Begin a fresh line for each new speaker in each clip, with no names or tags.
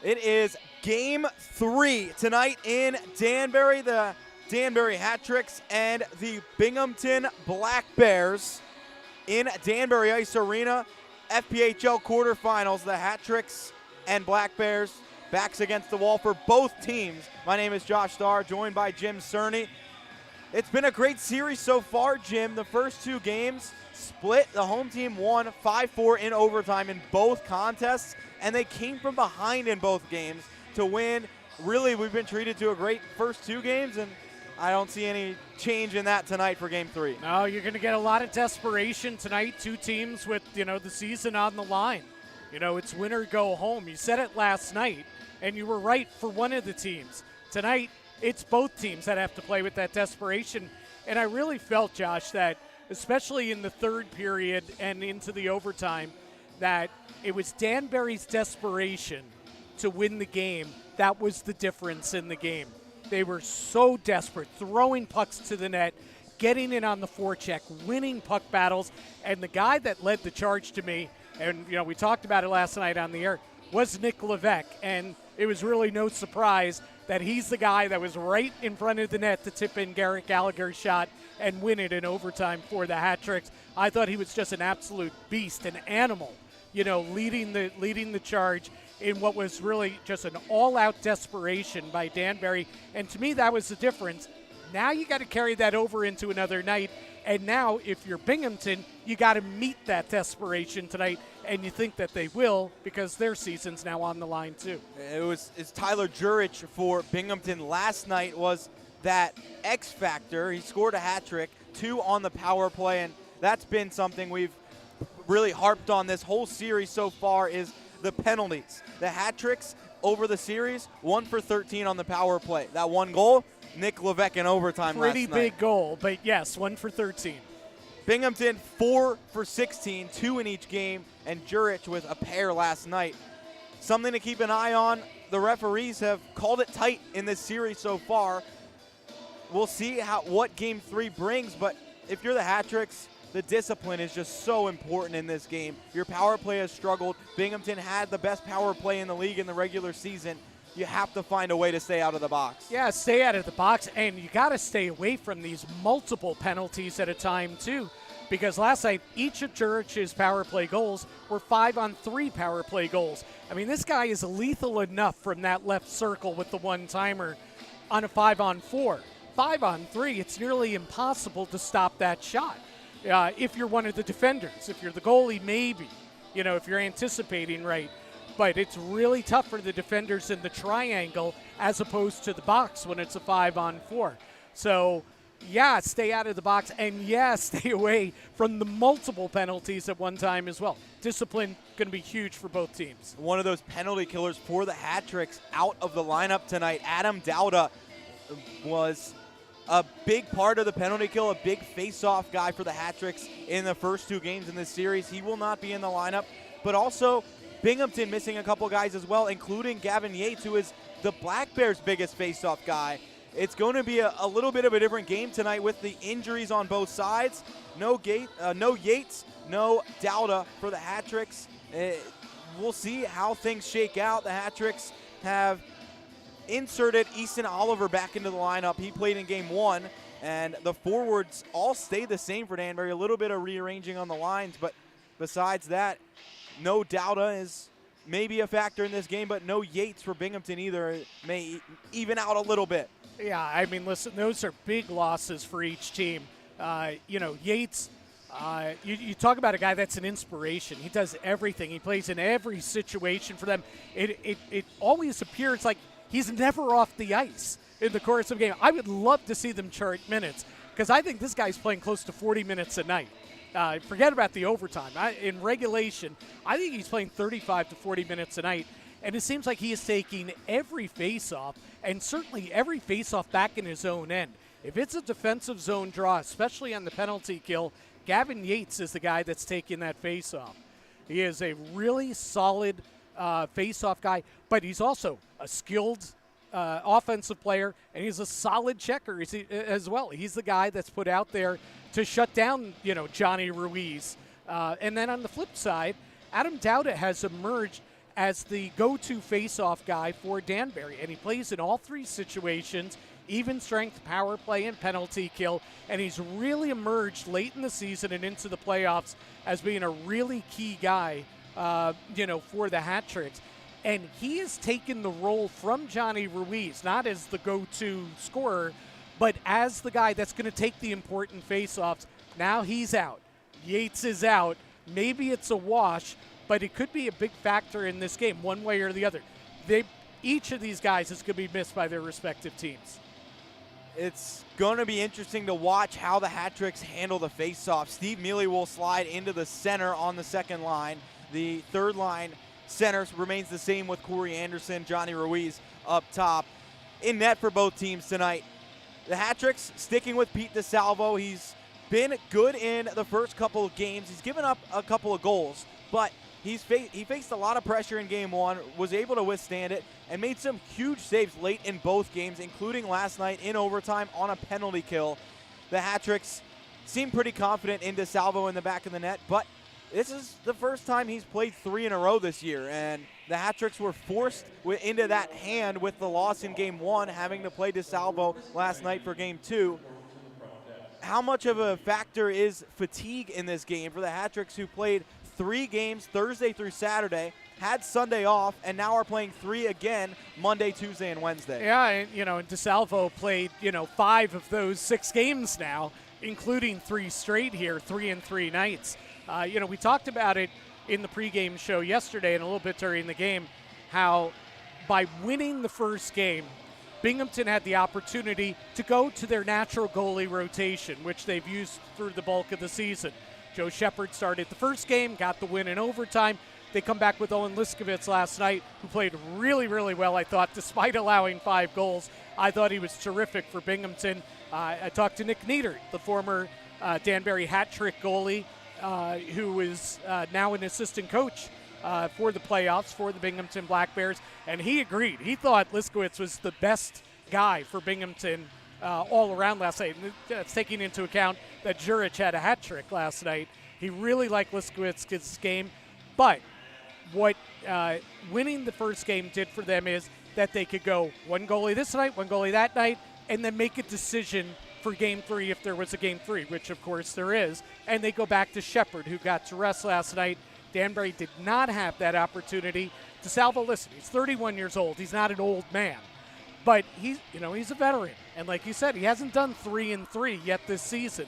It is Game 3 tonight in Danbury. The Danbury Hat Tricks and the Binghamton Black Bears in Danbury Ice Arena. FPHL quarterfinals, the Hat Tricks and Black Bears backs against the wall for both teams. My name is Josh Starr, joined by Jim Cerny. It's been a great series so far, Jim. The first two games split. The home team won 5-4 in overtime in both contests, and they came from behind in both games to win. Really, we've been treated to a great first two games, and I don't see any change in that tonight for Game 3.
No, you're going to get a lot of desperation tonight. Two teams with, the season on the line. It's win or go home. You said it last night, and you were right for one of the teams. Tonight, it's both teams that have to play with that desperation. And I really felt, Josh, that especially in the third period and into the overtime, that it was Danbury's desperation to win the game that was the difference in the game. They were so desperate, throwing pucks to the net, getting in on the forecheck, winning puck battles, and the guy that led the charge to me, and we talked about it last night on the air, was Nick Levesque, and it was really no surprise that he's the guy that was right in front of the net to tip in Garrett Gallagher's shot and win it in overtime for the Hat Tricks. I thought he was just an absolute beast, an animal, leading the charge in what was really just an all-out desperation by Danbury. And to me, that was the difference. Now you got to carry that over into another night. And now, if you're Binghamton, you got to meet that desperation tonight. And you think that they will, because their season's now on the line too.
It's Tyler Jurich for Binghamton last night was that X factor. He scored a hat trick, 2 on the power play, and that's been something we've really harped on this whole series so far is the penalties. The hat tricks over the series, 1 for 13 on the power play. That one goal, Nick Levesque in overtime last night.
Pretty big goal, but yes, 1 for 13.
Binghamton 4 for 16, 2 in each game, and Jurich with a pair last night. Something to keep an eye on. The referees have called it tight in this series so far. We'll see what Game 3 brings, but if you're the Hat Tricks, the discipline is just so important in this game. Your power play has struggled. Binghamton had the best power play in the league in the regular season. You have to find a way to stay out of the box.
Yeah, stay out of the box, and you got to stay away from these multiple penalties at a time, too, because last night, each of Jurich's power play goals were 5-on-3 power play goals. I mean, this guy is lethal enough from that left circle with the one-timer on a 5-on-4. 5-on-3, it's nearly impossible to stop that shot. If you're one of the defenders, if you're the goalie, maybe, if you're anticipating right. But it's really tough for the defenders in the triangle as opposed to the box when it's a 5-on-4. So, yeah, stay out of the box, and, yeah, stay away from the multiple penalties at one time as well. Discipline going to be huge for both teams.
One of those penalty killers for the Hat Tricks out of the lineup tonight, Adam Dowda was a big part of the penalty kill, a big face-off guy for the Hat Tricks in the first two games in this series. He will not be in the lineup, but also Binghamton missing a couple guys as well, including Gavin Yates, who is the Black Bears' biggest face-off guy. It's going to be a little bit of a different game tonight with the injuries on both sides. No Yates, no Dowda for the Hat Tricks. We'll see how things shake out. The Hat Tricks have inserted Easton Oliver back into the lineup. He played in Game 1, and the forwards all stay the same for Danbury. A little bit of rearranging on the lines, but besides that, no Dowda is maybe a factor in this game, but no Yates for Binghamton either. It may even out a little bit.
Yeah, I mean, listen, those are big losses for each team. Yates, you talk about a guy that's an inspiration. He does everything. He plays in every situation for them. It always appears like he's never off the ice in the course of a game. I would love to see them chart minutes because I think this guy's playing close to 40 minutes a night. Forget about the overtime. In regulation, I think he's playing 35 to 40 minutes a night, and it seems like he is taking every face-off and certainly every face-off back in his own end. If it's a defensive zone draw, especially on the penalty kill, Gavin Yates is the guy that's taking that face-off. He is a really solid face-off guy, but he's also a skilled offensive player, and he's a solid checker as well. He's the guy that's put out there to shut down, Johnny Ruiz. And then on the flip side, Adam Dowda has emerged as the go-to face-off guy for Danbury, and he plays in all three situations, even strength, power play, and penalty kill, and he's really emerged late in the season and into the playoffs as being a really key guy, for the hat tricks. And he has taken the role from Johnny Ruiz, not as the go-to scorer, but as the guy that's going to take the important face-offs. Now he's out. Yates is out. Maybe it's a wash, but it could be a big factor in this game, one way or the other. Each of these guys is going to be missed by their respective teams.
It's going to be interesting to watch how the hat tricks handle the face-off. Steve Mealy will slide into the center on the second line. The third line center remains the same with Corey Anderson, Johnny Ruiz up top. In net for both teams tonight. The hat tricks sticking with Pete DeSalvo. He's been good in the first couple of games. He's given up a couple of goals, but he faced a lot of pressure in game one, was able to withstand it, and made some huge saves late in both games, including last night in overtime on a penalty kill. The hat tricks seem pretty confident in DeSalvo in the back of the net, but this is the first time he's played 3 in a row this year, and the hat tricks were forced into that hand with the loss in game one, having to play DeSalvo last night for game 2. How much of a factor is fatigue in this game for the hat tricks, who played 3 games Thursday through Saturday, had Sunday off, and now are playing 3 again Monday, Tuesday, and Wednesday?
Yeah, and DeSalvo played 5 of those 6 games now, including 3 straight here, 3 and 3 nights. We talked about it in the pregame show yesterday and a little bit during the game, how by winning the first game, Binghamton had the opportunity to go to their natural goalie rotation, which they've used through the bulk of the season. Joe Shepard started the first game, got the win in overtime. They come back with Owen Liskovitz last night, who played really, really well, I thought, despite allowing 5 goals. I thought he was terrific for Binghamton. I talked to Nick Niedert, the former Danbury hat trick goalie, who is now an assistant coach for the playoffs for the Binghamton Black Bears, and he agreed. He thought Liskowitz was the best guy for Binghamton all around last night. And that's taking into account that Jurich had a hat trick last night. He really liked Liskowitz's game, but what winning the first game did for them is that they could go one goalie this night, one goalie that night, and then make a decision for game 3 if there was a game 3, which of course there is, and they go back to Shepard, who got to rest last night. Danbury did not have that opportunity. DeSalvo, listen, he's 31 years old. He's not an old man, but he's a veteran, and like you said, he hasn't done 3 and 3 yet this season,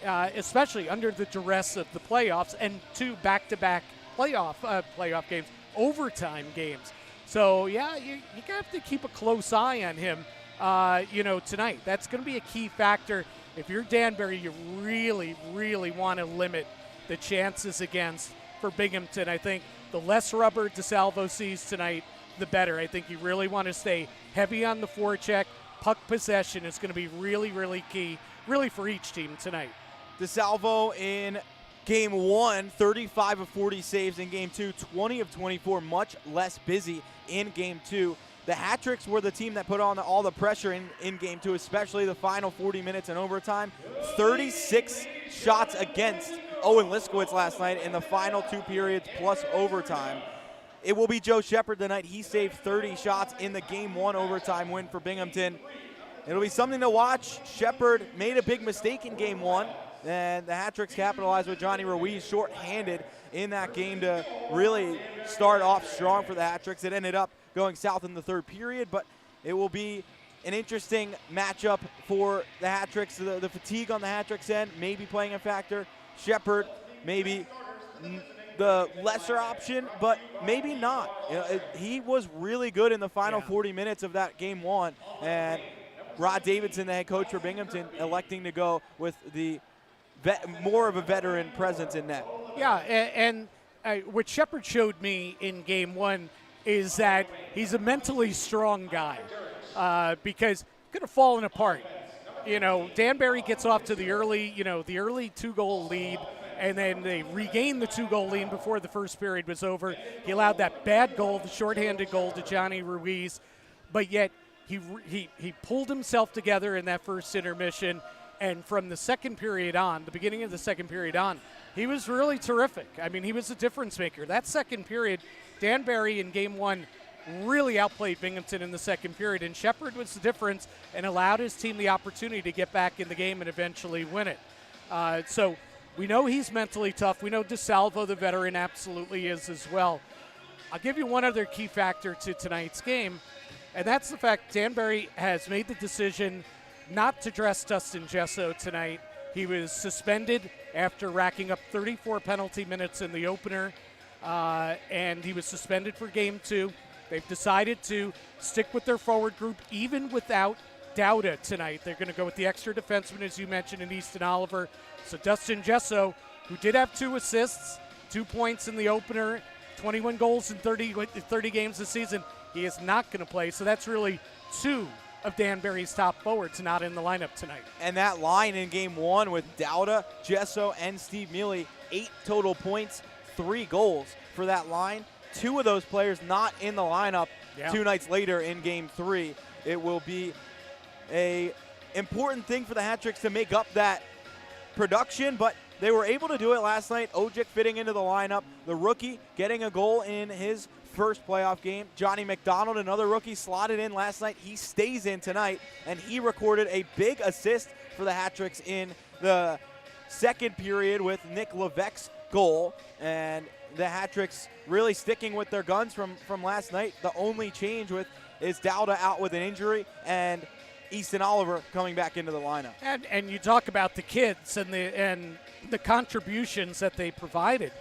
especially under the duress of the playoffs and 2 back-to-back playoff games, overtime games. So yeah, you have to keep a close eye on him. Tonight. That's going to be a key factor. If you're Danbury, you really, really want to limit the chances against for Binghamton. I think the less rubber DeSalvo sees tonight, the better. I think you really want to stay heavy on the forecheck. Puck possession is going to be really, really key, really for each team tonight.
DeSalvo in game 1, 35 of 40 saves. In game 2, 20 of 24, much less busy in game 2. The hat tricks were the team that put on all the pressure in game 2, especially the final 40 minutes in overtime. 36 shots against Owen Liskowitz last night in the final 2 periods plus overtime. It will be Joe Shepard tonight. He saved 30 shots in the game 1 overtime win for Binghamton. It'll be something to watch. Shepard made a big mistake in game 1, and the hat tricks capitalized with Johnny Ruiz short-handed in that game to really start off strong for the hat tricks. It ended up going south in the 3rd period, but it will be an interesting matchup for the hat tricks. The fatigue on the hat tricks end may be playing a factor. Shepard maybe the lesser option, but maybe not. He was really good in the final 40 minutes of that game 1, and Rod Davidson, the head coach for Binghamton, electing to go with the more of a veteran presence in net.
Yeah, and what Shepard showed me in game 1 is that he's a mentally strong guy, because he could have fallen apart. Danbury gets off to the early 2-goal lead, and then they regained the 2-goal lead before the first period was over. He allowed that bad goal, the shorthanded goal, to Johnny Ruiz, but yet he pulled himself together in that first intermission, and from the second period on, the beginning of the second period on, he was really terrific. I mean, he was a difference maker. That second period, Danbury in game one really outplayed Binghamton in the second period, and Shepard was the difference and allowed his team the opportunity to get back in the game and eventually win it. So we know he's mentally tough. We know DeSalvo, the veteran, absolutely is as well. I'll give you one other key factor to tonight's game, and that's the fact Danbury has made the decision not to dress Dustin Gesso tonight. He was suspended after racking up 34 penalty minutes in the opener, and he was suspended for game two. They've decided to stick with their forward group even without Dauda tonight. They're going to go with the extra defenseman, as you mentioned, in Easton Oliver. So Dustin Gesso, who did have 2 assists, 2 points in the opener, 21 goals in 30 games this season, he is not going to play. So that's really 2 of Danbury's top forwards not in the lineup tonight.
And that line in game one with Dauda, Gesso, and Steve Mealy, 8 total points, 3 goals for that line. 2 of those players not in the lineup 2 nights later in game 3. It will be a important thing for the Hat-Tricks to make up that production, but they were able to do it last night. Ojic fitting into the lineup, the rookie getting a goal in his first playoff game. Johnny McDonald, another rookie, slotted in last night. He stays in tonight, and he recorded a big assist for the Hat-Tricks in the second period with Nick Levesque's goal, and the Hat-Tricks really sticking with their guns from last night. The only change is Dauda out with an injury and Easton Oliver coming back into the lineup.
And you talk about the kids and the contributions that they provided.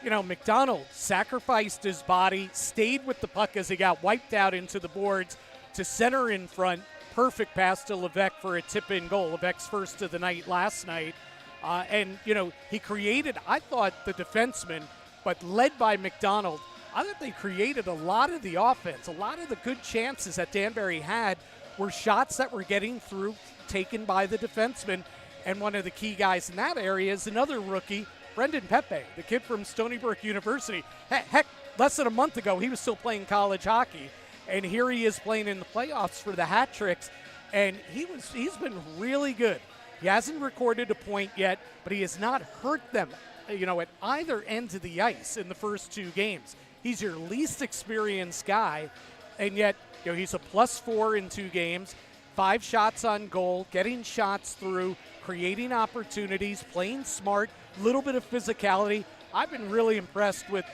You know, McDonald sacrificed his body, stayed with the puck as he got wiped out into the boards to center in front. Perfect pass to Levesque for a tip-in goal. Levesque's first of the night last night. And, you know, he created, I thought, the defenseman, but led by McDonald, I thought they created a lot of the offense. A lot of the good chances that Danbury had were shots that were getting through, taken by the defenseman. And one of the key guys in that area is another rookie, Brendan Pepe, the kid from Stony Brook University. Heck, less than a month ago, he was still playing college hockey. And here he is playing in the playoffs for the Hat-Tricks. And he's been really good. He hasn't recorded a point yet, but he has not hurt them, you know, at either end of the ice in the first 2 games. He's your least experienced guy, and yet, you know, he's a +4 in 2 games, 5 shots on goal, getting shots through, creating opportunities, playing smart, little bit of physicality. I've been really impressed with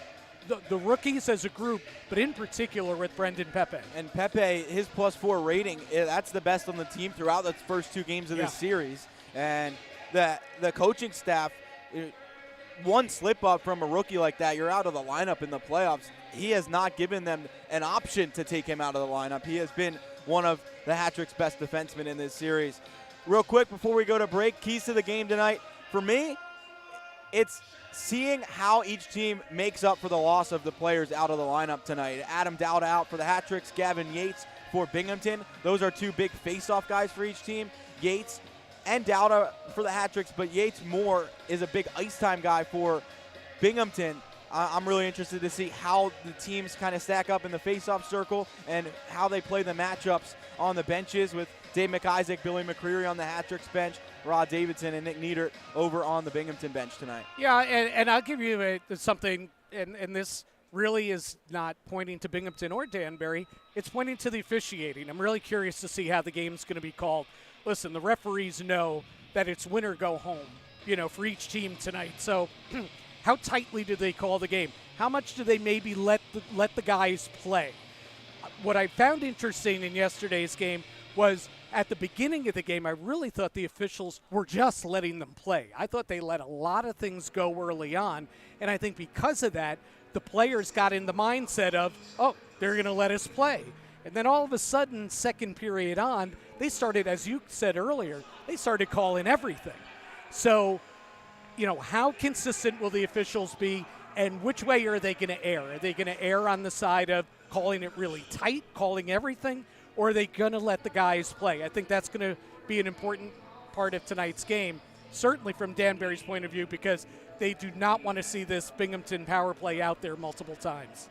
the rookies as a group, but in particular with Brendan Pepe.
And Pepe, his +4 rating, that's the best on the team throughout the first 2 games of this series. And the coaching staff, one slip up from a rookie like that, you're out of the lineup in the playoffs. He has not given them an option to take him out of the lineup. He has been one of the Hat-Trick's best defensemen in this series. Real quick before we go to break, keys to the game tonight. For me, it's seeing how each team makes up for the loss of the players out of the lineup tonight. Adam Dauda out for the Hat-Tricks, Gavin Yates for Binghamton. Those are 2 big face-off guys for each team. Yates and Dauda for the Hat-Tricks, but Yates more is a big ice time guy for Binghamton. I'm really interested to see how the teams kind of stack up in the face-off circle and how they play the matchups on the benches with Dave McIsaac, Billy McCreary on the Hat-Tricks bench, Rod Davidson and Nick Niedert over on the Binghamton bench tonight.
Yeah, and I'll give you something, and this really is not pointing to Binghamton or Danbury. It's pointing to the officiating. I'm really curious to see how the game's going to be called. Listen, the referees know that it's win or go home, you know, for each team tonight. So how tightly do they call the game? How much do they maybe let the guys play? What I found interesting in yesterday's game was at the beginning of the game, I really thought the officials were just letting them play. I thought they let a lot of things go early on, and I think because of that, the players got in the mindset of, oh, they're going to let us play. And then all of a sudden, second period on, they started, as you said earlier, they started calling everything. So, you know, how consistent will the officials be, and which way are they going to err? Are they going to err on the side of calling it really tight, calling everything, or are they going to let the guys play? I think that's going to be an important part of tonight's game, certainly from Danbury's point of view, because they do not want to see this Binghamton power play out there multiple times.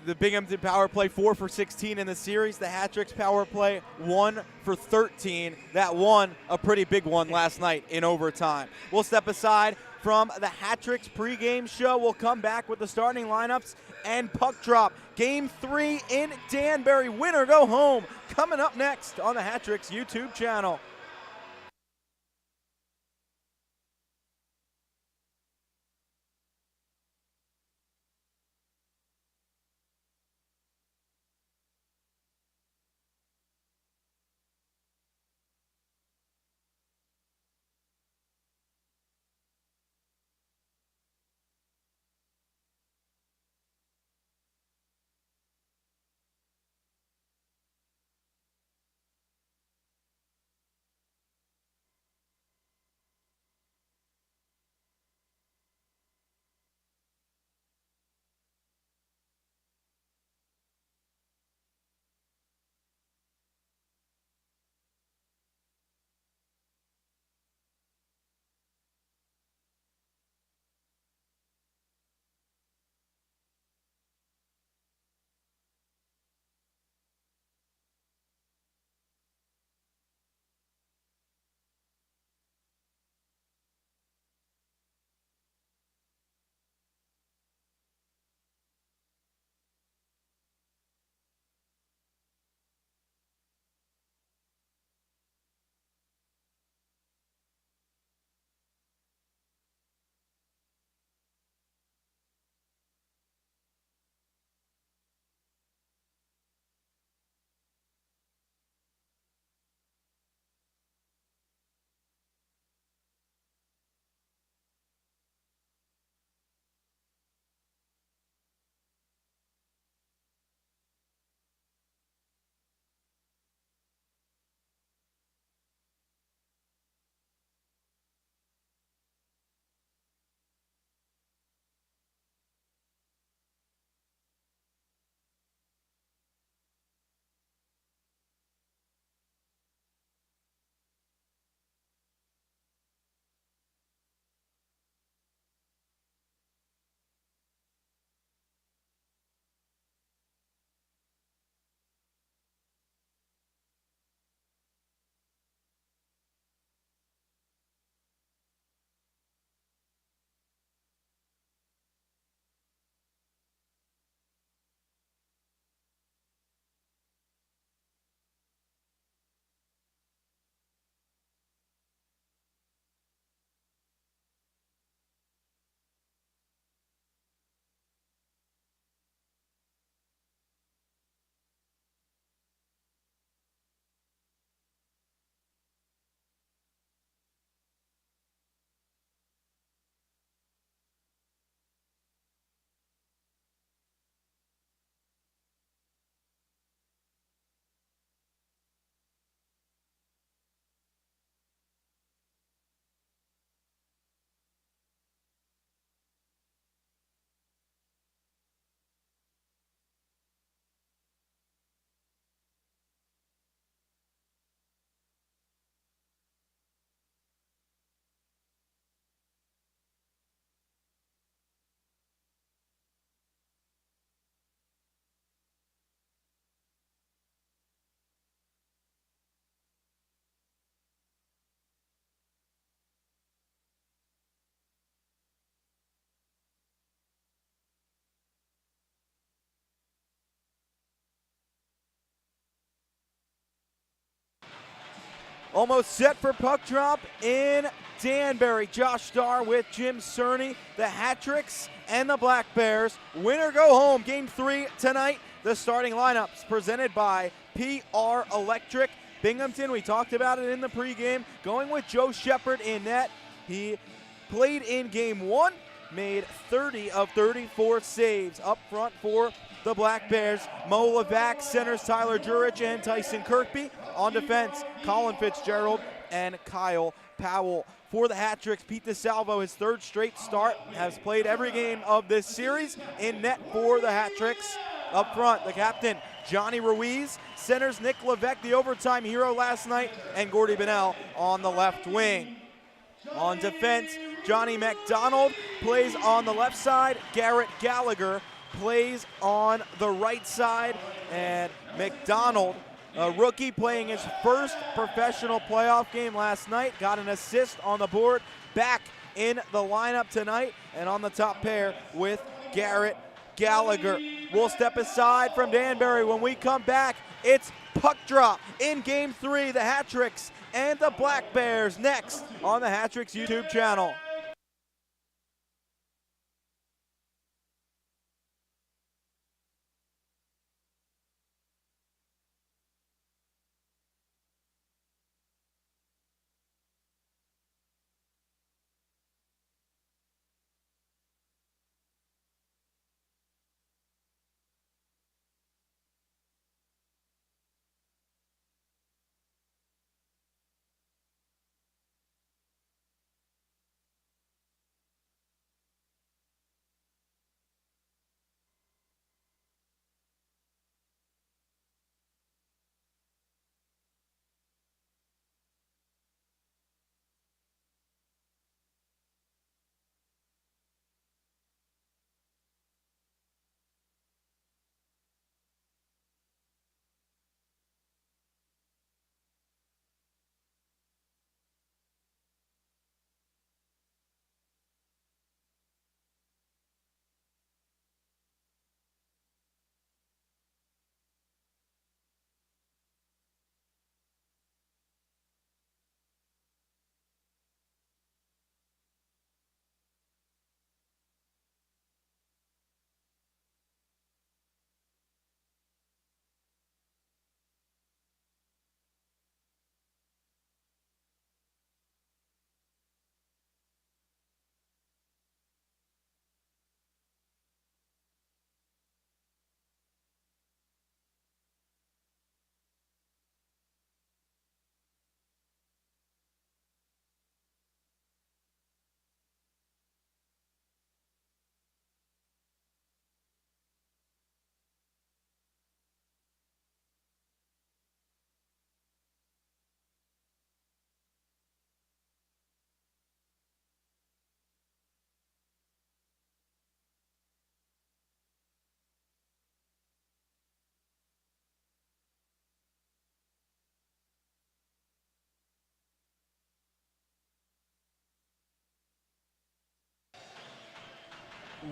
The Binghamton power play 4 for 16 in the series. The Hat-Tricks power play 1 for 13. That one, a pretty big one last night in overtime. We'll step aside from the Hat-Tricks pregame show. We'll come back with the starting lineups and puck drop. Game 3 in Danbury. Winner go home. Coming up next on the Hat-Tricks YouTube channel. Almost set for puck drop in Danbury. Josh Starr with Jim Cerny, the Hat-Tricks and the Black Bears. Winner go home. Game 3 tonight. The starting lineups presented by PR Electric. Binghamton, we talked about it in the pregame, going with Joe Shepard in net. He played in Game 1, made 30 of 34 saves up front for the Black Bears. Mo Levac, centers Tyler Jurich and Tyson Kirkby. On defense, Colin Fitzgerald and Kyle Powell. For the Hat-Tricks, Pete DeSalvo, his third straight start, has played every game of this series. In net for the Hat-Tricks. Up front, the captain, Johnny Ruiz. Centers Nick Levesque, the overtime hero last night, and Gordy Bennell on the left wing. On defense, Johnny McDonald plays on the left side. Garrett Gallagher plays on the right side. And McDonald, a rookie playing his first professional playoff game last night, got an assist on the board. Back in the lineup tonight, and on the top pair with Garrett Gallagher. We'll step aside from Danbury. When we come back, it's puck drop in Game 3, the Hat-Tricks and the Black Bears, next on the Hat-Tricks YouTube channel.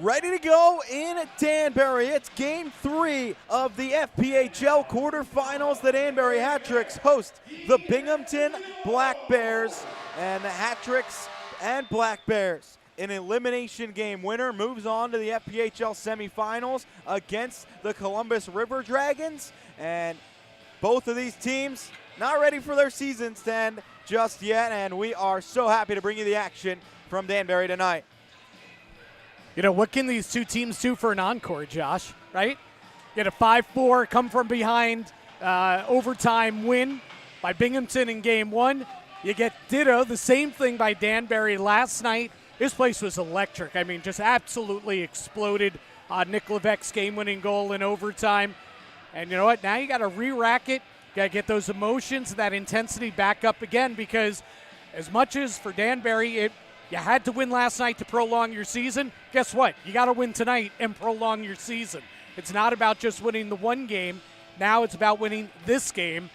Ready to go in Danbury. It's Game 3 of the FPHL quarterfinals. The Danbury Hat-Tricks host the Binghamton Black Bears, and the Hat-Tricks and Black Bears, an elimination game winner, moves on to the FPHL semifinals against the Columbus River Dragons. And both of these teams not ready for their seasons to end just yet, and we are so happy to bring you the action from Danbury tonight.
You know, what can these two teams do for an encore, Josh, right? Get a 5-4, come from behind, overtime win by Binghamton in Game 1. You get ditto, the same thing by Danbury last night. This place was electric. I mean, just absolutely exploded. Nick Levesque's game-winning goal in overtime. And you know what? Now you got to re-rack it. Got to get those emotions, that intensity back up again, because as much as for Danbury, you had to win last night to prolong your season. Guess what? You got to win tonight and prolong your season. It's not about just winning the one game. Now it's about winning this game.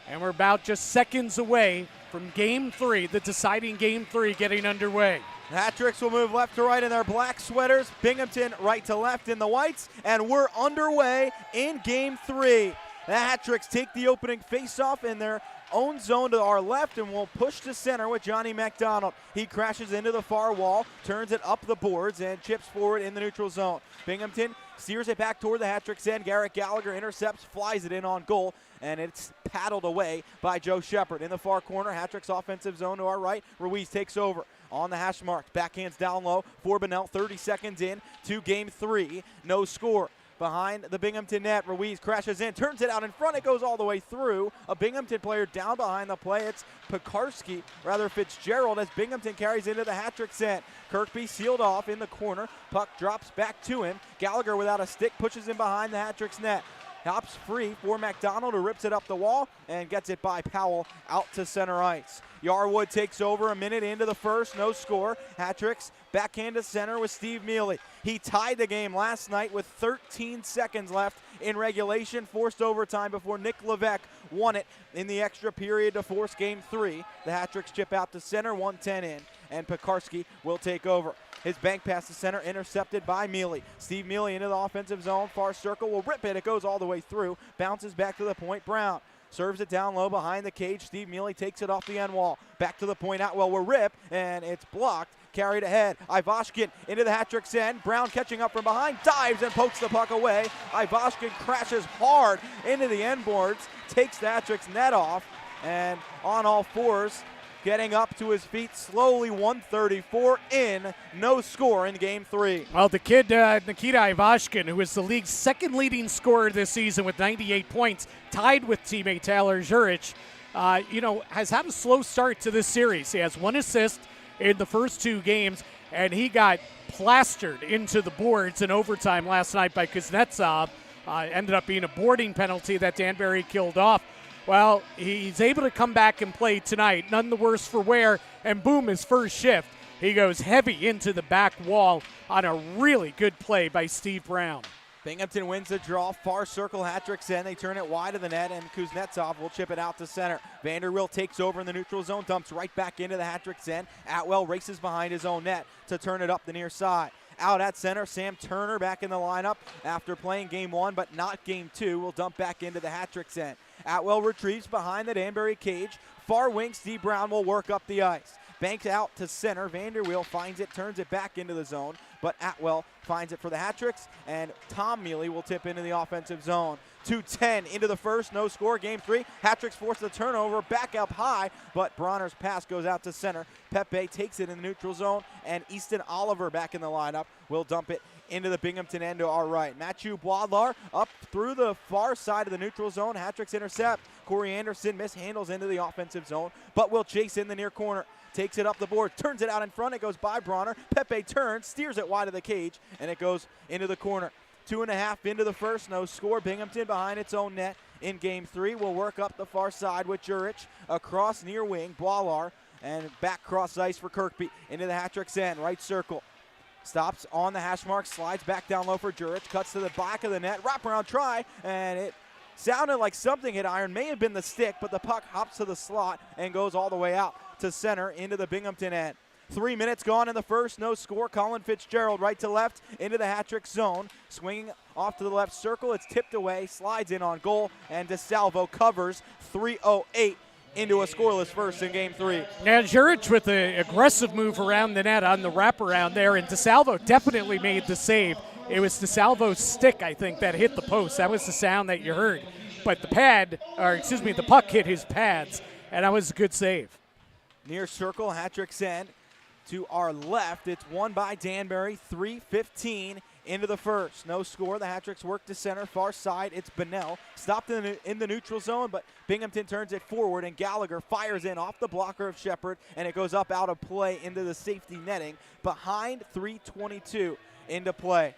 And we're about just seconds away from Game 3, the deciding Game 3 getting underway.
The Hat-Tricks will move left to right in their black sweaters. Binghamton right to left in the whites. And we're underway in Game 3. The Hat-Tricks take the opening face-off in their own zone to our left, and will push to center with Johnny McDonald. He crashes into the far wall, turns it up the boards, and chips forward in the neutral zone. Binghamton steers it back toward the Hat-Tricks end. Garrett Gallagher intercepts, flies it in on goal, and it's paddled away by Joe Shepard. In the far corner, Hat-Tricks offensive zone to our right. Ruiz takes over on the hash mark. Backhands down low for Bennell. 30 seconds in to Game 3. No score. Behind the Binghamton net, Ruiz crashes in, turns it out in front, it goes all the way through. A Binghamton player down behind the play. It's Fitzgerald, as Binghamton carries into the Hat-Tricks end. Kirkby sealed off in the corner, puck drops back to him. Gallagher without a stick pushes him behind the Hat-Tricks net. Hops free for McDonald, who rips it up the wall and gets it by Powell out to center ice. Yarwood takes over a minute into the first, no score. Hat-Tricks backhand to center with Steve Mealy. He tied the game last night with 13 seconds left in regulation, forced overtime before Nick Levesque won it in the extra period to force Game 3. The Hat-Tricks chip out to center, 1:10 in. and Pekarski will take over. His bank pass to center, intercepted by Mealy. Steve Mealy into the offensive zone, far circle, will rip it. It goes all the way through, bounces back to the point. Brown serves it down low behind the cage. Steve Mealy takes it off the end wall. Back to the point, Atwell will rip, and it's blocked. Carried ahead. Ivashkin into the hat-trick's end. Brown catching up from behind, dives and pokes the puck away. Ivashkin crashes hard into the end boards, takes the hat-trick's net off, and on all fours, getting up to his feet slowly, 1:34 in, no score in game 3.
Well, the kid, Nikita Ivashkin, who is the league's second leading scorer this season with 98 points, tied with teammate Tyler Jurich, has had a slow start to this series. He has 1 assist in the first 2 games, and he got plastered into the boards in overtime last night by Kuznetsov. Ended up being a boarding penalty that Danbury killed off. Well, he's able to come back and play tonight, none the worse for wear, and boom, his first shift. He goes heavy into the back wall on a really good play by Steve Brown.
Binghamton wins the draw, far circle, hat-trick's end. They turn it wide of the net, and Kuznetsov will chip it out to center. Vanderwilt takes over in the neutral zone, dumps right back into the hat-trick's end. Atwell races behind his own net to turn it up the near side. Out at center, Sam Turner back in the lineup after playing game 1, but not game 2. Will dump back into the hat-trick's end. Atwell retrieves behind the Danbury cage. Far wing, Steve Brown will work up the ice. Banks out to center. Vanderwilt finds it, turns it back into the zone, but Atwell finds it for the hat-tricks, and Tom Mealy will tip into the offensive zone. 2:10 into the first, no score, game 3. Hat-tricks force the turnover, back up high, but Bronner's pass goes out to center. Pepe takes it in the neutral zone, and Easton Oliver back in the lineup will dump it into the Binghamton end to our right. Matthew Boidlar up through the far side of the neutral zone. Hat-tricks intercept. Corey Anderson mishandles into the offensive zone, but will chase in the near corner. Takes it up the board, turns it out in front. It goes by Bronner. Pepe turns, steers it wide of the cage, and it goes into the corner. 2.5 into the first, no score. Binghamton behind its own net in game 3. Will work up the far side with Jurich. Across near wing, Boilar, and back cross ice for Kirkby. Into the hat-trick's end, right circle. Stops on the hash mark, slides back down low for Jurich. Cuts to the back of the net, wraparound try, and it sounded like something hit iron. May have been the stick, but the puck hops to the slot and goes all the way out to center into the Binghamton end. 3 minutes gone in the first, no score. Colin Fitzgerald right to left into the hat-trick zone. Swinging off to the left circle, it's tipped away, slides in on goal, and DeSalvo covers. 3:08 into a scoreless first in game 3.
Now Jurich with an aggressive move around the net on the wraparound there, and DeSalvo definitely made the save. It was DeSalvo's stick, I think, that hit the post. That was the sound that you heard. But the puck hit his pads, and that was a good save.
Near circle, hat-trick's end. To our left, it's won by Danbury, 3:15 into the first. No score, the hat-tricks work to center, far side, it's Bennell. Stopped in the neutral zone, but Binghamton turns it forward, and Gallagher fires in off the blocker of Shepard, and it goes up out of play into the safety netting. Behind 3:22 into play.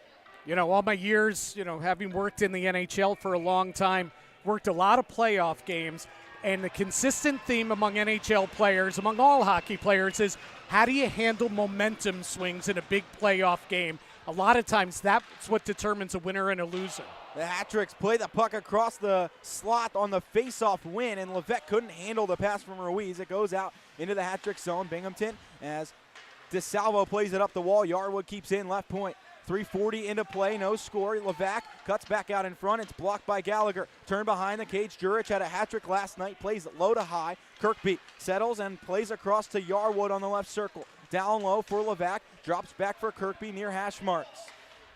All my years, having worked in the NHL for a long time, worked a lot of playoff games, and the consistent theme among NHL players, among all hockey players, is how do you handle momentum swings in a big playoff game? A lot of times that's what determines a winner and a loser.
The hat-tricks play the puck across the slot on the face-off win, and Levesque couldn't handle the pass from Ruiz. It goes out into the hat-trick zone. Binghamton, as DeSalvo plays it up the wall. Yarwood keeps in left point. 3:40 into play, no score. Levac cuts back out in front. It's blocked by Gallagher. Turn behind the cage. Jurich had a hat-trick last night. Plays it low to high. Kirkby settles and plays across to Yarwood on the left circle. Down low for Levac. Drops back for Kirkby near hash marks.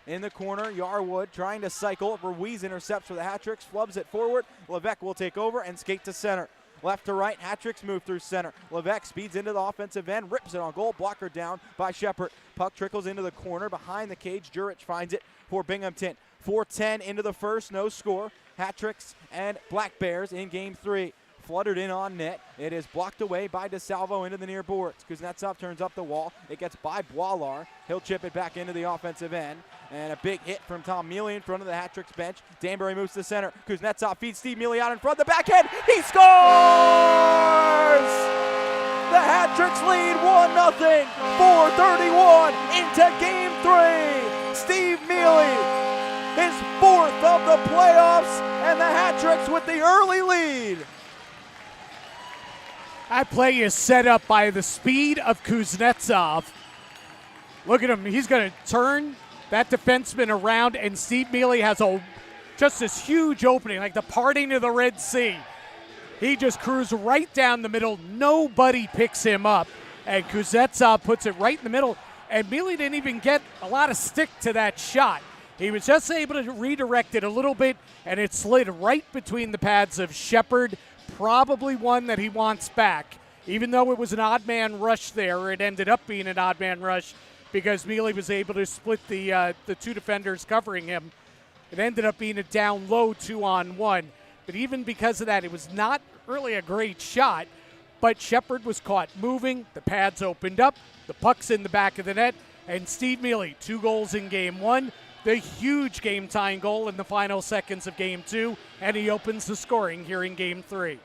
In the corner, Yarwood trying to cycle. Ruiz intercepts for the hat-tricks. Flubs it forward. Levesque will take over and skate to center. Left to right, hat-tricks move through center. Levesque speeds into the offensive end, rips it on goal, blocker down by Shepard. Puck trickles into the corner, behind the cage. Jurich finds it for Binghamton. 4:10 into the first, no score. Hat-tricks and Black Bears in game 3. Fluttered in on net. It is blocked away by DeSalvo into the near boards. Kuznetsov turns up the wall. It gets by Boilar. He'll chip it back into the offensive end. And a big hit from Tom Mealy in front of the hat-tricks bench. Danbury moves to center. Kuznetsov feeds Steve Mealy out in front. The backhand. He scores! The hat-tricks lead 1-0. 4:31 into game 3. Steve Mealy, his 4th of the playoffs, and the hat-tricks with the early lead.
That play is set up by the speed of Kuznetsov. Look at him. He's going to turn that defenseman around, and Steve Mealy has just this huge opening, like the parting of the Red Sea. He just cruised right down the middle. Nobody picks him up, and Kuznetsov puts it right in the middle, and Mealy didn't even get a lot of stick to that shot. He was just able to redirect it a little bit, and it slid right between the pads of Shepard, probably one that he wants back. Even though it was an odd man rush there, it ended up being an odd man rush because Mealy was able to split the two defenders covering him. It ended up being a down low 2-on-1. But even because of that, it was not really a great shot. But Shepard was caught moving. The pads opened up. The puck's in the back of the net. And Steve Mealy, 2 goals in Game 1. The huge game-tying goal in the final seconds of Game 2. And he opens the scoring here in Game 3.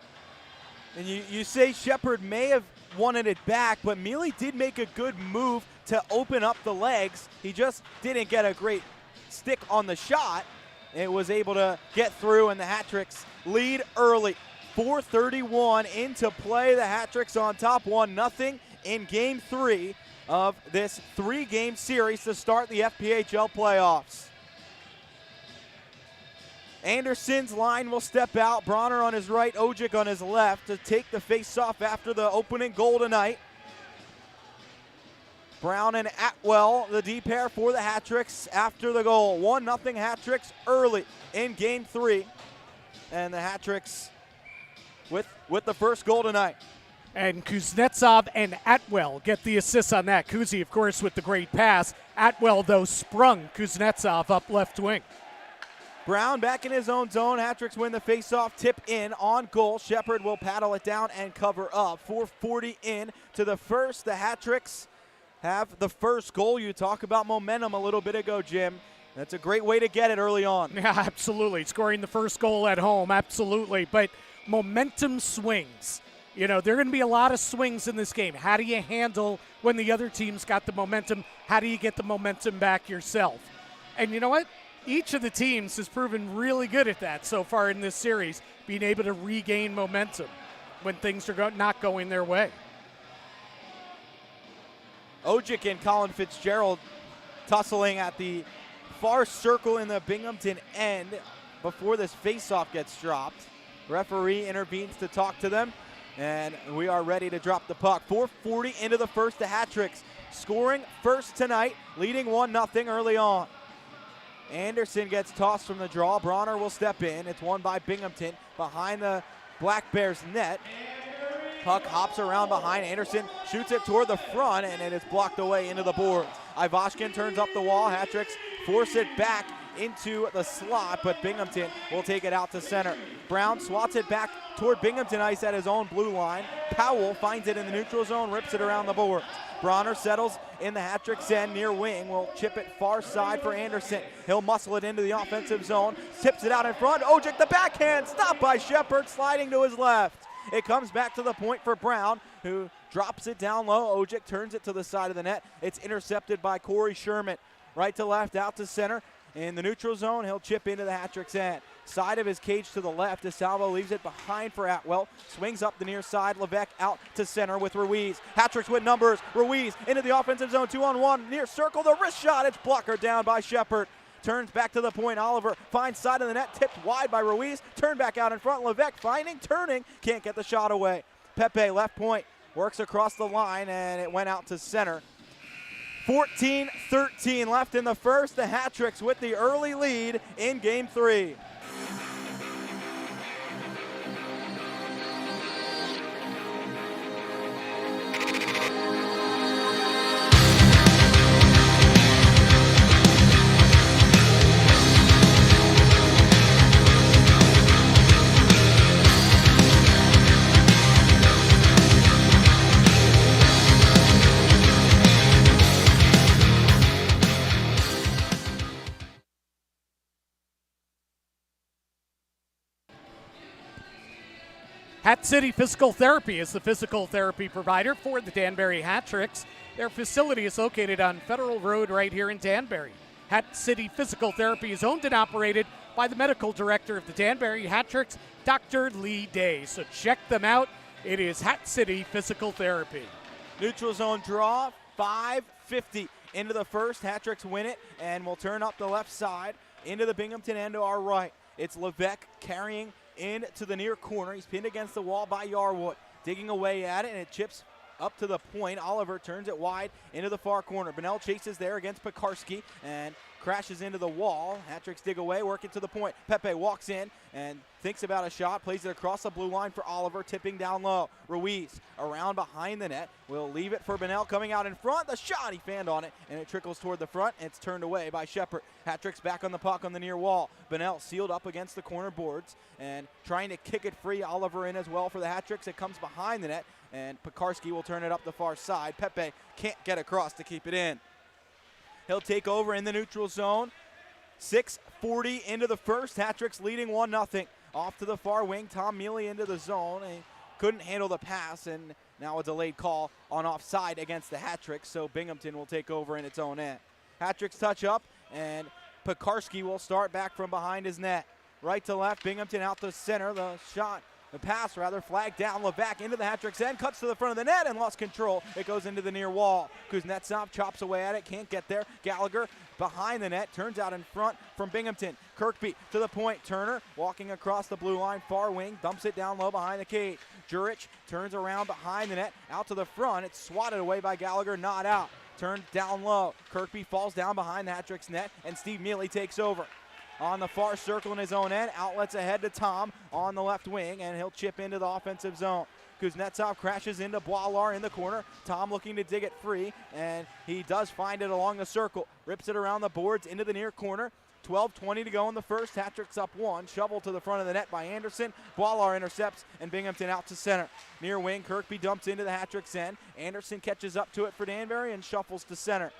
And you say Shepard may have wanted it back, but Mealy did make a good move to open up the legs. He just didn't get a great stick on the shot. It was able to get through, and the Hat-Tricks lead early. 4:31 into play. The Hat-Tricks on top 1-0 in Game 3 of this 3-game series to start the FPHL playoffs. Anderson's line will step out. Bronner on his right, Ojic on his left to take the face-off after the opening goal tonight. Brown and Atwell, the D pair for the Hat-Tricks after the goal. 1-0 Hat-Tricks early in Game 3. And the Hat-Tricks with the first goal tonight.
And Kuznetsov and Atwell get the assists on that. Kuzi, of course, with the great pass. Atwell, though, sprung Kuznetsov up left wing.
Brown back in his own zone. Hat-Tricks win the face-off, tip in on goal. Shepard will paddle it down and cover up. 4:40 in to the first. The Hat-Tricks have the first goal. You talk about momentum a little bit ago, Jim. That's a great way to get it early on.
Yeah, absolutely. Scoring the first goal at home, absolutely. But momentum swings. You know, there are going to be a lot of swings in this game. How do you handle when the other team's got the momentum? How do you get the momentum back yourself? And you know what? Each of the teams has proven really good at that so far in this series, being able to regain momentum when things are not going their way.
Ojic and Colin Fitzgerald tussling at the far circle in the Binghamton end before this faceoff gets dropped. Referee intervenes to talk to them, and we are ready to drop the puck. 4:40 into the first. The Hat-Tricks scoring first tonight, leading 1-0 early on. Anderson gets tossed from the draw. Bronner will step in. It's won by Binghamton behind the Black Bears net. Puck hops around behind. Anderson shoots it toward the front, and it is blocked away into the boards. Ivashkin turns up the wall. Hat-Tricks force it back into the slot, but Binghamton will take it out to center. Brown swats it back toward Binghamton ice at his own blue line. Powell finds it in the neutral zone, rips it around the boards. Bronner settles in the Hat-Tricks end near wing, will chip it far side for Anderson. He'll muscle it into the offensive zone, tips it out in front. Ojic, the backhand, stopped by Shepard, sliding to his left. It comes back to the point for Brown, who drops it down low. Ojic turns it to the side of the net. It's intercepted by Corey Sherman. Right to left, out to center. In the neutral zone, he'll chip into the Hat-Tricks end. Side of his cage to the left. DeSalvo leaves it behind for Atwell. Swings up the near side. Levesque out to center with Ruiz. Hat-Tricks with numbers. Ruiz into the offensive zone. 2-on-1. Near circle. The wrist shot. It's blocker down by Shepard. Turns back to the point. Oliver finds side of the net. Tipped wide by Ruiz. Turn back out in front. Levesque finding, turning. Can't get the shot away. Pepe, left point. Works across the line, and it went out to center. 14-13 left in the first. The Hat-Tricks with the early lead in Game 3.
Hat City Physical Therapy is the physical therapy provider for the Danbury Hat-Tricks. Their facility is located on Federal Road right here in Danbury. Hat City Physical Therapy is owned and operated by the medical director of the Danbury Hat-Tricks, Dr. Lee Day. So check them out It is Hat City Physical Therapy.
Neutral zone draw, 5:50 into the first. Hat-tricks win it, and we'll turn up the left side into the Binghamton end to our right. It's Levesque carrying into the near corner. He's pinned against the wall by Yarwood. Digging away at it, and it chips up to the point. Oliver turns it wide into the far corner. Bunnell chases there against Pekarski and crashes into the wall. Hat-tricks dig away, work it to the point. Pepe walks in and thinks about a shot, plays it across the blue line for Oliver, tipping down low. Ruiz around behind the net, will leave it for Bunnell coming out in front. The shot, he fanned on it, and it trickles toward the front, and it's turned away by Shepard. Hat-tricks back on the puck on the near wall. Bunnell sealed up against the corner boards and trying to kick it free. Oliver in as well for the Hat-tricks. It comes behind the net, and Pekarski will turn it up the far side. Pepe can't get across to keep it in. He'll take over in the neutral zone. 6:40 into the first. Hat-tricks leading 1-0. Off to the far wing. Tom Mealy into the zone. He couldn't handle the pass, and now a delayed call on offside against the Hat-tricks, so Binghamton will take over in its own end. Hat-tricks touch up, and Pekarski will start back from behind his net. Right to left, Binghamton out to center. The pass flagged down. Levesque into the Hat-tricks end, cuts to the front of the net and lost control. It goes into the near wall. Kuznetsov chops away at it, can't get there. Gallagher behind the net, turns out in front from Binghamton. Kirkby to the point. Turner walking across the blue line, far wing, dumps it down low behind the cage. Jurich turns around behind the net, out to the front. It's swatted away by Gallagher, not out. Turned down low. Kirkby falls down behind the Hat-tricks net, and Steve Mealy takes over. On the far circle in his own end, outlets ahead to Tom on the left wing, and he'll chip into the offensive zone. Kuznetsov crashes into Boilar in the corner. Tom looking to dig it free, and he does find it along the circle. Rips it around the boards into the near corner. 12:20 to go in the first. Hat-tricks up one. Shovel to the front of the net by Anderson. Boilar intercepts, and Binghamton out to center. Near wing, Kirkby dumps into the Hat-tricks end. Anderson catches up to it for Danbury and shuffles to center.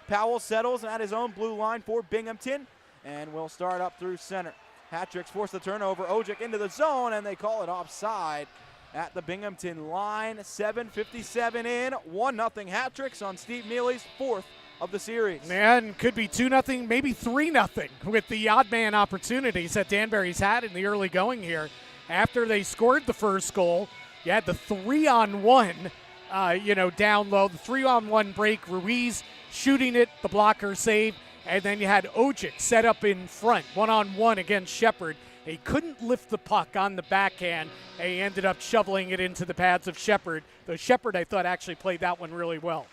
Powell settles at his own blue line for Binghamton, and we'll start up through center. Hat-tricks force the turnover. Ojic into the zone, and they call it offside at the Binghamton line. 7:57 in, 1-0 Hat-tricks on Steve Mealy's fourth of the series.
And could be 2-0, maybe 3-0 with the odd man opportunities that Danbury's had in the early going here. After they scored the first goal, you had the 3-on-1, down low, the 3-on-1 break. Ruiz shooting it, the blocker save. And then you had Ojic set up in front, one-on-one against Shepard. He couldn't lift the puck on the backhand, and he ended up shoveling it into the pads of Shepard. Though Shepard, I thought, actually played that one really well.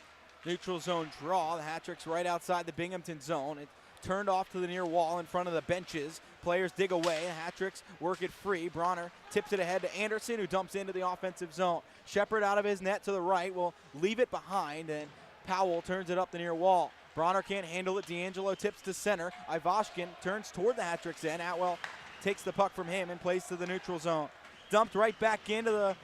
Neutral zone draw. The Hat-tricks right outside the Binghamton zone. It turned off to the near wall in front of the benches. Players dig away. Hat-tricks work it free. Bronner tips it ahead to Anderson, who dumps into the offensive zone. Shepard out of his net to the right will leave it behind, and Powell turns it up the near wall. Bronner can't handle it. D'Angelo tips to center. Ivashkin turns toward the Hat-tricks end. Atwell takes the puck from him and plays to the neutral zone. Dumped right back into the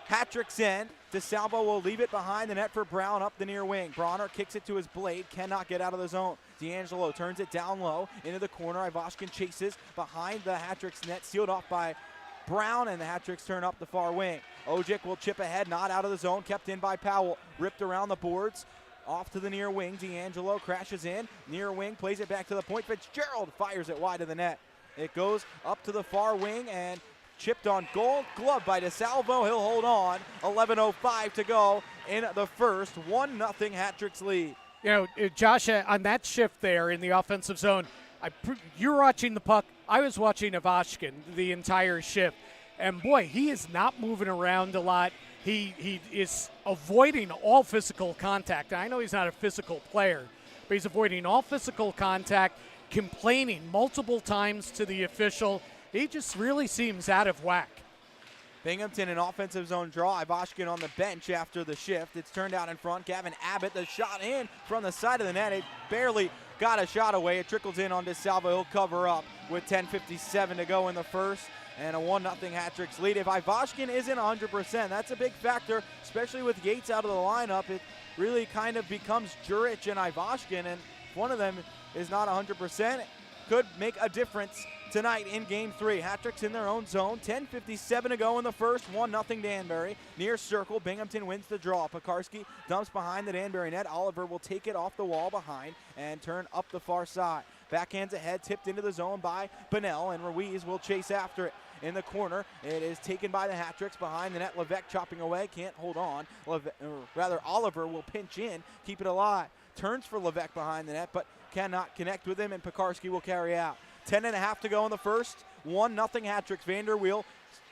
Hat-tricks end. DeSalvo will leave it behind the net for Brown up the near wing. Bronner kicks it to his blade, cannot get out of the zone. D'Angelo turns it down low into the corner. Ivashkin chases behind the Hat-tricks net, sealed off by Brown, and the Hat-tricks turn up the far wing. Ojic will chip ahead, not out of the zone, kept in by Powell. Ripped around the boards. Off to the near wing. D'Angelo crashes in. Near wing, plays it back to the point. Fitzgerald fires it wide of the net. It goes up to the far wing and chipped on goal. Glove by DeSalvo. He'll hold on. 11:05 to go in the first. 1-0 Hat-tricks lead.
Josh, on that shift there in the offensive zone, you were watching the puck. I was watching Ivashkin the entire shift. And, boy, he is not moving around a lot. He is avoiding all physical contact. I know he's not a physical player, but he's avoiding all physical contact, complaining multiple times to the official. He just really seems out of whack.
Binghamton in offensive zone draw. Ivashkin on the bench after the shift. It's turned out in front. Gavin Abbott, the shot in from the side of the net. It barely got a shot away. It trickles in on DeSalvo. He'll cover up with 10:57 to go in the first. And a 1-0 Hat-tricks lead. If Ivashkin isn't 100%, that's a big factor, especially with Yates out of the lineup. It really kind of becomes Jurich and Ivashkin, and if one of them is not 100%, it could make a difference tonight in Game 3. Hat-tricks in their own zone. 10:57 to go in the first. 1-0 Danbury. Near circle, Binghamton wins the draw. Pekarski dumps behind the Danbury net. Oliver will take it off the wall behind and turn up the far side. Backhands ahead, tipped into the zone by Bunnell, and Ruiz will chase after it. in the corner. It is taken by the Hat-Tricks behind the net. Levesque chopping away, can't hold on. Oliver will pinch in, keep it alive. Turns for Levesque behind the net, but cannot connect with him, and Pekarski will carry out. 10.5 to go in the first. 1-0 Hat-Tricks. Vanderweel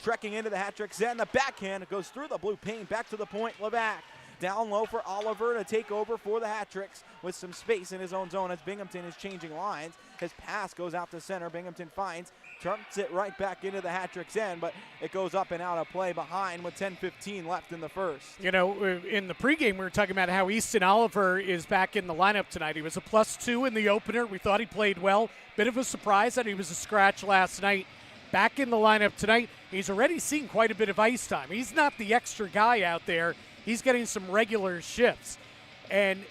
trekking into the Hat-Tricks end. The backhand, it goes through the blue paint, back to the point. Levesque down low for Oliver to take over for the Hat-Tricks with some space in his own zone as Binghamton is changing lines. His pass goes out to center. Binghamton finds, turns it right back into the Hat-Tricks end, but it goes up and out of play behind with 10:15 left in the first.
You know, in the pregame, we were talking about how Easton Oliver is back in the lineup tonight. He was a +2 in the opener. We thought he played well. Bit of a surprise that he was a scratch last night. Back in the lineup tonight. He's already seen quite a bit of ice time. He's not the extra guy out there. He's getting some regular shifts. And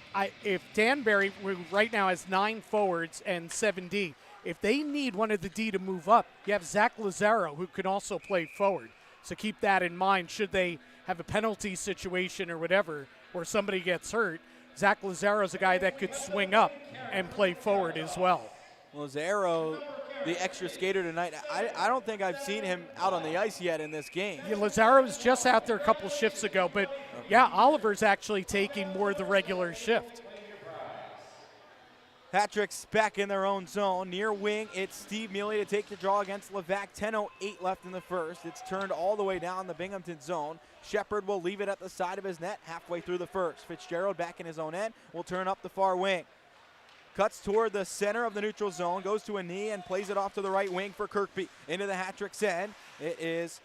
if Danbury right now has 9 forwards and 7 D, if they need one of the D to move up, you have Zach Lazaro, who can also play forward. So keep that in mind should they have a penalty situation or whatever where somebody gets hurt. Zach Lazaro is a guy that could swing up and play forward as well.
Lazaro, the extra skater tonight, I don't think I've seen him out on the ice yet in this game.
Yeah, Lazaro was just out there a couple shifts ago, but yeah, Oliver's actually taking more of the regular shift.
Hat-Tricks back in their own zone. Near wing, it's Steve Mealy to take the draw against Levesque. 10:08 left in the first. It's turned all the way down the Binghamton zone. Shepard will leave it at the side of his net halfway through the first. Fitzgerald back in his own end will turn up the far wing. Cuts toward the center of the neutral zone, goes to a knee and plays it off to the right wing for Kirkby. Into the Hat-Tricks end. It is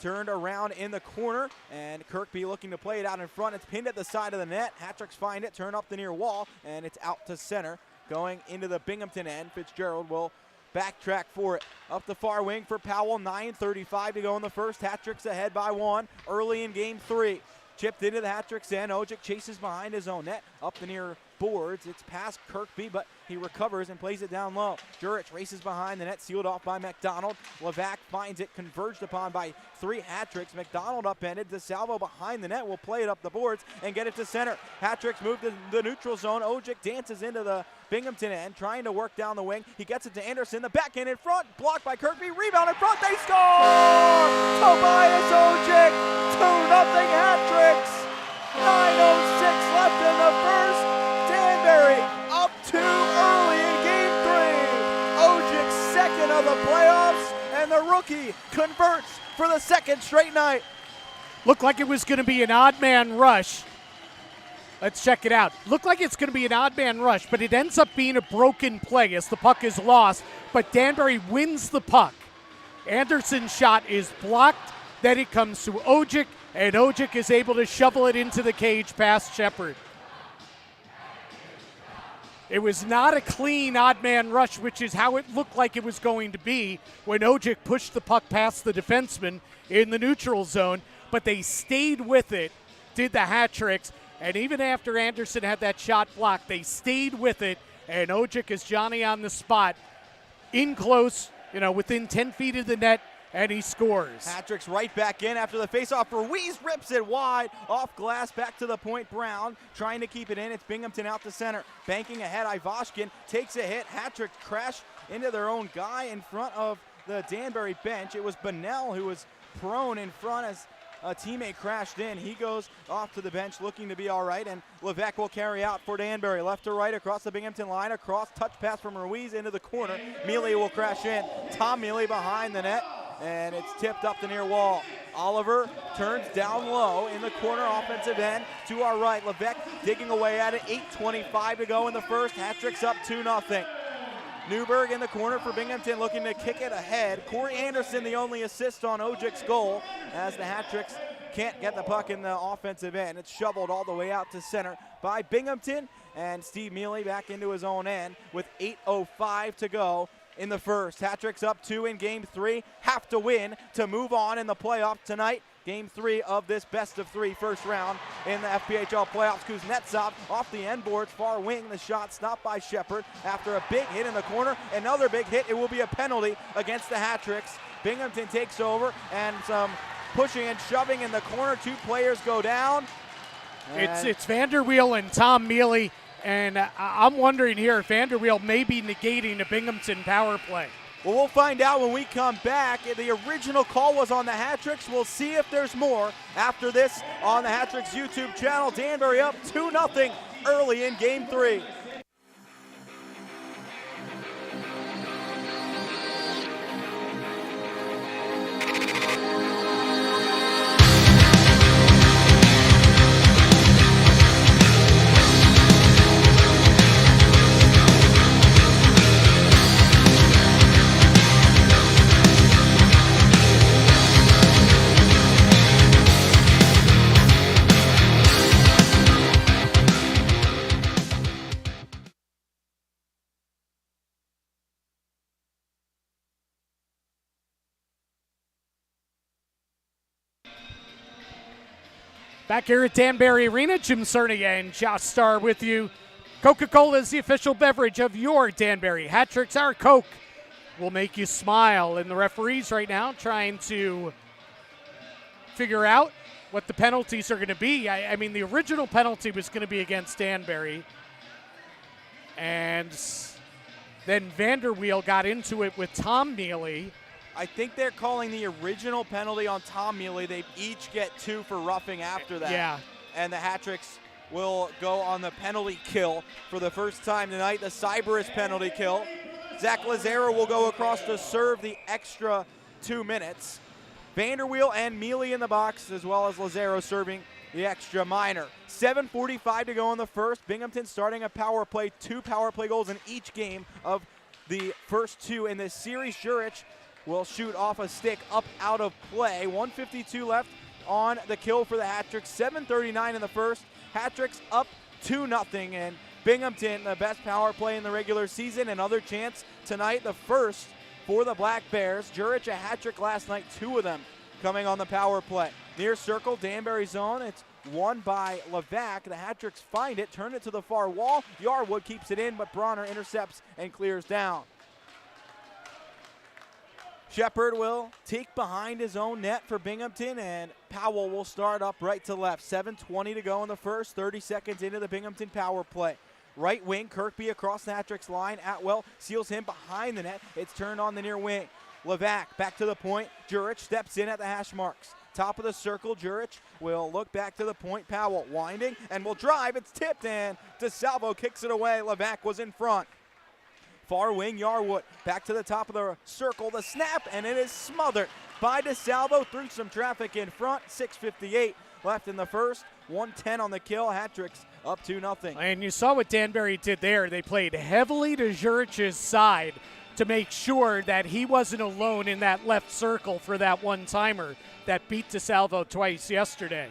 turned around in the corner, and Kirkby looking to play it out in front. It's pinned at the side of the net. Hat-Tricks find it, turn up the near wall, and it's out to center. Going into the Binghamton end, Fitzgerald will backtrack for it. Up the far wing for Powell, 9:35 to go in the first. Hat-Tricks ahead by 1 early in game 3. Chipped into the Hat-Tricks end. Ojic chases behind his own net. Up the near boards. It's past Kirkby, but he recovers and plays it down low. Jurich races behind the net, sealed off by McDonald. Levesque finds it, converged upon by 3 Hat-Tricks. McDonald upended. DeSalvo behind the net will play it up the boards and get it to center. Hat-Tricks move to the neutral zone. Ojic dances into the Binghamton end, trying to work down the wing. He gets it to Anderson. The backhand in front, blocked by Kirkby. Rebound in front, they score! Tobias Ojic, 2-0 Hat-Tricks. 9:06 left in the first. Danbury up 2 early in game 3. Ojic's second of the playoffs, and the rookie converts for the second straight night.
Looked like it was going to be an odd man rush. Let's check it out. Looked like it's going to be an odd man rush, but it ends up being a broken play as the puck is lost, but Danbury wins the puck. Anderson's shot is blocked, then it comes to Ojic, and Ojic is able to shovel it into the cage past Shepard. It was not a clean odd man rush, which is how it looked like it was going to be when Ojic pushed the puck past the defenseman in the neutral zone, but they stayed with it, did the Hat-Tricks, and even after Anderson had that shot blocked, they stayed with it, and Ojic is Johnny on the spot, in close, within 10 feet of the net, and he scores.
Hat-Tricks right back in after the faceoff. Ruiz rips it wide off glass back to the point. Brown trying to keep it in. It's Binghamton out to center. Banking ahead. Ivashkin takes a hit. Hat-Tricks crash into their own guy in front of the Danbury bench. It was Bunnell who was prone in front as a teammate crashed in. He goes off to the bench looking to be all right, and Levesque will carry out for Danbury. Left to right across the Binghamton line. Across, touch pass from Ruiz into the corner. Mealy will crash in. Tom Mealy behind the net, and it's tipped up the near wall. Oliver turns down low in the corner offensive end to our right. Levesque digging away at it. 8:25 to go in the first. Hat-Tricks up 2-0. Newberg in the corner for Binghamton looking to kick it ahead. Corey Anderson the only assist on Ojic's goal as the Hat-Tricks can't get the puck in the offensive end. It's shoveled all the way out to center by Binghamton, and Steve Mealy back into his own end with 8:05 to go in the first. Hat-Tricks up 2 in game 3. Have to win to move on in the playoff tonight. Game 3 of this best-of-3 first round in the FPHL playoffs. Kuznetsov off the end boards, far wing. The shot stopped by Shepard after a big hit in the corner. Another big hit. It will be a penalty against the Hat-Tricks. Binghamton takes over, and some pushing and shoving in the corner. 2 players go down.
It's Vanderweel and Tom Mealy, and I'm wondering here if Vanderweel may be negating a Binghamton power play.
Well, we'll find out when we come back. The original call was on the Hat-Tricks. We'll see if there's more after this on the Hat-Tricks YouTube channel. Danbury up 2-0 early in Game 3.
Back here at Danbury Arena, Jim Cernia and Josh Starr with you. Coca-Cola is the official beverage of your Danbury Hat-Tricks. Our Coke will make you smile. And the referees right now trying to figure out what the penalties are going to be. I mean, the original penalty was going to be against Danbury. And then Vanderweel got into it with Tom Mealy.
I think they're calling the original penalty on Tom Mealy. They each get 2 for roughing after that.
Yeah.
And the Hat-Tricks will go on the penalty kill for the first time tonight, the Cyberus penalty kill. Zach Lazaro will go across to serve the extra 2 minutes. Vanderweel and Mealy in the box, as well as Lazaro serving the extra minor. 7:45 to go in the first. Binghamton starting a power play, 2 power play goals in each game of the first 2 in this series. Jurich will shoot off a stick up out of play. 1:52 left on the kill for the Hat-Tricks. 7:39 in the first. Hat-Tricks up 2-0, and Binghamton, the best power play in the regular season. Another chance tonight, the first for the Black Bears. Jurich a hat-trick last night, 2 of them coming on the power play. Near circle, Danbury zone. It's won by Levac. The Hat-Tricks find it, turn it to the far wall. Yarwood keeps it in, but Bronner intercepts and clears down. Shepard will take behind his own net for Binghamton, and Powell will start up right to left. 7:20 to go in the first, 30 seconds into the Binghamton power play. Right wing, Kirkby across the Hat-Tricks line. Atwell seals him behind the net. It's turned on the near wing. Levac back to the point. Jurich steps in at the hash marks. Top of the circle, Jurich will look back to the point. Powell winding and will drive. It's tipped, and DeSalvo kicks it away. Levac was in front. Far wing, Yarwood back to the top of the circle. The snap, and it is smothered by DeSalvo through some traffic in front. 6:58 left in the first. 1:10 on the kill. Hat-Tricks up 2-0.
And you saw what Danbury did there. They played heavily to Jurich's side to make sure that he wasn't alone in that left circle for that one-timer that beat DeSalvo twice yesterday.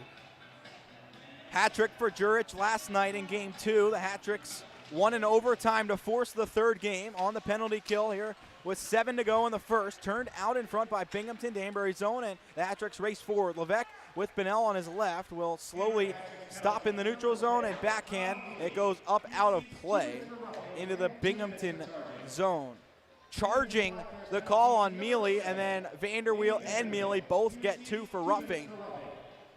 Hat-trick for Jurich last night in Game 2. The Hat-Tricks won in overtime to force the third game on the penalty kill here with 7 to go in the first. Turned out in front by Binghamton, Danbury zone, and the Hat-Tricks race forward. Levesque with Bennell on his left will slowly stop in the neutral zone and backhand. It goes up out of play into the Binghamton zone. Charging the call on Mealy, and then Vanderweel and Mealy both get 2 for roughing.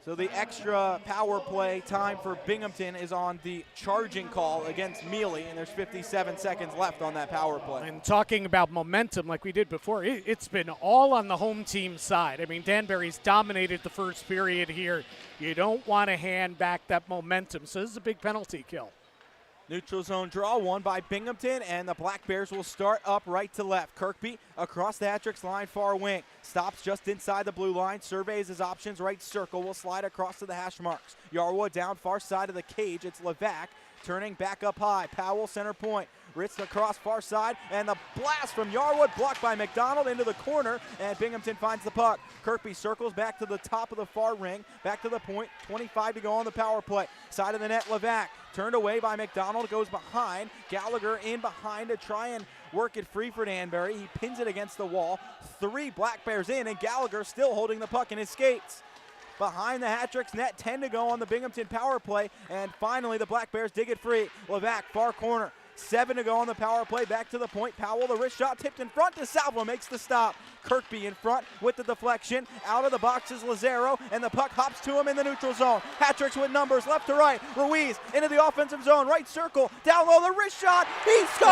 So the extra power play time for Binghamton is on the charging call against Mealy, and there's 57 seconds left on that power play.
And talking about momentum like we did before, it's been all on the home team side. I mean, Danbury's dominated the first period here. You don't want to hand back that momentum, so this is a big penalty kill.
Neutral zone draw won by Binghamton, and the Black Bears will start up right to left. Kirkby across the Hat-Tricks line, far wing. Stops just inside the blue line, surveys his options, right circle, will slide across to the hash marks. Yarwood down far side of the cage, it's Levac, turning back up high. Powell center point, Ritz across far side, and the blast from Yarwood blocked by McDonald into the corner, and Binghamton finds the puck. Kirkby circles back to the top of the far ring, back to the point, 25 to go on the power play. Side of the net, Levac, turned away by McDonald, goes behind. Gallagher in behind to try and work it free for Danbury. He pins it against the wall. 3 Black Bears in, and Gallagher still holding the puck in his skates. Behind the Hat-Tricks net, 10 to go on the Binghamton power play, and finally the Black Bears dig it free. Levac, far corner. 7 to go on the power play, back to the point. Powell, the wrist shot tipped in front. DeSalvo makes the stop. Kirkby in front with the deflection. Out of the box is Lazaro, and the puck hops to him in the neutral zone. Hat-Tricks with numbers, left to right. Ruiz into the offensive zone, right circle. Down low, the wrist shot. He scores!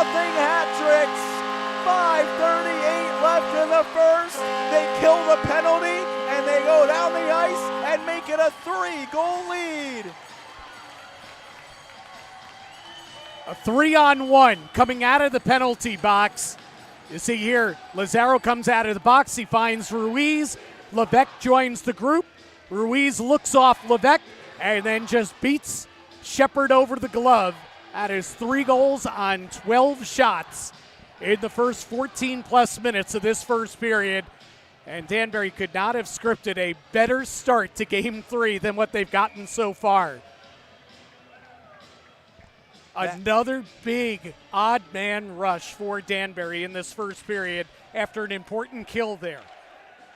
Hat-Tricks. 5:38 left in the first. They kill the penalty, and they go down the ice and make it a 3-goal lead.
A 3-on-1 coming out of the penalty box. You see here, Lazaro comes out of the box. He finds Ruiz. Levesque joins the group. Ruiz looks off Levesque and then just beats Shepard over the glove. That is 3 goals on 12 shots in the first 14-plus minutes of this first period. And Danbury could not have scripted a better start to Game 3 than what they've gotten so far. Another big odd man rush for Danbury in this first period after an important kill there.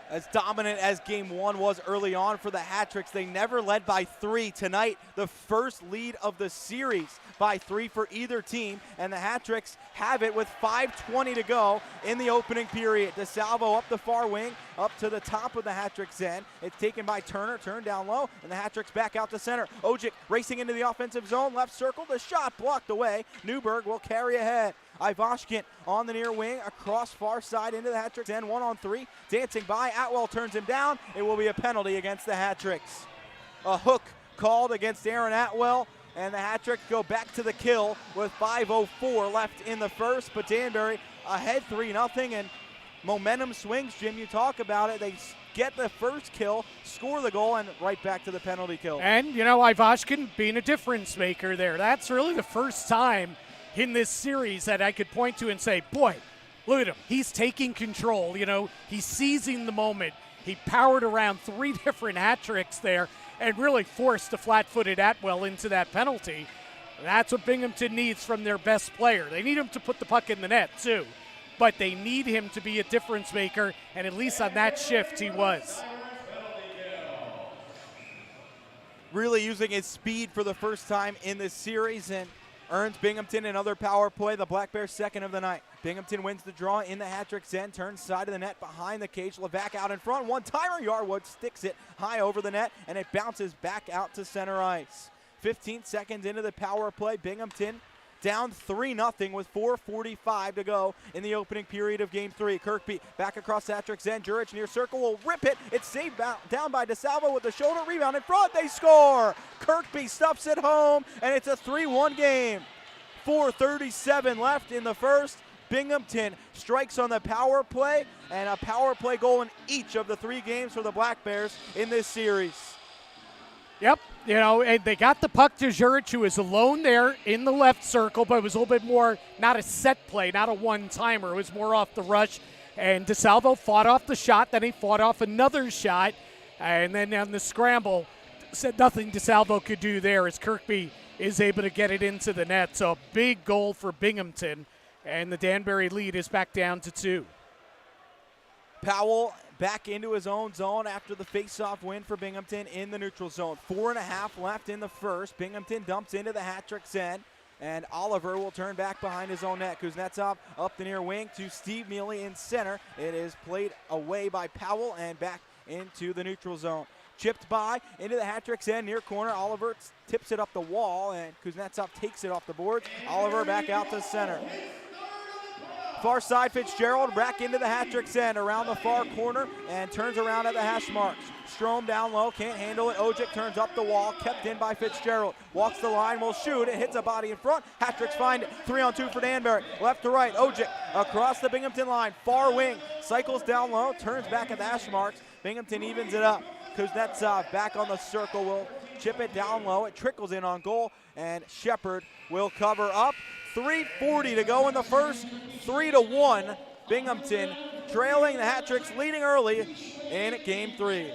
As dominant as Game 1 was early on for the Hat-Tricks, they never led by 3. Tonight, the first lead of the series by 3 for either team, and the Hat-Tricks have it with 5:20 to go in the opening period. DeSalvo up the far wing, up to the top of the Hat-Tricks end. It's taken by Turner, turned down low, and the Hat-Tricks back out to center. Ojic racing into the offensive zone, left circle, the shot blocked away. Newberg will carry ahead. Ivashkin on the near wing, across far side into the Hat-Tricks end, 1-on-3, dancing by. Atwell turns him down. It will be a penalty against the Hat-Tricks. A hook called against Aaron Atwell, and the Hat-Tricks go back to the kill with 5:04 left in the first, but Danbury ahead 3-0, and momentum swings. Jim, you talk about it. They get the first kill, score the goal, and right back to the penalty kill.
And, you know, Ivashkin being a difference maker there. That's really the first time in this series that I could point to and say, boy, look at him. He's taking control. You know, he's seizing the moment. He powered around 3 different hat-tricks there and really forced a flat-footed Atwell into that penalty. That's what Binghamton needs from their best player. They need him to put the puck in the net, too. But they need him to be a difference maker, and at least on that shift he was.
Really using his speed for the first time in this series, and earns Binghamton another power play, the Black Bears' second of the night. Binghamton wins the draw in the Hat-Tricks end, turns side of the net behind the cage. Levac out in front, one-timer. Yarwood sticks it high over the net, and it bounces back out to center ice. 15 seconds into the power play, Binghamton down 3-0 with 4:45 to go in the opening period of Game 3. Kirkby back across Hat-Tricks end. Jurich near circle will rip it. It's saved down by DeSalvo with the shoulder rebound in front. They score. Kirkby stuffs it home, and it's a 3-1 game. 4:37 left in the first. Binghamton strikes on the power play, and a power play goal in each of the 3 games for the Black Bears in this series.
Yep, you know, and they got the puck to Jurich, who was alone there in the left circle, but it was a little bit more, not a set play, not a one-timer. It was more off the rush, and DeSalvo fought off the shot, then he fought off another shot, and then on the scramble, said nothing DeSalvo could do there as Kirkby is able to get it into the net. So a big goal for Binghamton, and the Danbury lead is back down to 2.
Powell back into his own zone after the face-off win for Binghamton in the neutral zone. 4.5 left in the first. Binghamton dumps into the Hat-Tricks end, and Oliver will turn back behind his own net. Kuznetsov up the near wing to Steve Mealy in center. It is played away by Powell and back into the neutral zone. Chipped by into the Hat-Tricks end near corner. Oliver tips it up the wall, and Kuznetsov takes it off the boards. Oliver back out to center. Far side, Fitzgerald back into the Hat-Tricks end around the far corner and turns around at the hash marks. Strom down low, can't handle it. Ojic turns up the wall, kept in by Fitzgerald. Walks the line, will shoot. It hits a body in front. Hat-Tricks find it. 3-on-2 for Danbury. Left to right, Ojic across the Binghamton line. Far wing, cycles down low, turns back at the hash marks. Binghamton evens it up. Kuznetsov back on the circle, will chip it down low. It trickles in on goal, and Shepard will cover up. 3:40 to go in the first. 3-1. Binghamton trailing the Hat-Tricks, leading early in Game 3.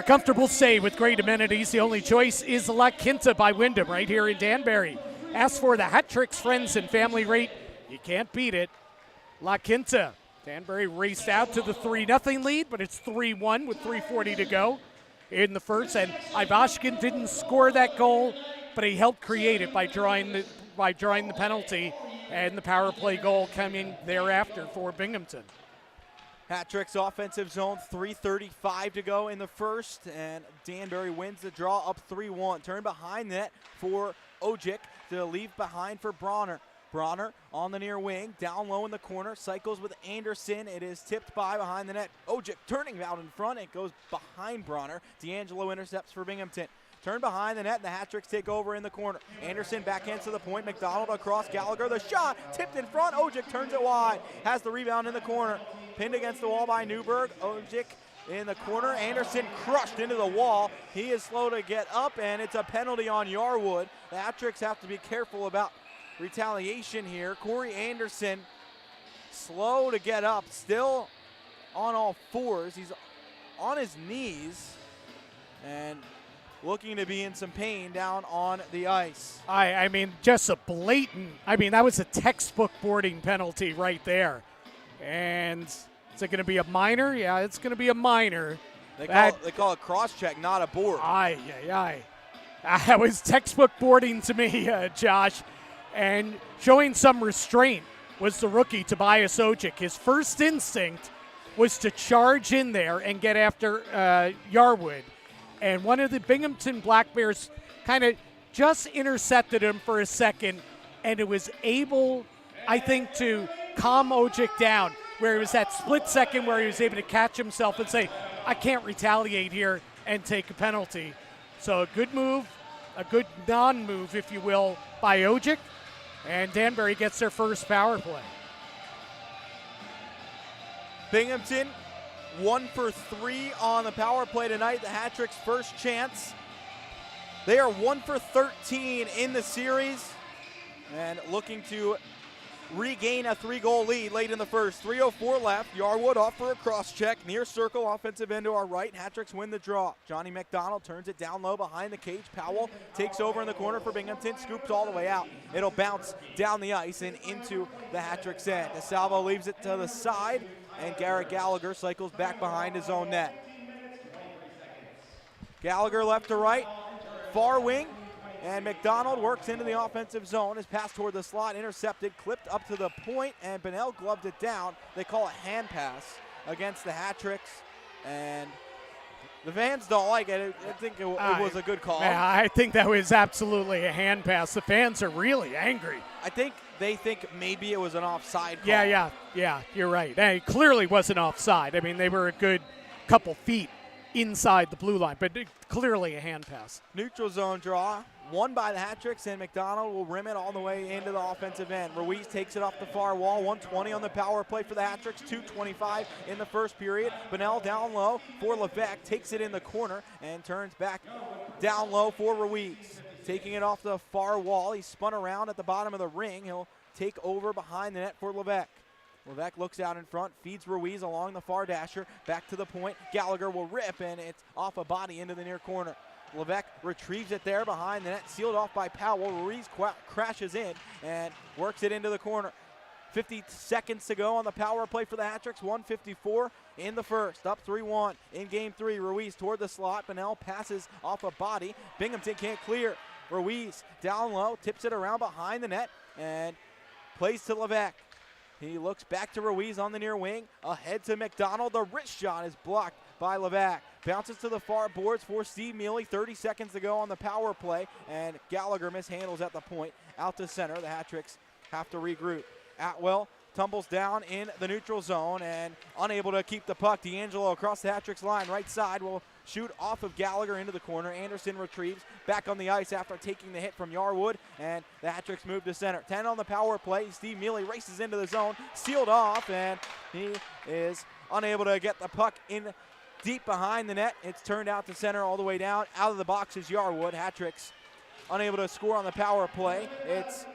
a comfortable stay with great amenities, the only choice is La Quinta by Wyndham right here in Danbury. As for the Hat Tricks friends and family rate, you can't beat it. La Quinta. Danbury raced out to the 3-0 lead, but it's 3-1 with 3:40 to go in the first. And Ivashkin didn't score that goal, but he helped create it by drawing the penalty, and the power play goal coming thereafter for Binghamton.
Hat Tricks offensive zone, 3:35 to go in the first, and Danbury wins the draw up 3-1. Turn behind net for Ojic to leave behind for Bronner. Bronner on the near wing, down low in the corner, cycles with Anderson. It is tipped behind the net. Ojic turning out in front. It goes behind Bronner. D'Angelo intercepts for Binghamton. Turn behind the net, and the Hat Tricks take over in the corner. Anderson backhands to the point. McDonald across Gallagher. The shot tipped in front. Ojic turns it wide. Has the rebound in the corner. Pinned against the wall by Newberg. Ojic in the corner. Anderson crushed into the wall. He is slow to get up, and it's a penalty on Yarwood. The Hat Tricks have to be careful about retaliation here. Corey Anderson slow to get up, still on all fours. He's on his knees and looking to be in some pain down on the ice.
I mean, just a blatant, that was a textbook boarding penalty right there. And is it going to be a minor? Yeah, it's going to be a minor.
They call it cross-check, not a board.
That was textbook boarding to me, Josh. And showing some restraint was the rookie, Tobias Ojic. His first instinct was to charge in there and get after Yarwood. And one of the Binghamton Black Bears kind of just intercepted him for a second, and it was able, I think, to calm Ojic down, where it was that split second where he was able to catch himself and say, I can't retaliate here and take a penalty. So a good move, a good non-move, if you will, by Ojic. And Danbury gets their first power play.
Binghamton 1 for 3 on the power play tonight. The Hat Tricks' first chance. They are 1 for 13 in the series and looking to regain a 3-goal lead late in the first. 3:04 left. Yarwood off for a cross-check. Near circle, offensive end to our right. Hat Tricks win the draw. Johnny McDonald turns it down low behind the cage. Powell takes over in the corner for Binghamton. Scoops all the way out. It'll bounce down the ice and into the Hat Tricks' end. DeSalvo leaves it to the side, and Garrett Gallagher cycles back behind his own net. Gallagher left to right. Far wing. And McDonald works into the offensive zone. His pass toward the slot, intercepted, clipped up to the point, and Bonnell gloved it down. They call it hand pass against the Hat Tricks, and the fans don't like it. I think it was a good call.
Yeah, I think that was absolutely a hand pass. The fans are really angry.
I think they think maybe it was an offside call.
Yeah, you're right. It clearly wasn't offside. They were a good couple feet inside the blue line, but clearly a hand pass.
Neutral zone draw. Won by the Hat Tricks, and McDonald will rim it all the way into the offensive end. Ruiz takes it off the far wall. 120 on the power play for the Hat Tricks. 2:25 in the first period. Bonnell down low for Levesque. Takes it in the corner and turns back down low for Ruiz. Taking it off the far wall. He spun around at the bottom of the ring. He'll take over behind the net for Levesque. Levesque looks out in front, feeds Ruiz along the far dasher. Back to the point. Gallagher will rip, and it's off a body into the near corner. Levesque retrieves it there behind the net, sealed off by Powell. Ruiz crashes in and works it into the corner. 50 seconds to go on the power play for the Hat Tricks. 1:54 in the first. Up 3-1 in game 3. Ruiz toward the slot. Bonnell passes off a body. Binghamton can't clear. Ruiz down low, tips it around behind the net, and plays to Levesque. He looks back to Ruiz on the near wing. Ahead to McDonald. The wrist shot is blocked by Levesque. Bounces to the far boards for Steve Mealy. 30 seconds to go on the power play, and Gallagher mishandles at the point. Out to center. The Hat Tricks have to regroup. Atwell tumbles down in the neutral zone and unable to keep the puck. D'Angelo across the Hat Tricks line. Right side will shoot off of Gallagher into the corner. Anderson retrieves back on the ice after taking the hit from Yarwood, and the Hat Tricks move to center. 10 on the power play. Steve Mealy races into the zone, sealed off, and he is unable to get the puck in deep behind the net. It's turned out to center all the way down. Out of the box is Yarwood. Hat Tricks unable to score on the power play. It's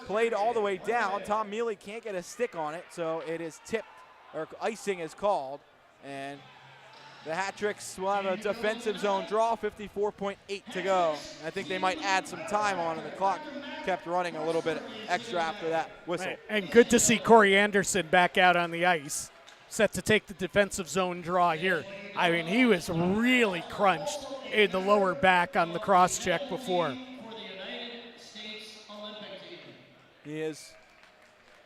played all the way down. Tom Mealy can't get a stick on it, so it is tipped, or icing is called, and The Hat-Tricks will have a defensive zone draw, 54.8 to go. I think they might add some time on, and the clock kept running a little bit extra after that whistle.
And good to see Corey Anderson back out on the ice, set to take the defensive zone draw here. I mean, he was really crunched in the lower back on the cross check before.
He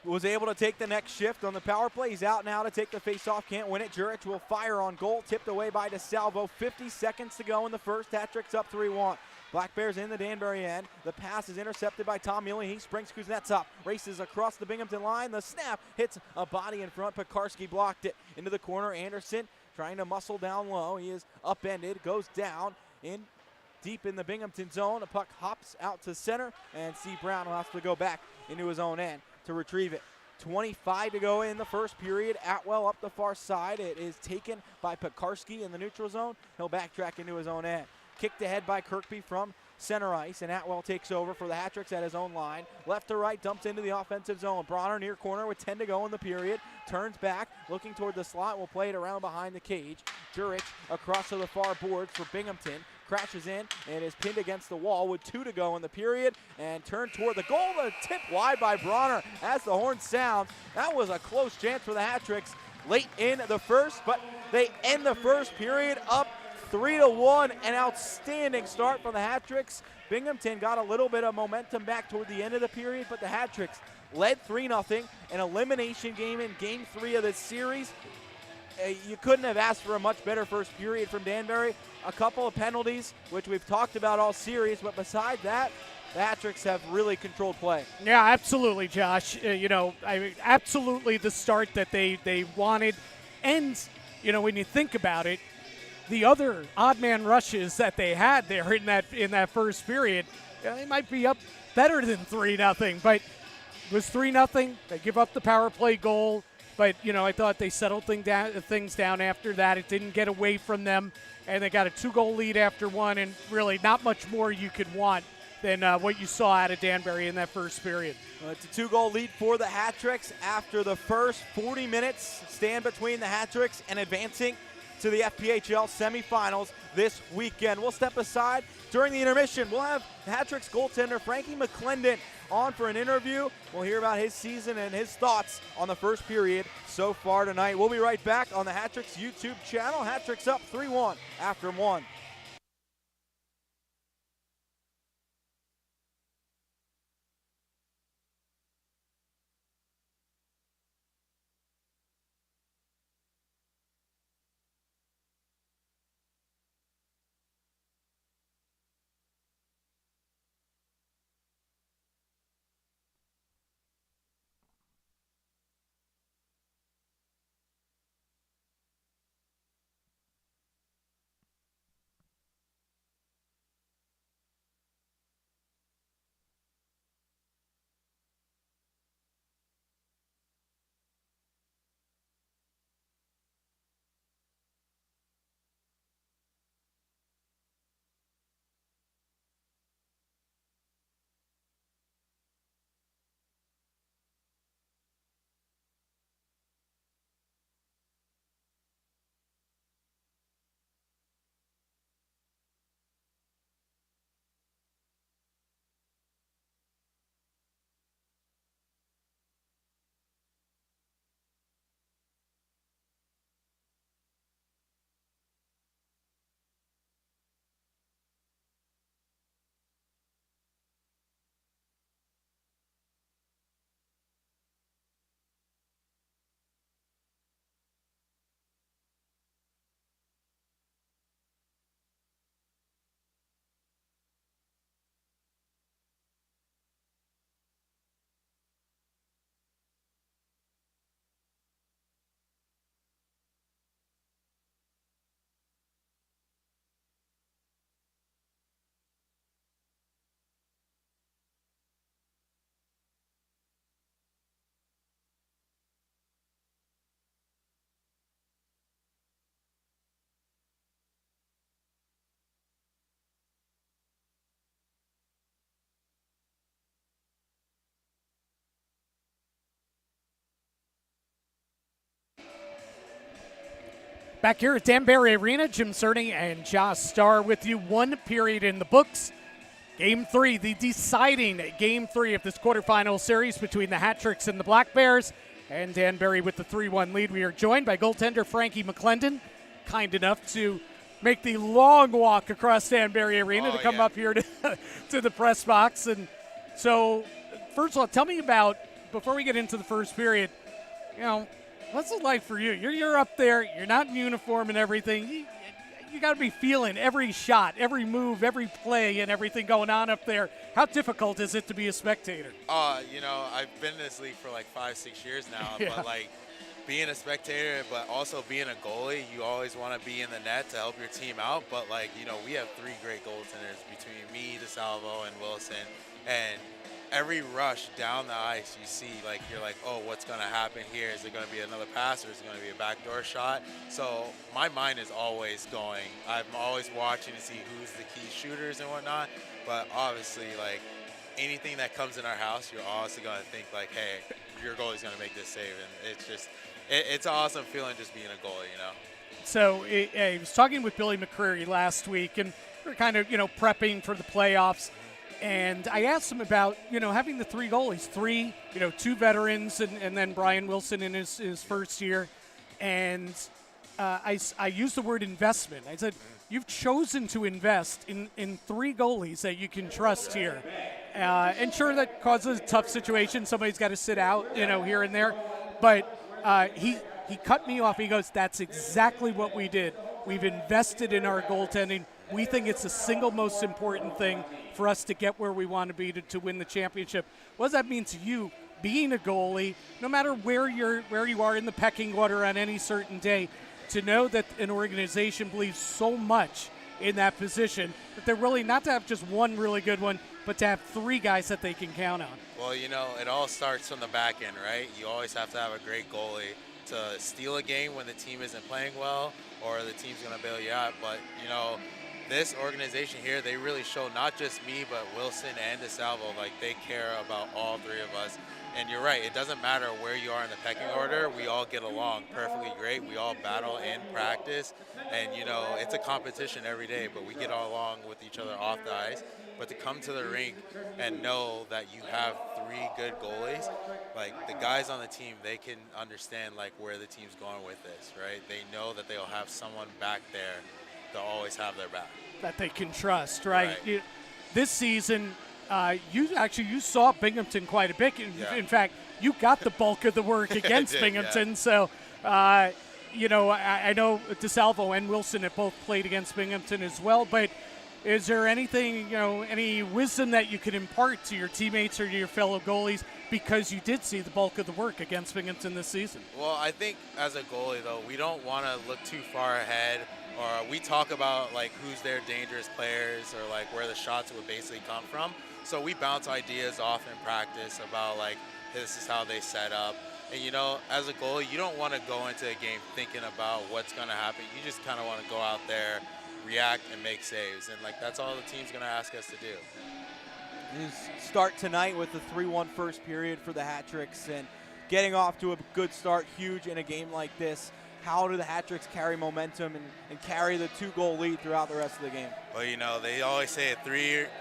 was able to take the next shift on the power play. He's out now to take the face-off. Can't win it. Jurich will fire on goal. Tipped away by DeSalvo. 50 seconds to go in the first. Hat-Tricks up 3-1. Black Bears in the Danbury end. The pass is intercepted by Tom Muley. He springs Kuznets up. Races across the Binghamton line. The snap hits a body in front. Pekarski blocked it into the corner. Anderson trying to muscle down low. He is upended. Goes down in deep in the Binghamton zone. A puck hops out to center. And C. Brown will have to go back into his own end to retrieve it. 25 to go in the first period. Atwell up the far side. It is taken by Pekarski in the neutral zone. He'll backtrack into his own end. Kicked ahead by Kirkby from center ice, and Atwell takes over for the Hat-Tricks at his own line. Left to right, dumps into the offensive zone. Bronner near corner with 10 to go in the period. Turns back, looking toward the slot. Will play it around behind the cage. Jurich across to the far boards for Binghamton. Crashes in and is pinned against the wall with 2 to go in the period, and turned toward the goal. The tip wide by Bronner as the horn sounds. That was a close chance for the Hat-Tricks late in the first, but they end the first period up 3-1. An outstanding start for the Hat-Tricks. Binghamton got a little bit of momentum back toward the end of the period, but the Hat-Tricks led 3-0, an elimination game in Game 3 of this series. You couldn't have asked for a much better first period from Danbury. A couple of penalties, which we've talked about all series, but besides that, the Hat-Tricks have really controlled play.
Yeah, absolutely, Josh. Absolutely the start that they wanted. And, when you think about it, the other odd man rushes that they had there in that first period, they might be up better than 3-0, but it was 3-0. They give up the power play goal. But, I thought they settled things down after that. It didn't get away from them, and they got a 2-goal lead after one, and really not much more you could want than what you saw out of Danbury in that first period.
It's a 2-goal lead for the Hat-Tricks after the first 40 minutes. Stand between the Hat-Tricks and advancing to the FPHL semifinals this weekend. We'll step aside during the intermission. We'll have the Hat-Tricks goaltender Frankie McClendon on for an interview. We'll hear about his season and his thoughts on the first period so far tonight. We'll be right back on the Hat-Tricks YouTube channel. Hat-Tricks up 3-1 after one.
Back here at Danbury Arena, Jim Cerny and Josh Starr with you. 1 period in the books. Game 3, the deciding Game 3 of this quarterfinal series between the Hat-Tricks and the Black Bears. And Danbury with the 3-1 lead. We are joined by goaltender Frankie McClendon, kind enough to make the long walk across Danbury Arena to come up here to the press box. And so, first of all, tell me about, before we get into the first period, what's it like for you? You're up there, you're not in uniform and everything. You got to be feeling every shot, every move, every play, and everything going on up there. How difficult is it to be a spectator?
I've been in this league for like 5-6 years now, but like being a spectator, but also being a goalie, you always want to be in the net to help your team out. But we have 3 great goaltenders between me, DeSalvo, and Wilson, and every rush down the ice, you see, you're like, oh, what's going to happen here? Is it going to be another pass, or is it going to be a backdoor shot? So my mind is always going. I'm always watching to see who's the key shooters and whatnot. But obviously, anything that comes in our house, you're obviously going to think, hey, your goalie's going to make this save. And it's just, it's an awesome feeling just being a goalie,
So I was talking with Billy McCreary last week, and we we're kind of, prepping for the playoffs. And I asked him about, having the 3 goalies, 2 veterans, and then Brian Wilson in his first year. And I used the word investment. I said, you've chosen to invest in 3 goalies that you can trust here. And sure, that causes a tough situation. Somebody's got to sit out, here and there. But he cut me off. He goes, that's exactly what we did. We've invested in our goaltending. We think it's the single most important thing for us to get where we want to be to win the championship. What does that mean to you, being a goalie, no matter where you are in the pecking order on any certain day, to know that an organization believes so much in that position that they're really not to have just one really good one, but to have 3 guys that they can count on?
Well, it all starts from the back end, right? You always have to have a great goalie to steal a game when the team isn't playing well or the team's going to bail you out. But, this organization here, they really show, not just me, but Wilson and DeSalvo, they care about all 3 of us. And you're right, it doesn't matter where you are in the pecking order. We all get along perfectly great. We all battle in practice. And, it's a competition every day, but we get all along with each other off the ice. But to come to the rink and know that you have 3 good goalies, the guys on the team, they can understand, where the team's going with this, right? They know that they'll have someone back there to always have their back.
That they can trust, right? This season, you saw Binghamton quite a bit. In fact, you got the bulk of the work against Binghamton. Yeah. So, I know DeSalvo and Wilson have both played against Binghamton as well. But is there anything, any wisdom that you could impart to your teammates or to your fellow goalies because you did see the bulk of the work against Binghamton this season?
Well, I think as a goalie, though, we don't want to look too far ahead. Or we talk about who's their dangerous players or where the shots would basically come from. So we bounce ideas off in practice about this is how they set up. And as a goalie, you don't want to go into a game thinking about what's going to happen. You just kind of want to go out there, react, and make saves. And that's all the team's going to ask us to do.
You start tonight with the 3-1 first period for the Hat-Tricks, and getting off to a good start, huge in a game like this. How do the Hat-Tricks carry momentum and carry the 2-goal lead throughout the rest of the game?
Well, they always say a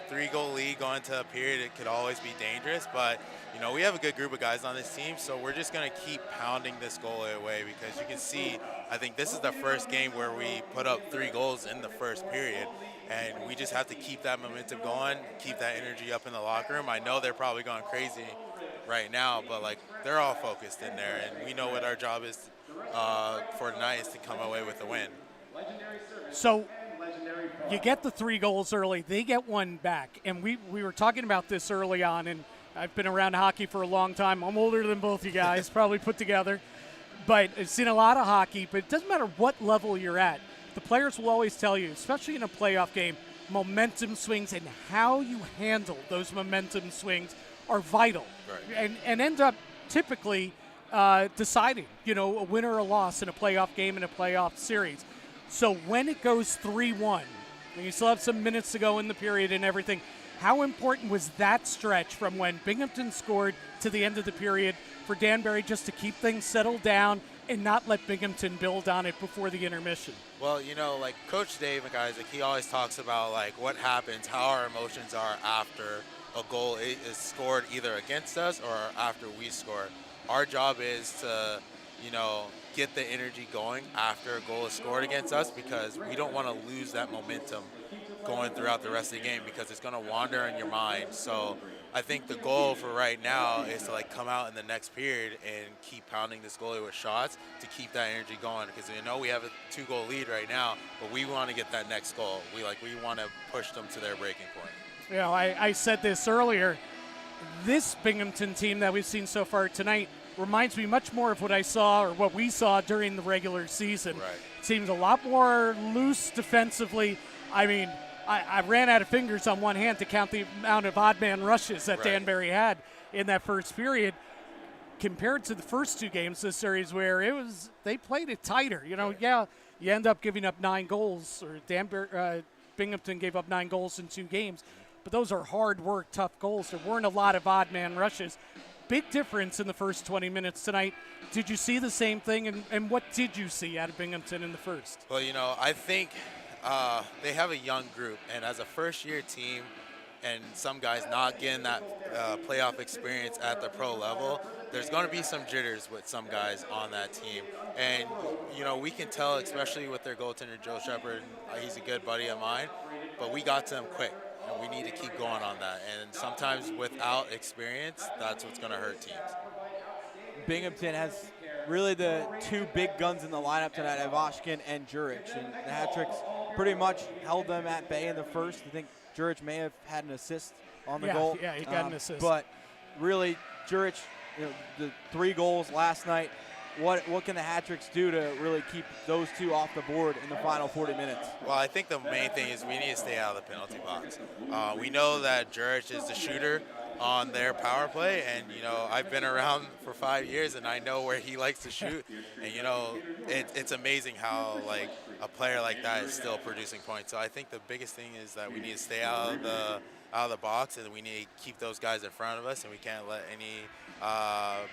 three-goal lead going to a period, it could always be dangerous. But, we have a good group of guys on this team, so we're just going to keep pounding this goal away because you can see, I think this is the first game where we put up 3 goals in the first period. And we just have to keep that momentum going, keep that energy up in the locker room. I know they're probably going crazy right now, but, they're all focused in there. And we know what our job is for tonight is to come away with a win.
So you get the 3 goals early. They get 1 back. And we were talking about this early on, and I've been around hockey for a long time. I'm older than both you guys, probably put together. But I've seen a lot of hockey, but it doesn't matter what level you're at. The players will always tell you, especially in a playoff game, momentum swings and how you handle those momentum swings are vital.
Right.
And end up typically deciding, a win or a loss in a playoff game in a playoff series. So when it goes 3-1, and you still have some minutes to go in the period and everything, how important was that stretch from when Binghamton scored to the end of the period for Danbury just to keep things settled down, and not let Binghamton build on it before the intermission.
Well, you know, like Coach Dave, guys, like he always talks about like what happens, how our emotions are after a goal is scored either against us or after we score. Our job is to, you know, get the energy going after a goal is scored against us because we don't want to lose that momentum going throughout the rest of the game because it's going to wander in your mind. So I think the goal for right now is to like come out in the next period and keep pounding this goalie with shots to keep that energy going because we know we have a 2-goal lead right now, but we want to get that next goal. We want to push them to their breaking point.
You know, I said this earlier. This Binghamton team that we've seen so far tonight reminds me much more of what I saw or what we saw during the regular season.
Right.
It seems a lot more loose defensively. I mean, I ran out of fingers on one hand to count the amount of odd man rushes that Danbury had in that first period compared to the first 2 games this series where they played it tighter. You know, you end up giving up 9 goals or Binghamton gave up 9 goals in 2 games, but those are hard work, tough goals. There weren't a lot of odd man rushes. Big difference in the first 20 minutes tonight. Did you see the same thing, and what did you see out of Binghamton in the first?
Well, you know, I think they have a young group, and as a first-year team and some guys not getting that playoff experience at the pro level, there's going to be some jitters with some guys on that team. And, you know, we can tell, especially with their goaltender, Joe Shepard, he's a good buddy of mine, but we got to him quick, and we need to keep going on that. And sometimes without experience, that's what's going to hurt teams.
Binghamton has really the 2 big guns in the lineup tonight, Ivashkin and Jurich, and the Hat-Tricks pretty much held them at bay in the first. I think Jurich may have had an assist on the goal.
Yeah, he got an assist.
But really, Jurich, you know, the 3 goals last night, what can the Hat-Tricks do to really keep those 2 off the board in the final 40 minutes?
Well, I think the main thing is we need to stay out of the penalty box. We know that Jurich is the shooter on their power play, and you know I've been around for 5 years and I know where he likes to shoot, and you know it's amazing how like a player like that is still producing points. So I think the biggest thing is that we need to stay out of the box, and we need to keep those guys in front of us, and we can't let any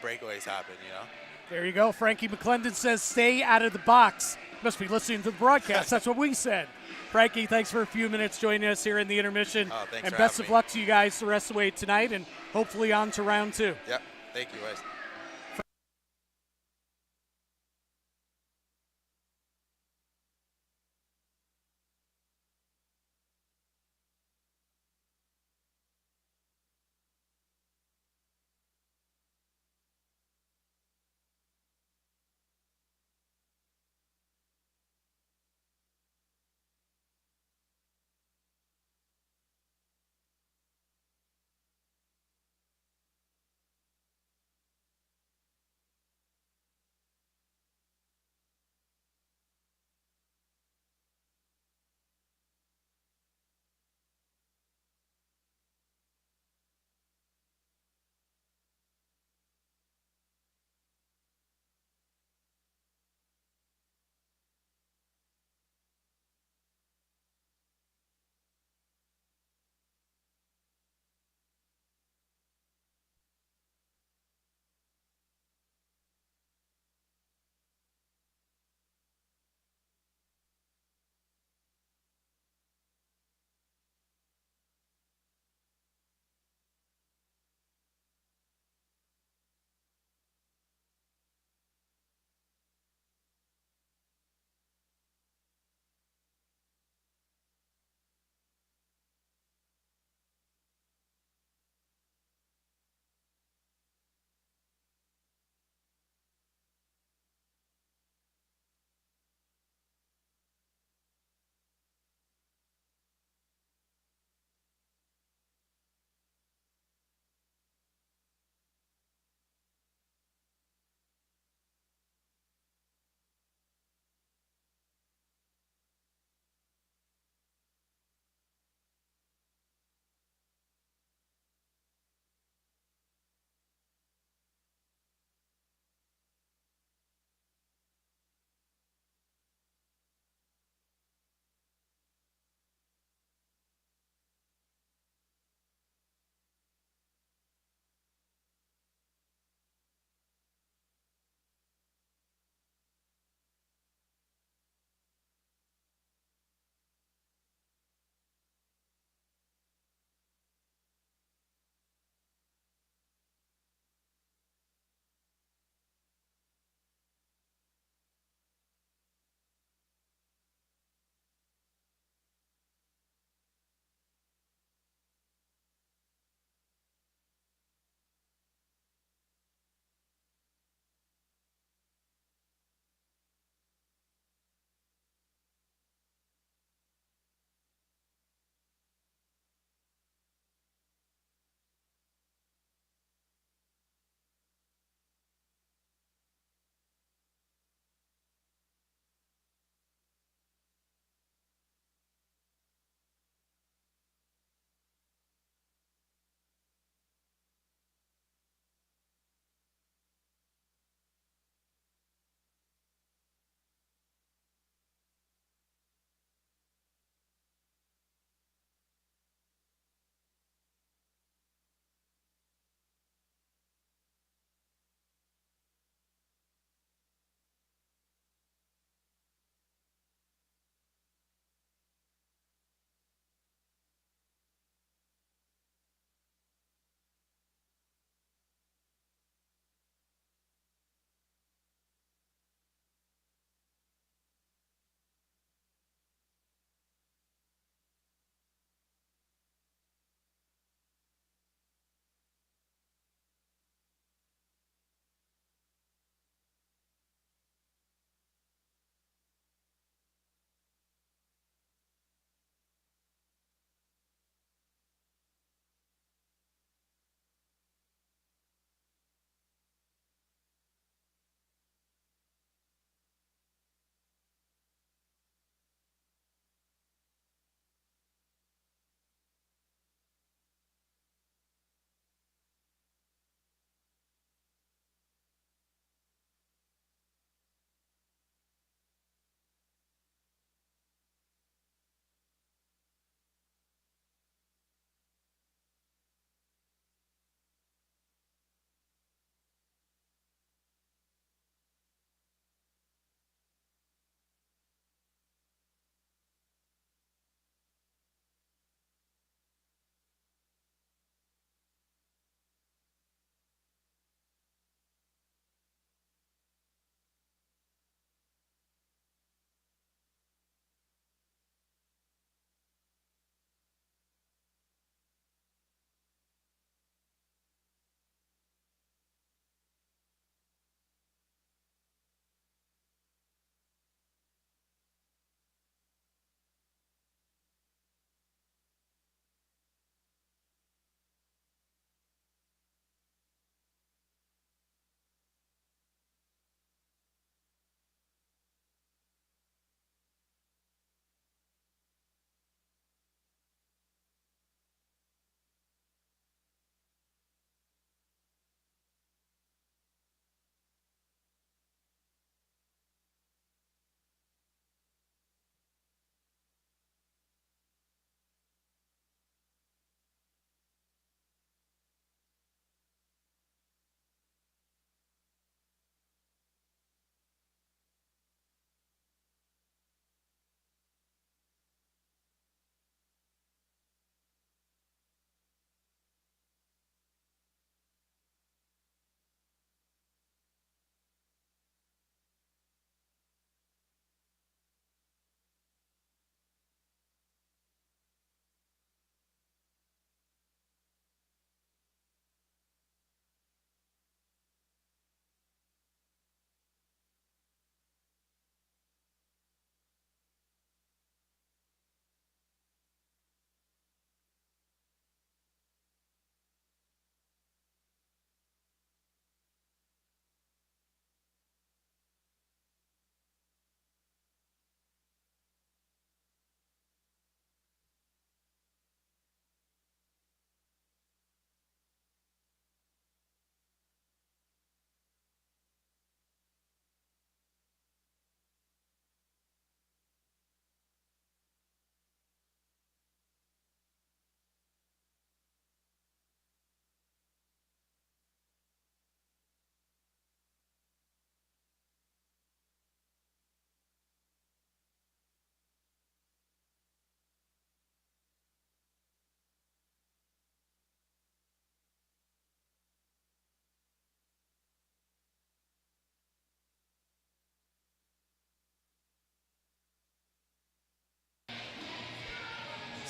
breakaways happen. You know.
There you go. Frankie McClendon says stay out of the box. Must be listening to the broadcast. That's what we said. Frankie, thanks for a few minutes joining us here in the intermission.
Thanks
and
for
best
having
of
me.
luck to you guys the rest of the way tonight and hopefully on to round 2.
Yep. Thank you, guys.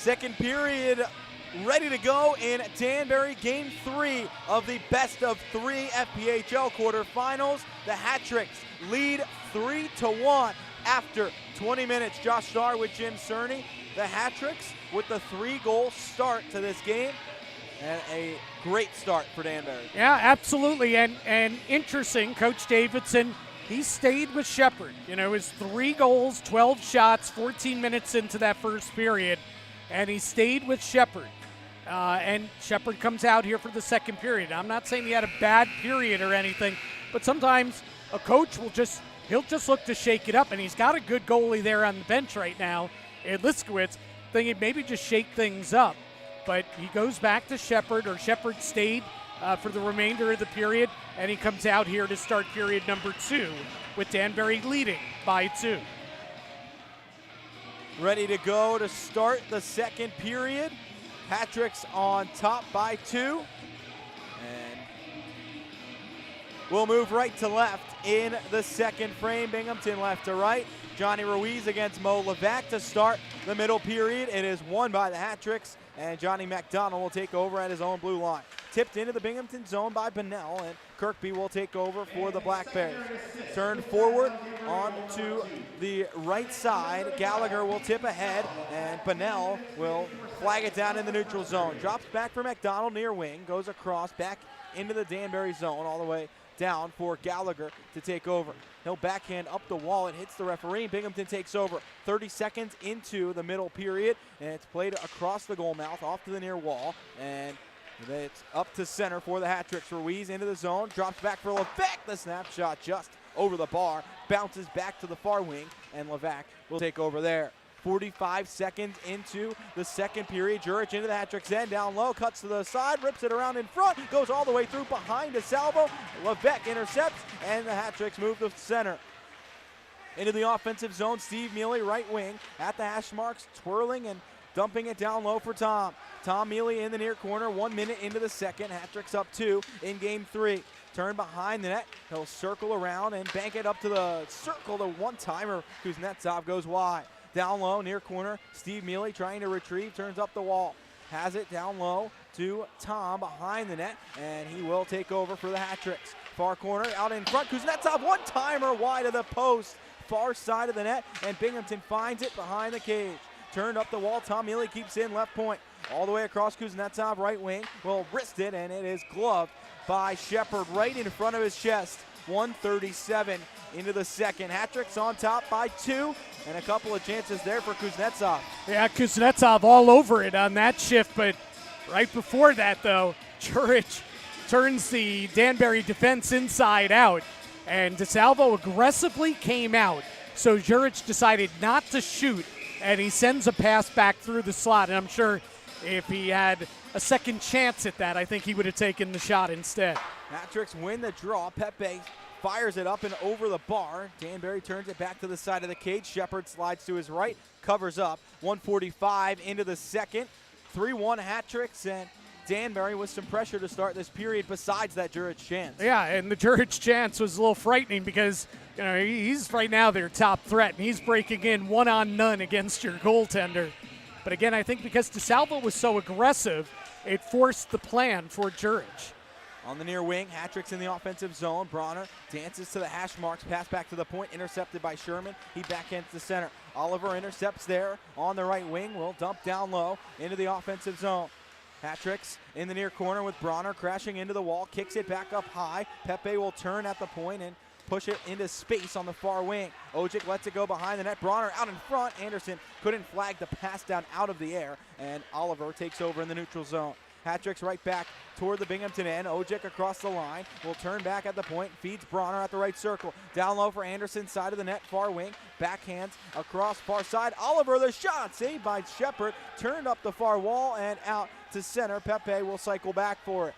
Second period ready to go in Danbury. Game 3 of the best of 3 FPHL quarterfinals. The Hat-Tricks lead 3-1 after 20 minutes. Josh Starr with Jim Cerny. The Hat-Tricks with the 3-goal start to this game. And a great start for Danbury.
Yeah, absolutely. And interesting, Coach Davidson, he stayed with Shepherd. You know, his 3 goals, 12 shots, 14 minutes into that first period. And he stayed with Shepherd. And Shepherd comes out here for the second period. I'm not saying he had a bad period or anything, but sometimes a coach he'll just look to shake it up. And he's got a good goalie there on the bench right now in Liskowitz, thinking maybe just shake things up. But he goes back to Shepherd, or Shepherd stayed for the remainder of the period, and he comes out here to start period number 2 with Danbury leading by 2.
Ready to go to start the second period. Hat-Tricks on top by 2. And we'll move right to left in the second frame. Binghamton left to right. Johnny Ruiz against Mo Levac to start the middle period. It is won by the Hat-Tricks, and Johnny McDonald will take over at his own blue line. Tipped into the Binghamton zone by Bunnell, and Kirkby will take over for the Black Bears. Turned forward onto the right side. Gallagher will tip ahead, and Bunnell will flag it down in the neutral zone. Drops back for McDonald near wing, goes across back into the Danbury zone all the way down for Gallagher to take over. He'll backhand up the wall. It hits the referee. Binghamton takes over. 30 seconds into the middle period, and it's played across the goal mouth off to the near wall, and it's up to center for the Hat-Tricks. Ruiz into the zone, drops back for Levac. The snapshot just over the bar, bounces back to the far wing, and Levac will take over there. 45 seconds into the second period. Jurich into the Hat-Tricks end, down low, cuts to the side, rips it around in front, goes all the way through behind DeSalvo. Levac intercepts, and the Hat-Tricks move to center. Into the offensive zone, Steve Mealy, right wing, at the hash marks, twirling and dumping it down low for Tom. Tom Mealy in the near corner, 1 minute into the second. Hat-Tricks up 2 in game 3. Turn behind the net. He'll circle around and bank it up to the circle. The one-timer. Kuznetsov goes wide. Down low, near corner. Steve Mealy trying to retrieve, turns up the wall. Has it down low to Tom behind the net, and he will take over for the Hat-Tricks. Far corner, out in front. Kuznetsov, one-timer wide of the post. Far side of the net, and Binghamton finds it behind the cage. Turned up the wall, Tom Mealy keeps in left point. All the way across Kuznetsov, right wing. Will wrist it, and it is gloved by Shepherd right in front of his chest. 1:37 into the second. Hat-Tricks on top by 2, and a couple of chances there for Kuznetsov.
Yeah, Kuznetsov all over it on that shift, but right before that, though, Jurich turns the Danbury defense inside out, and DeSalvo aggressively came out. So Jurich decided not to shoot, and he sends a pass back through the slot, and I'm sure if he had a second chance at that, I think he would have taken the shot instead.
Hat-Tricks win the draw. Pepe fires it up and over the bar. Danbury turns it back to the side of the cage. Shepherd slides to his right, covers up. 1:45 into the second. 3-1 Hat-Tricks, and Danbury with some pressure to start this period besides that Jurich chance.
Yeah, and the Jurich chance was a little frightening because, you know, he's right now their top threat, and he's breaking in 1-on-none against your goaltender. But again, I think because DeSalvo was so aggressive, it forced the plan for Jurich.
On the near wing, Hat-Tricks in the offensive zone. Bronner dances to the hash marks, pass back to the point, intercepted by Sherman. He backhands the center. Oliver intercepts there on the right wing, will dump down low into the offensive zone. Hat-Tricks in the near corner with Bronner crashing into the wall, kicks it back up high. Pepe will turn at the point and push it into space on the far wing. Ojic lets it go behind the net. Bronner out in front. Anderson couldn't flag the pass down out of the air, and Oliver takes over in the neutral zone. Hat-Tricks right back toward the Binghamton end. Ojic across the line. Will turn back at the point. Feeds Bronner at the right circle. Down low for Anderson, side of the net, far wing. Backhands across far side. Oliver, the shot saved by Shepherd. Turned up the far wall and out to center. Pepe will cycle back for it.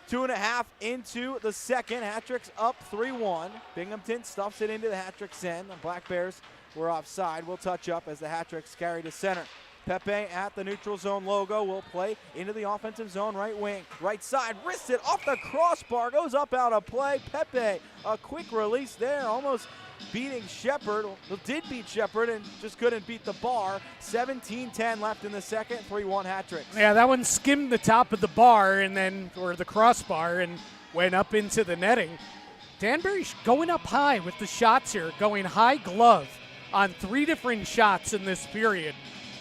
2.5 into the second. Hat-Tricks up 3-1. Binghamton stuffs it into the Hat-Tricks end. The Black Bears were offside. Will touch up as the Hat-Tricks carry to center. Pepe at the neutral zone logo will play into the offensive zone right wing. Right side, wrists it off the crossbar, goes up out of play. Pepe, a quick release there, almost beating Shepard. Well, did beat Shepard and just couldn't beat the bar. 17-10 left in the second, 3-1 hat trick.
Yeah, that one skimmed the top of the bar and then, or the crossbar, and went up into the netting. Danbury going up high with the shots here, going high glove on 3 different shots in this period.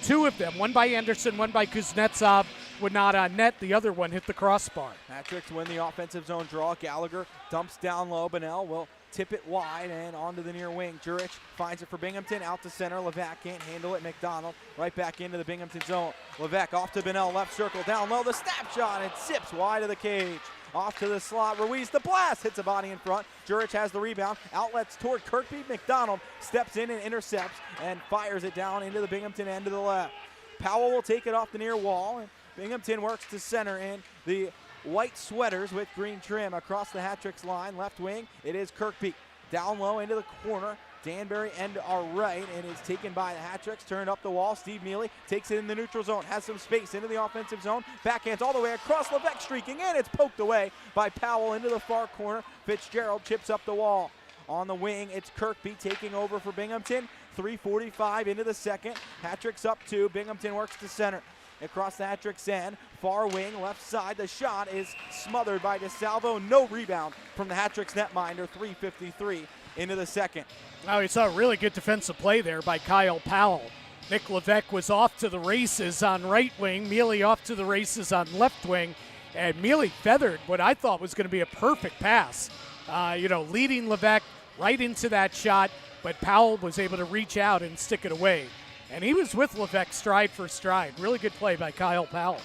2 of them, one by Anderson, one by Kuznetsov, would not on net. The other one hit the crossbar.
Hat tricks win the offensive zone draw. Gallagher dumps down low. Bunnell will tip it wide and onto the near wing. Jurich finds it for Binghamton, out to center. Levac can't handle it. McDonald right back into the Binghamton zone. Levac off to Bunnell, left circle, down low. The snapshot, it zips wide of the cage. Off to the slot, Ruiz, the blast, hits a body in front. Jurich has the rebound, outlets toward Kirkby. McDonald steps in and intercepts and fires it down into the Binghamton end to the left. Powell will take it off the near wall, and Binghamton works to center in the white sweaters with green trim across the hat tricks line. Left wing, it is Kirkby. Down low into the corner. Danbury end our right, and is taken by the hat tricks. Turned up the wall. Steve Mealy takes it in the neutral zone. Has some space into the offensive zone. Backhands all the way across. Levesque streaking in. It's poked away by Powell into the far corner. Fitzgerald chips up the wall. On the wing, it's Kirkby taking over for Binghamton. 3:45 into the second. Hat tricks up 2. Binghamton works to center. Across the hat trick's end. Far wing, left side. The shot is smothered by DeSalvo. No rebound from the hat trick's netminder. 3:53 into the second.
Oh, you saw a really good defensive play there by Kyle Powell. Nick Levesque was off to the races on right wing, Mealy off to the races on left wing, and Mealy feathered what I thought was going to be a perfect pass. Leading Levesque right into that shot, but Powell was able to reach out and stick it away. And he was with Levesque stride for stride. Really good play by Kyle Powell.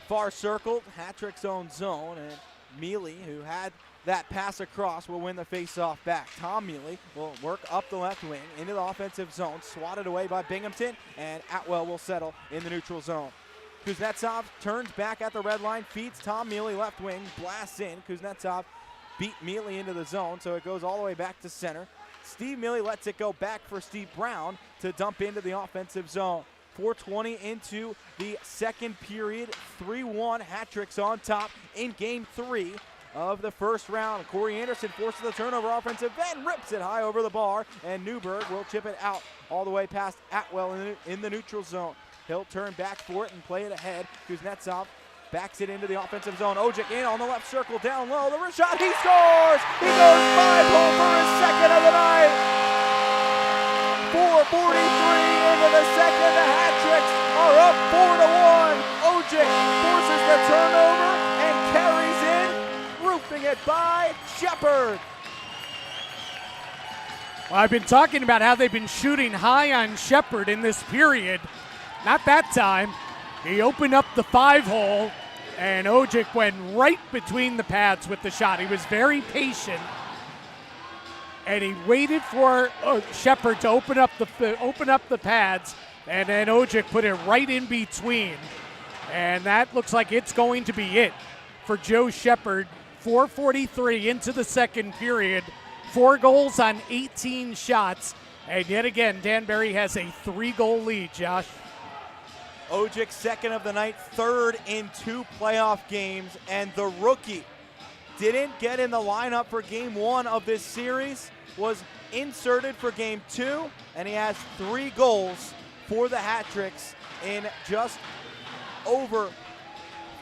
Far circled, hat trick's own zone, and Mealy, who had that pass across, will win the face-off back. Tom Mealy will work up the left wing into the offensive zone, swatted away by Binghamton, and Atwell will settle in the neutral zone. Kuznetsov turns back at the red line, feeds Tom Mealy left wing, blasts in. Kuznetsov beat Mealy into the zone, so it goes all the way back to center. Steve Mealy lets it go back for Steve Brown to dump into the offensive zone. 4:20 into the second period, 3-1 hat tricks on top in game 3 of the first round. Corey Anderson forces the turnover offensive, then rips it high over the bar, and Newberg will chip it out all the way past Atwell in the neutral zone. He'll turn back for it and play it ahead. Kuznetsov backs it into the offensive zone. Ojic in on the left circle, down low. The wrist shot, he scores! He goes 5-hole for his second of the night. 4:43 into the second. The hat tricks are up 4-1. Ojic forces the turnover and carries in, roofing it by Shepard.
Well, I've been talking about how they've been shooting high on Shepard in this period. Not that time. He opened up the 5-hole, and Ojic went right between the pads with the shot. He was very patient, and he waited for Shepard to open up the pads, and then Ojic put it right in between. And that looks like it's going to be it for Joe Shepard. 4:43 into the second period. 4 goals on 18 shots. And yet again, Danbury has a 3-goal lead, Josh.
Ojic second of the night, third in 2 playoff games, and the rookie didn't get in the lineup for game 1 of this series, was inserted for game 2, and he has 3 goals for the hat tricks in just over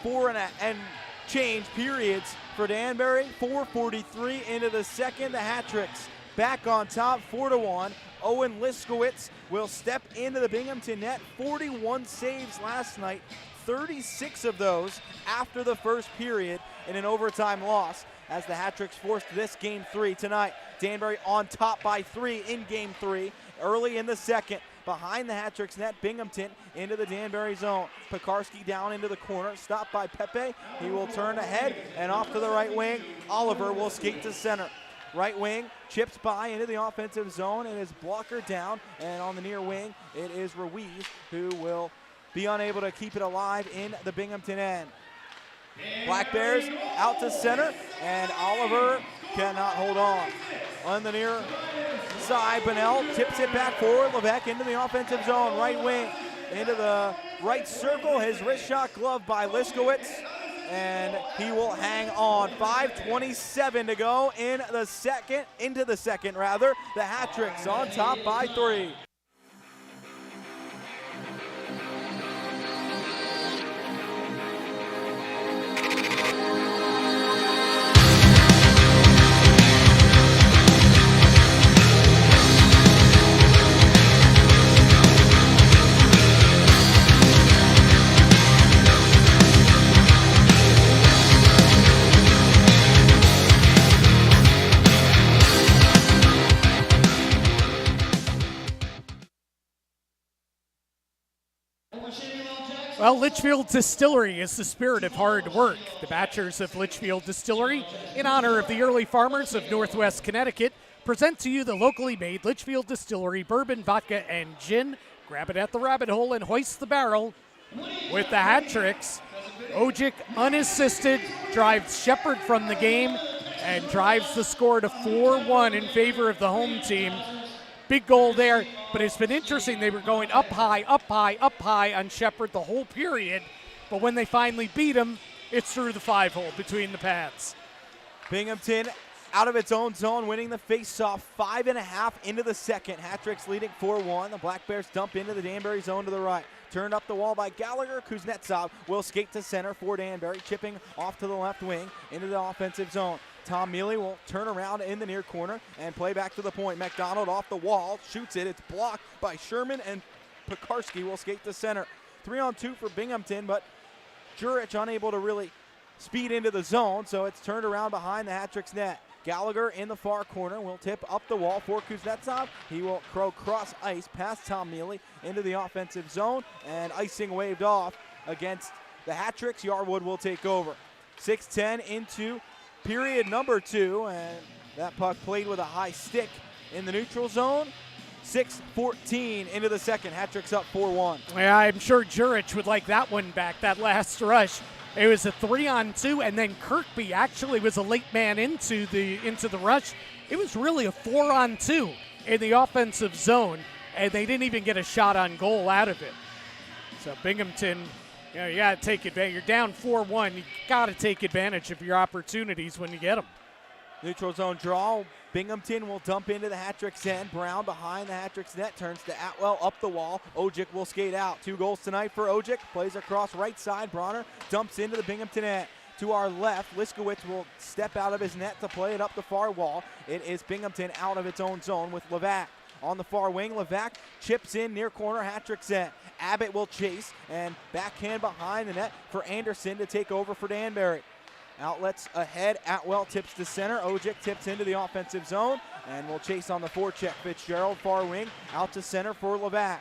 4 and change periods for Danbury. 4:43 into the second. The hat tricks back on top, 4-1. Owen Liskowitz will step into the Binghamton net. 41 saves last night, 36 of those after the first period in an overtime loss, as the hat tricks forced this game 3 tonight. Danbury on top by 3 in game 3. Early in the second, behind the hat tricks net, Binghamton into the Danbury zone. Pekarski down into the corner, stopped by Pepe. He will turn ahead and off to the right wing. Oliver will skate to center. Right wing, chips by into the offensive zone, and is blocker down. And on the near wing, it is Ruiz who will be unable to keep it alive in the Binghamton end. Black Bears out to center, and Oliver cannot hold on. On the near side, Bunnell tips it back forward. Levesque into the offensive zone. Right wing, into the right circle. His wrist shot gloved by Liskowitz, and he will hang on. 5:27 to go into the second. The Hat-Tricks on top by 3.
Well, Litchfield Distillery is the spirit of hard work. The Bachelors of Litchfield Distillery, in honor of the early farmers of Northwest Connecticut, present to you the locally made Litchfield Distillery bourbon, vodka, and gin. Grab it at the rabbit hole and hoist the barrel. With the Hat-Tricks, Ojic, unassisted, drives Shepard from the game and drives the score to 4-1 in favor of the home team. Big goal there, but it's been interesting. They were going up high on Shepard the whole period, but when they finally beat him, it's through the 5-hole between the pads.
Binghamton out of its own zone, winning the face-off, 5.5 into the second. Hat-Tricks leading 4-1. The Black Bears dump into the Danbury zone to the right. Turned up the wall by Gallagher. Kuznetsov will skate to center for Danbury, chipping off to the left wing into the offensive zone. Tom Mealy will turn around in the near corner and play back to the point. McDonald off the wall, shoots it. It's blocked by Sherman, and Pekarski will skate to center. 3-on-2 for Binghamton, but Jurich unable to really speed into the zone, so it's turned around behind the Hat-Tricks net. Gallagher in the far corner will tip up the wall for Kuznetsov. He will cross ice past Tom Mealy into the offensive zone, and icing waved off against the Hat-Tricks. Yarwood will take over. 6:10 into period number 2, and that puck played with a high stick in the neutral zone. 6:14 into the second. Hat-Tricks up 4-1.
Yeah, I'm sure Jurich would like that one back, that last rush. It was a 3-on-2, and then Kirkby actually was a late man into the rush. It was really a 4-on-2 in the offensive zone, and they didn't even get a shot on goal out of it. So Binghamton, you got to take advantage. You're down 4-1. You got to take advantage of your opportunities when you get them.
Neutral zone draw. Binghamton will dump into the Hat-Tricks end. Brown behind the Hat-Tricks net, turns to Atwell up the wall. Ojic will skate out. 2 goals tonight for Ojic. Plays across right side. Bronner dumps into the Binghamton net. To our left, Liskowitz will step out of his net to play it up the far wall. It is Binghamton out of its own zone with Levac. On the far wing, Levac chips in near corner, Hat-Tricks net. Abbott will chase and backhand behind the net for Anderson to take over for Danbury. Outlets ahead, Atwell tips to center, Ojic tips into the offensive zone and will chase on the forecheck. Fitzgerald far wing, out to center for Levac.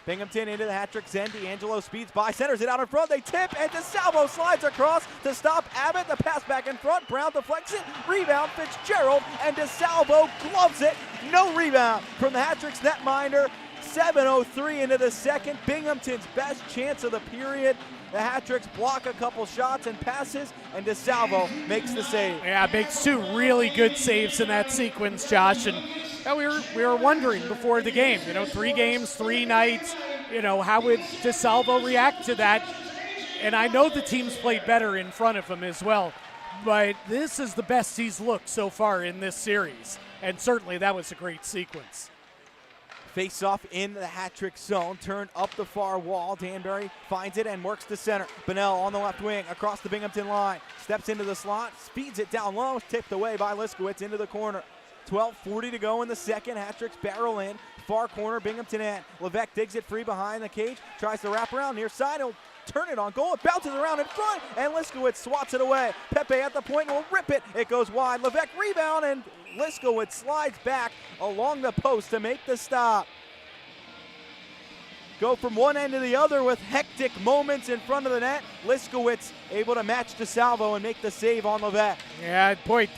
Binghamton into the Hat-Tricks end, D'Angelo speeds by, centers it out in front, they tip, and DeSalvo slides across to stop Abbott. The pass back in front, Brown deflects it, rebound Fitzgerald, and DeSalvo gloves it. No rebound from the Hat-Tricks netminder. 7:03 into the second. Binghamton's best chance of the period. The Hat-Tricks block a couple shots and passes, and DeSalvo makes the save.
Yeah, makes 2 really good saves in that sequence, Josh. And we were wondering before the game, 3 games, 3 nights, how would DeSalvo react to that? And I know the team's played better in front of him as well, but this is the best he's looked so far in this series. And certainly that was a great sequence.
Face-off in the Hat-Trick zone, turned up the far wall. Danbury finds it and works to center. Bonnell on the left wing, across the Binghamton line. Steps into the slot, speeds it down low, tipped away by Liskowitz into the corner. 12:40 to go in the second. Hat-Tricks barrel in, far corner, Binghamton end. Levesque digs it free behind the cage, tries to wrap around near side. He'll turn it on goal. It bounces around in front, and Liskowitz swats it away. Pepe at the point will rip it. It goes wide. Levesque rebound, and Liskowitz slides back along the post to make the stop. Go from one end to the other with hectic moments in front of the net. Liskowitz able to match DeSalvo and make the save on Levesque.
Yeah, boy,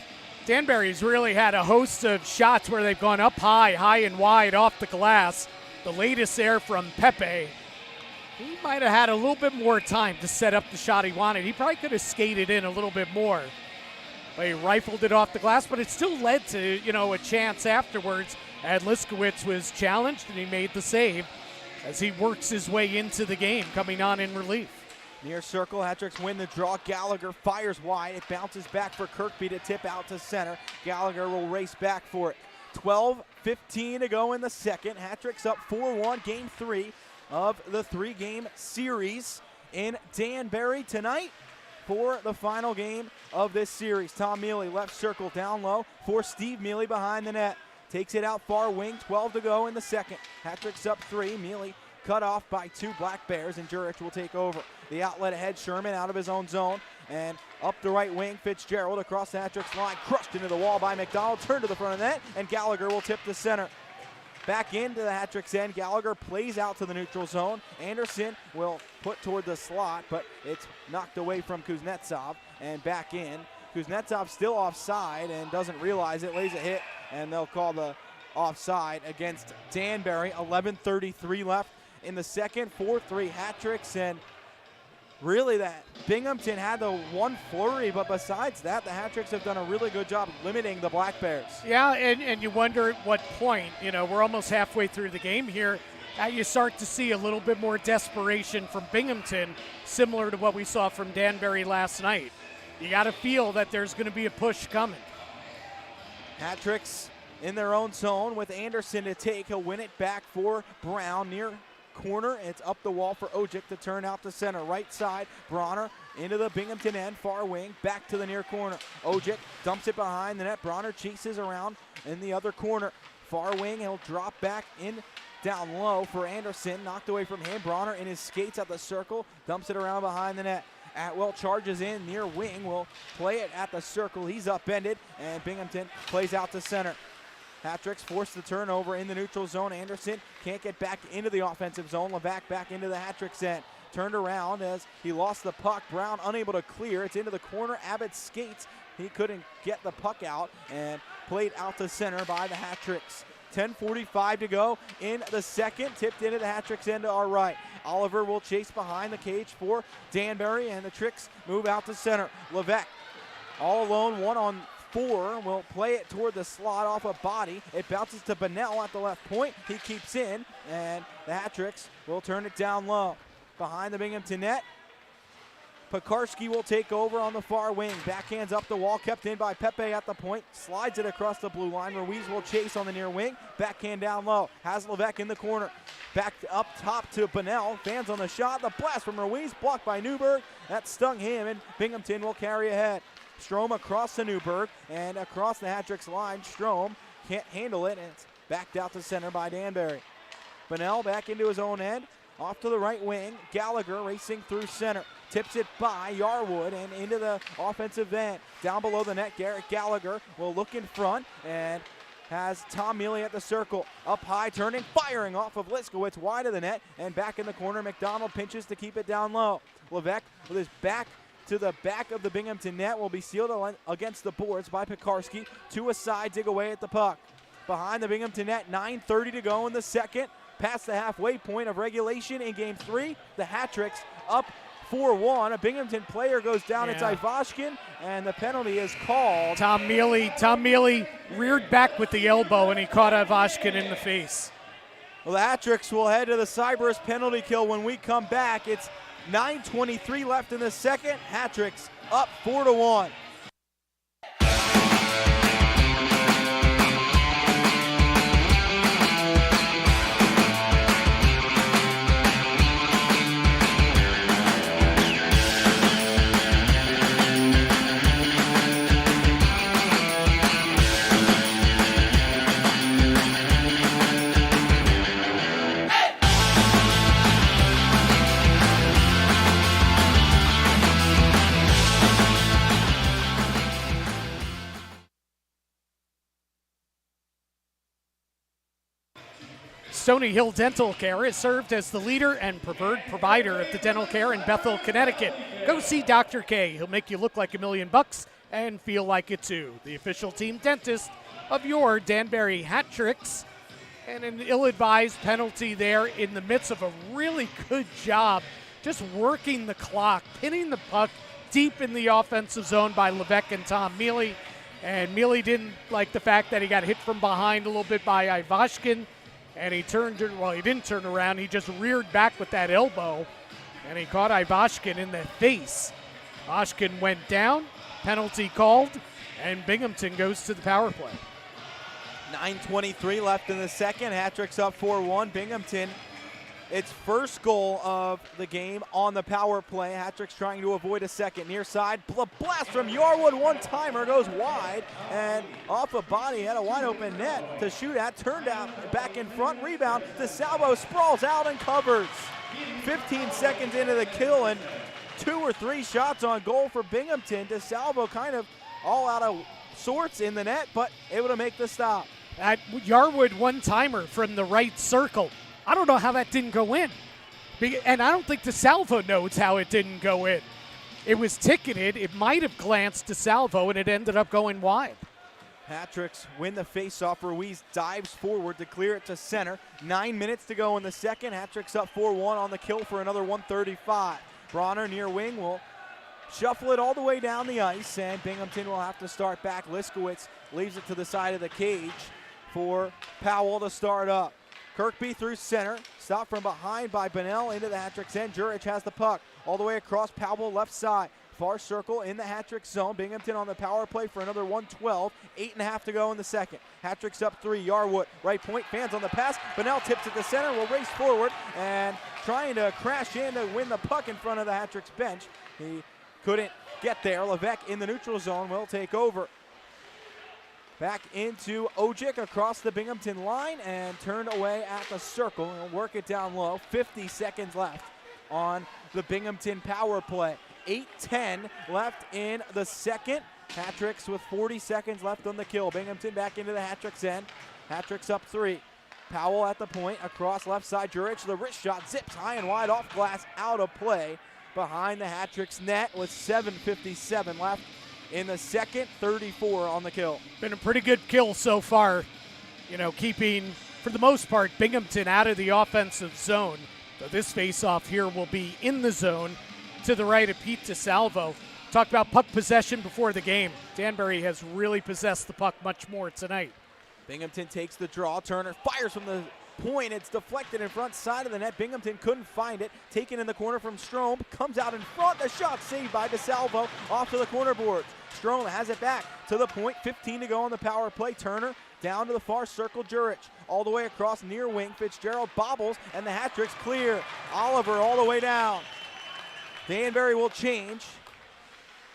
Danbury's really had a host of shots where they've gone up high and wide off the glass. The latest there from Pepe. He might have had a little bit more time to set up the shot he wanted. He probably could have skated in a little bit more. But he rifled it off the glass, but it still led to, a chance afterwards. And Liskowitz was challenged, and he made the save. as he works his way into the game, coming on in relief.
Near circle, Hat-Tricks win the draw. Gallagher fires wide. It bounces back for Kirkby to tip out to center. Gallagher will race back for it. 12:15 to go in the second. Hat-Tricks up 4-1, game 3 of the 3-game series in Danbury tonight for the final game of this series. Tom Mealy left circle down low for Steve Mealy behind the net. Takes it out far wing, 12 to go in the second. Hat-Tricks up 3. Mealy cut off by 2 Black Bears, and Jurich will take over. The outlet ahead, Sherman out of his own zone, and up the right wing, Fitzgerald across the Hat-Tricks line, crushed into the wall by McDonald, turned to the front of the net, and Gallagher will tip to center. Back into the Hat-Tricks end, Gallagher plays out to the neutral zone. Anderson will put toward the slot, but it's knocked away from Kuznetsov, and back in. Kuznetsov still offside and doesn't realize it, lays a hit, and they'll call the offside against Danbury. 11:33 left in the second. 4-3 Hat-Tricks, and really that Binghamton had the one flurry, but besides that, the Hat-Tricks have done a really good job limiting the Black Bears.
Yeah, and you wonder at what point, we're almost halfway through the game here, you start to see a little bit more desperation from Binghamton, similar to what we saw from Danbury last night. You got to feel that there's going to be a push coming.
Hat-Tricks in their own zone with Anderson to take. He'll win it back for Brown near corner. It's up the wall for Ojic to turn out to center. Right side, Bronner into the Binghamton end, far wing, back to the near corner. Ojic dumps it behind the net. Bronner chases around in the other corner. Far wing, he'll drop back in down low for Anderson. Knocked away from him. Bronner in his skates at the circle, dumps it around behind the net. Atwell charges in near wing, will play it at the circle. He's upended, and Binghamton plays out to center. Hat-Tricks forced the turnover in the neutral zone. Anderson can't get back into the offensive zone. Levac back into the Hat-Tricks end. Turned around as he lost the puck. Brown unable to clear. It's into the corner. Abbott skates. He couldn't get the puck out, and played out to center by the Hat-Tricks. 10:45 to go in the second. Tipped into the Hat-Tricks end to our right. Oliver will chase behind the cage for Danbury, and the Tricks move out to center. Levesque all alone, 1-on-4, will play it toward the slot off a body. It bounces to Bunnell at the left point. He keeps in, and the Hat-Tricks will turn it down low. Behind the Binghamton net, Pekarski will take over on the far wing. Backhands up the wall, kept in by Pepe at the point. Slides it across the blue line. Ruiz will chase on the near wing. Backhand down low. Has Levesque in the corner. Back up top to Bunnell. Fans on the shot. The blast from Ruiz, blocked by Newberg. That stung him, and Binghamton will carry ahead. Strom across to Newberg, and across the Hat-Tricks line. Strom can't handle it, and it's backed out to center by Danbury. Bunnell back into his own end. Off to the right wing, Gallagher racing through center. Tips it by Yarwood and into the offensive end. Down below the net, Garrett Gallagher will look in front and has Tom Mealy at the circle. Up high, turning, firing off of Liskowitz wide of the net, and back in the corner, McDonald pinches to keep it down low. Levesque with his back to the back of the Binghamton net will be sealed against the boards by Pekarski. Two aside, dig away at the puck. Behind the Binghamton net, 9:30 to go in the second. Past the halfway point of regulation in game 3. The Hat-Tricks up 4-1. A Binghamton player goes down. It's Ivashkin, and the penalty is called.
Tom Mealy reared back with the elbow, and he caught Ivashkin in the face.
Well, the Hat-Tricks will head to the Cypress penalty kill when we come back. It's 9:23 left in the second. Hat-Tricks up 4-1.
Stony Hill Dental Care has served as the leader and preferred provider of the dental care in Bethel, Connecticut. Go see Dr. K. He'll make you look like $1,000,000 and feel like it too. The official team dentist of your Danbury Hat-Tricks. And an ill-advised penalty there in the midst of a really good job just working the clock, pinning the puck deep in the offensive zone by Levesque and Tom Mealy. And Mealy didn't like the fact that he got hit from behind a little bit by Ivashkin. and he didn't turn around. He just reared back with that elbow, and he caught Ivashkin in the face. Oshkin went down, penalty called, and Binghamton goes to the power play.
9:23 left in the second. Hat-Tricks up 4-1. Binghamton, its first goal of the game on the power play. Hat-Tricks trying to avoid a second. Near side, blast from Yarwood. One-timer goes wide and off a body. Had a wide-open net to shoot at. Turned out back in front. Rebound. DeSalvo sprawls out and covers. 15 seconds into the kill and 2 or 3 shots on goal for Binghamton. DeSalvo kind of all out of sorts in the net, but able to make the stop.
That Yarwood one-timer from the right circle. I don't know how that didn't go in. And I don't think DeSalvo knows how it didn't go in. It was ticketed. It might have glanced DeSalvo, and it ended up going wide.
Hat-Tricks win the faceoff. Ruiz dives forward to clear it to center. 9 minutes to go in the second. Hat-Tricks up 4-1 on the kill for another 135. Bronner near wing will shuffle it all the way down the ice, and Binghamton will have to start back. Liskowitz leaves it to the side of the cage for Powell to start up. Kirkby through center, stopped from behind by Bunnell into the Hat-Tricks end. Jurich has the puck all the way across. Powell left side, far circle in the Hat-Tricks zone. Binghamton on the power play for another 112. 8.5 to go in the second. Hat-Tricks up 3. Yarwood right point, fans on the pass. Bunnell tips it to center, will race forward and trying to crash in to win the puck in front of the Hat-Tricks bench. He couldn't get there. Levesque in the neutral zone will take over. Back into Ojic across the Binghamton line and turned away at the circle and work it down low. 50 seconds left on the Binghamton power play. 8:10 left in the second. Hat-Tricks with 40 seconds left on the kill. Binghamton back into the Hat-Tricks end. Hat-Tricks up 3. Powell at the point, across left side. Jurich, the wrist shot zips high and wide off glass, out of play behind the Hat-Tricks net with 7:57 left in the second. 34 on the kill.
Been a pretty good kill so far, keeping, for the most part, Binghamton out of the offensive zone. So this face-off here will be in the zone to the right of Pete DeSalvo. Talked about puck possession before the game. Danbury has really possessed the puck much more tonight.
Binghamton takes the draw. Turner fires from the point. It's deflected in front side of the net. Binghamton couldn't find it. Taken in the corner from Strome. Comes out in front. The shot saved by DeSalvo off to the corner boards. Strome has it back to the point. 15 to go on the power play. Turner down to the far circle. Jurich all the way across near wing. Fitzgerald bobbles and the Hat-Tricks clear. Oliver all the way down. Danbury will change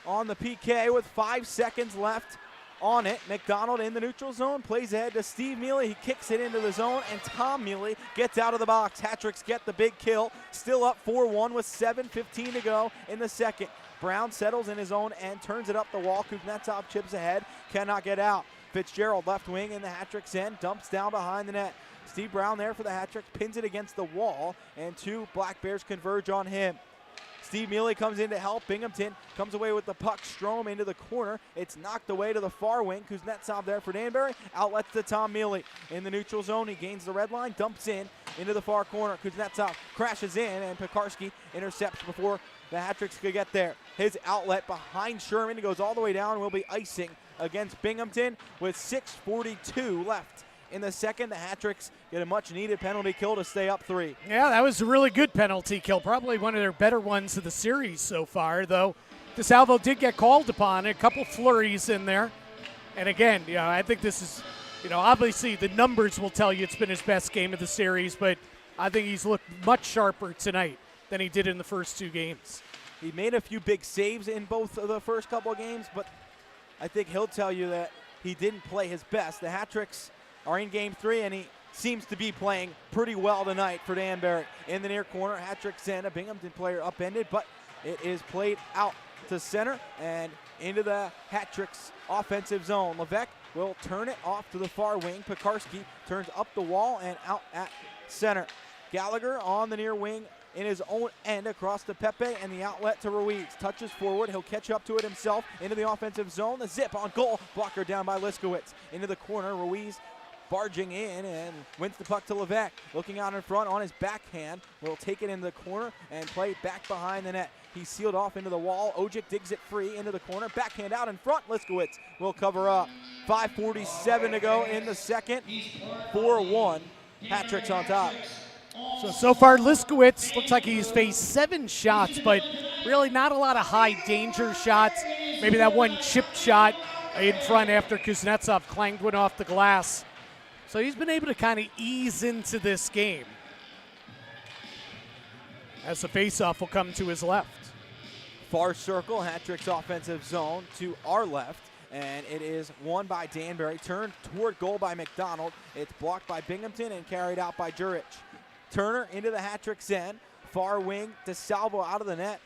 on the PK with 5 seconds left on it. McDonald in the neutral zone, plays ahead to Steve Mealy. He kicks it into the zone, and Tom Mealy gets out of the box. Hat-Tricks get the big kill. Still up 4-1 with 7:15 to go in the second. Brown settles in his own end, turns it up the wall. Kuznetsov chips ahead, cannot get out. Fitzgerald left wing in the Hat-Tricks end, dumps down behind the net. Steve Brown there for the Hat-Tricks, pins it against the wall, and 2 Black Bears converge on him. Steve Mealy comes in to help. Binghamton comes away with the puck. Strome into the corner. It's knocked away to the far wing. Kuznetsov there for Danbury. Outlets to Tom Mealy. In the neutral zone, he gains the red line, dumps in into the far corner. Kuznetsov crashes in, and Pekarski intercepts before the Hat-Tricks could get there. His outlet behind Sherman. He goes all the way down and will be icing against Binghamton with 6:42 left in the second. The Hat-Tricks get a much-needed penalty kill to stay up 3.
Yeah, that was a really good penalty kill. Probably one of their better ones of the series so far, though. DeSalvo did get called upon. A couple flurries in there. And again, I think this is, obviously the numbers will tell you it's been his best game of the series, but I think he's looked much sharper tonight than he did in the first 2 games.
He made a few big saves in both of the first couple of games, but I think he'll tell you that he didn't play his best. The Hat-Tricks are in game 3, and he seems to be playing pretty well tonight for Danbury. In the near corner, Hat-Tricks send a Binghamton player upended, but it is played out to center and into the Hat-Tricks offensive zone. Levesque will turn it off to the far wing. Pekarski turns up the wall and out at center. Gallagher on the near wing in his own end across to Pepe and the outlet to Ruiz. Touches forward. He'll catch up to it himself into the offensive zone. The zip on goal. Blocker down by Liskowitz. Into the corner. Ruiz barging in and wins the puck to Levesque. Looking out in front on his backhand. Will take it in the corner and play back behind the net. He's sealed off into the wall. Ojic digs it free into the corner. Backhand out in front. Liskowitz will cover up. 5:47 to go in the second. 4-1 Hat-tricks on top.
So far, Liskowitz looks like he's faced 7 shots, but really not a lot of high danger shots. Maybe that one chip shot in front after Kuznetsov clanged one off the glass. So he's been able to kind of ease into this game as the faceoff will come to his left.
Far circle, Hat-tricks offensive zone to our left, and it is won by Danbury. Turned toward goal by McDonald. It's blocked by Binghamton and carried out by Jurich. Turner into the Hat-tricks end. Far wing to Salvo out of the net.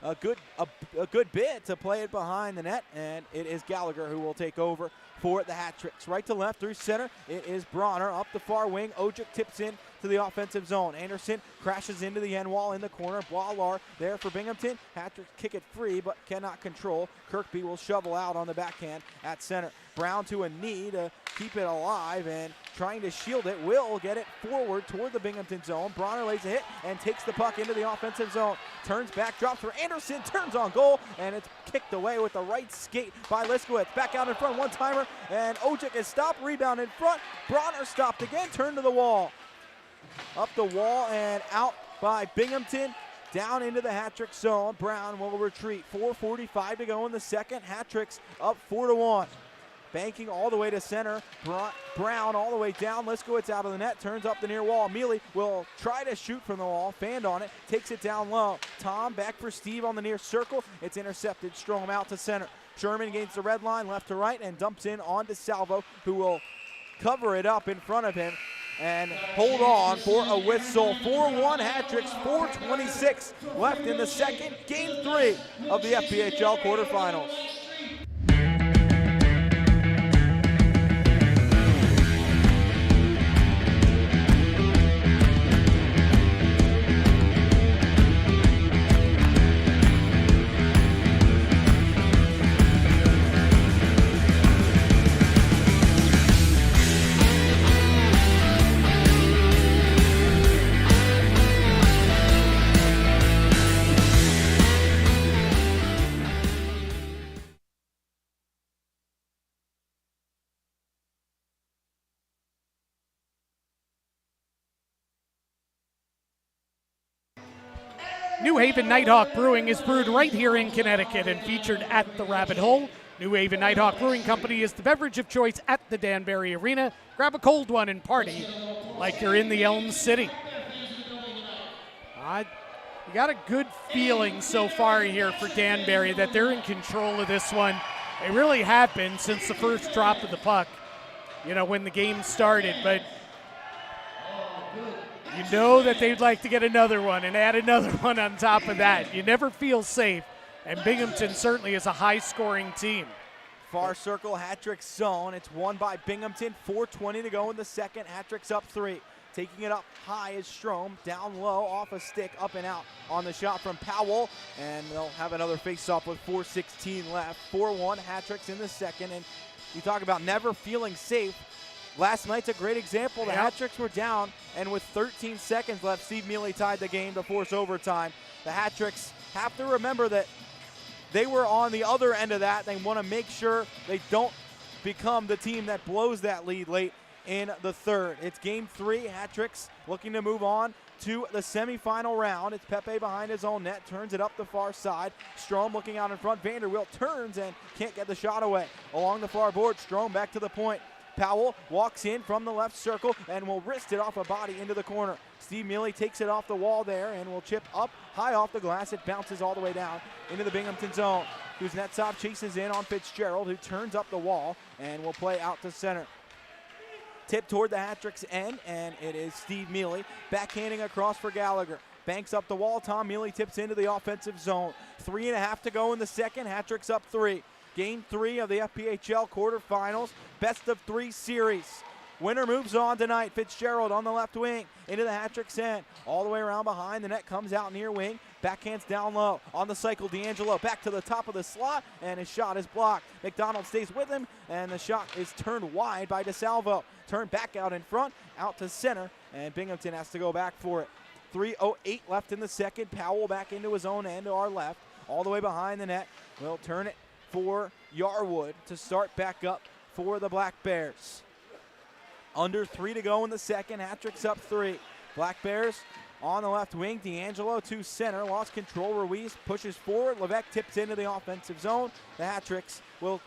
A good bit to play it behind the net, and it is Gallagher who will take over for the Hat-tricks. Right to left through center, it is Bronner up the far wing. Ojic tips in to the offensive zone. Anderson crashes into the end wall in the corner. Blahlar there for Binghamton. Hat-tricks kick it free but cannot control. Kirkby will shovel out on the backhand at center. Brown to a knee to keep it alive, and trying to shield it, will get it forward toward the Binghamton zone. Bronner lays a hit and takes the puck into the offensive zone. Turns back, drops for Anderson, turns on goal, and it's kicked away with the right skate by Liskowitz. Back out in front, one-timer, and Ojic is stopped, rebound in front. Bronner stopped again, turned to the wall. Up the wall and out by Binghamton. Down into the Hat-trick zone. Brown will retreat. 4:45 to go in the second. Hat-tricks up 4-1. Banking all the way to center. Brown all the way down. Liskowitz out of the net. Turns up the near wall. Mealy will try to shoot from the wall. Fanned on it. Takes it down low. Tom back for Steve on the near circle. It's intercepted. Strom out to center. Sherman against the red line, left to right, and dumps in onto Salvo, who will cover it up in front of him and hold on for a whistle. 4-1 Hat-tricks, 4:26 left in the second. Game 3 of the FPHL quarterfinals.
New Haven Nighthawk Brewing is brewed right here in Connecticut and featured at the Rabbit Hole. New Haven Nighthawk Brewing Company is the beverage of choice at the Danbury Arena. Grab a cold one and party like you're in the Elm City. You got a good feeling so far here for Danbury that they're in control of this one. They really have been since the first drop of the puck, when the game started. But you know that they'd like to get another one and add another one on top of that. You never feel safe, and Binghamton certainly is a high-scoring team.
Far circle, Hat-tricks zone. It's won by Binghamton. 4:20 to go in the second. Hat-tricks up 3. Taking it up high is Strom. Down low, off a stick, up and out on the shot from Powell. And they'll have another face-off with 4:16 left. 4-1 Hat-tricks in the second. And you talk about never feeling safe. Last night's a great example. The Hat-tricks were down, and with 13 seconds left, Steve Mealy tied the game to force overtime. The Hat-tricks have to remember that they were on the other end of that. They want to make sure they don't become the team that blows that lead late in the third. It's game 3. Hat-tricks looking to move on to the semifinal round. It's Pepe behind his own net, turns it up the far side. Strom looking out in front. Vanderwilt turns and can't get the shot away. Along the far board, Strom back to the point. Powell walks in from the left circle and will wrist it off a body into the corner. Steve Mealy takes it off the wall there and will chip up high off the glass. It bounces all the way down into the Binghamton zone. Kuznetsov chases in on Fitzgerald, who turns up the wall and will play out to center. Tip toward the Hat-tricks end, and it is Steve Mealy backhanding across for Gallagher. Banks up the wall. Tom Mealy tips into the offensive zone. 3.5 to go in the second. Hat-tricks up 3. Game 3 of the FPHL quarterfinals, best of 3 series. Winner moves on tonight. Fitzgerald on the left wing into the Hat-tricks end. All the way around behind the net, comes out near wing. Backhands down low. On the cycle, D'Angelo back to the top of the slot, and his shot is blocked. McDonald stays with him, and the shot is turned wide by DeSalvo. Turned back out in front, out to center, and Binghamton has to go back for it. 3:08 left in the second. Powell back into his own end to our left. All the way behind the net. We'll turn it for Yarwood to start back up for the Black Bears. Under 3 to go in the second. Hat-tricks up 3. Black Bears on the left wing. D'Angelo to center. Lost control. Ruiz pushes forward. Levesque tips into the offensive zone. The Hat-tricks will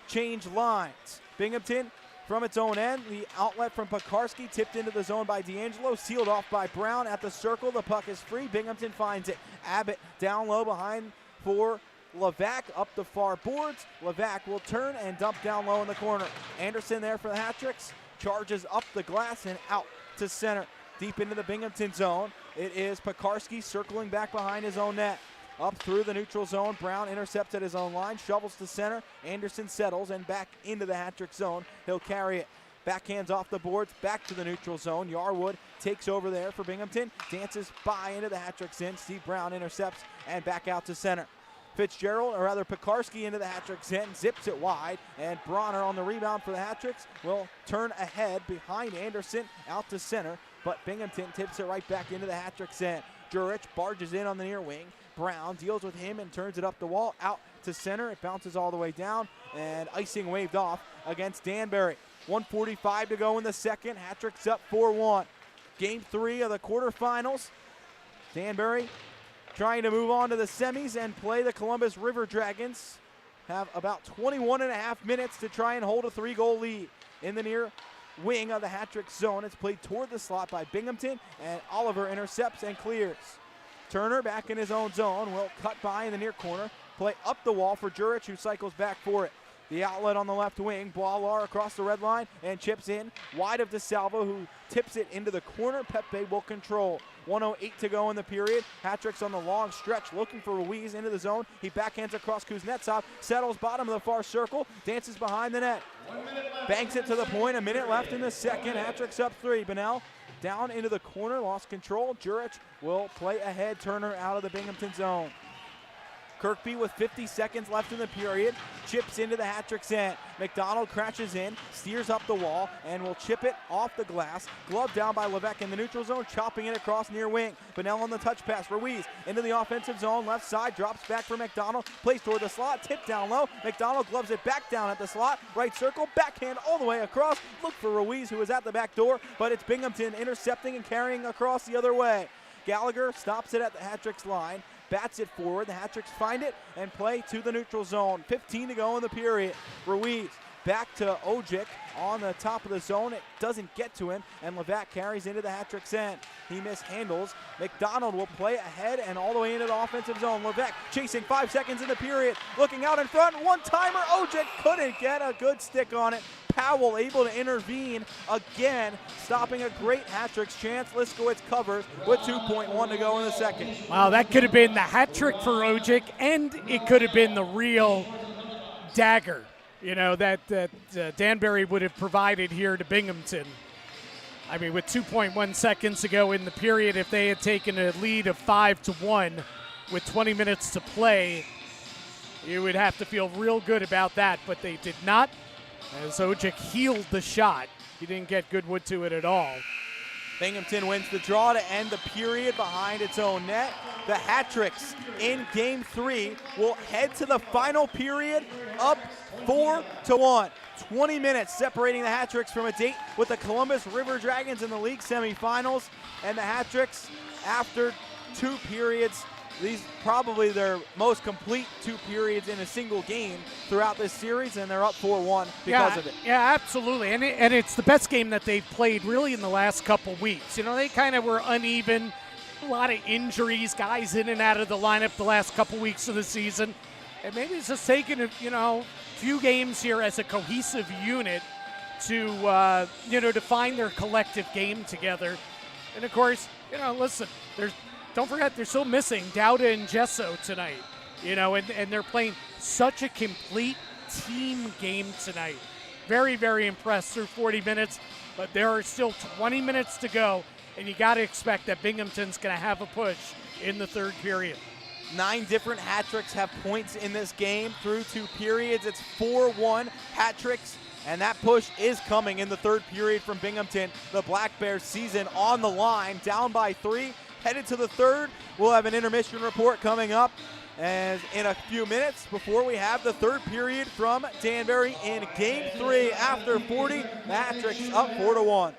change lines. Binghamton from its own end. The outlet from Pekarski tipped into the zone by D'Angelo. Sealed off by Brown at the circle. The puck is free. Binghamton finds it. Abbott down low behind for Levac up the far boards. Levac will turn and dump down low in the corner. Anderson there for the Hat-tricks. Charges up the glass and out to center. Deep into the Binghamton zone. It is Pekarski circling back behind his own net. Up through the neutral zone. Brown intercepts at his own line. Shovels to center. Anderson settles and back into the hat-trick zone. He'll carry it. Backhands off the boards. Back to the neutral zone. Yarwood takes over there for Binghamton. Dances by into the hat-trick's end. Steve Brown intercepts and back out to center. Fitzgerald, or rather Pekarski, into the hat-trick's end, zips it wide, and Bronner on the rebound for the Hat-tricks will turn ahead behind Anderson out to center, but Binghamton tips it right back into the Hat-trick's end. Jurich barges in on the near wing. Brown deals with him and turns it up the wall, out to center. It bounces all the way down, and icing waved off against Danbury. 1:45 to go in the second. Hat-tricks up 4-1. Game 3 of the quarterfinals. Danbury trying to move on to the semis and play the Columbus River Dragons. Have about 21 and a half minutes to try and hold a 3-goal lead. In the near wing of the hat-trick zone, it's played toward the slot by Binghamton, and Oliver intercepts and clears. Turner back in his own zone will cut by in the near corner, play up the wall for Jurich, who cycles back for it. The outlet on the left wing, Boilar across the red line and chips in wide of DeSalvo, who tips it into the corner. Pepe will control. 1:08 to go in the period. Hat-tricks on the long stretch looking for Ruiz into the zone. He backhands across Kuznetsov, settles bottom of the far circle, dances behind the net. Banks it to the point, a minute left in the second. Hat-tricks up 3. Bunnell down into the corner, lost control. Jurich will play ahead. Turner out of the Binghamton zone. Kirkby with 50 seconds left in the period, chips into the hat-trick's end. McDonald crashes in, steers up the wall, and will chip it off the glass. Glove down by Levesque in the neutral zone, chopping it across near wing. Bunnell on the touch pass. Ruiz into the offensive zone, left side, drops back for McDonald, plays toward the slot, tip down low. McDonald gloves it back down at the slot, right circle, backhand all the way across. Look for Ruiz, who is at the back door, but it's Binghamton intercepting and carrying across the other way. Gallagher stops it at the hat-trick's line, bats it forward. The Hat-tricks find it and play to the neutral zone. 15 to go in the period. Ruiz back to Ojic on the top of the zone. It doesn't get to him, and Levac carries into the Hat-trick's end. He mishandles. McDonald will play ahead and all the way into the offensive zone. Levac chasing 5 seconds in the period. Looking out in front. One-timer. Ojic couldn't get a good stick on it. Powell able to intervene again, stopping a great Hat-tricks chance. Liskowitz covers with 2.1 to go in the second.
Wow, that could have been the hat trick for Ojic, and it could have been the real dagger, that Danbury would have provided here to Binghamton. I mean, with 2.1 seconds to go in the period, if they had taken a lead of 5-1 with 20 minutes to play, you would have to feel real good about that, but they did not. As Ojic healed the shot, he didn't get good wood to it at all.
Binghamton wins the draw to end the period behind its own net. The Hat-tricks in Game 3 will head to the final period up 4-1. 20 minutes separating the Hat-tricks from a date with the Columbus River Dragons in the league semifinals. And the Hat-tricks, after 2 periods, these probably their most complete 2 periods in a single game throughout this series, and they're up 4-1 because of it.
Yeah, absolutely. And it's the best game that they've played really in the last couple weeks. They kind of were uneven, a lot of injuries, guys in and out of the lineup the last couple weeks of the season. And maybe it's just taking a few games here as a cohesive unit to to find their collective game together. And of course, listen, don't forget, they're still missing Dowda and Gesso tonight, and they're playing such a complete team game tonight. Very, very impressed through 40 minutes, but there are still 20 minutes to go, and you got to expect that Binghamton's going to have a push in the third period.
9 different Hat-tricks have points in this game through 2 periods. It's 4-1 Hat-tricks, and that push is coming in the third period from Binghamton. The Black Bears season on the line, down by 3. Headed to the third. We'll have an intermission report coming up. as in a few minutes before we have the third period from Danbury in Game 3 after 40. The Hat-Tricks up 4-1.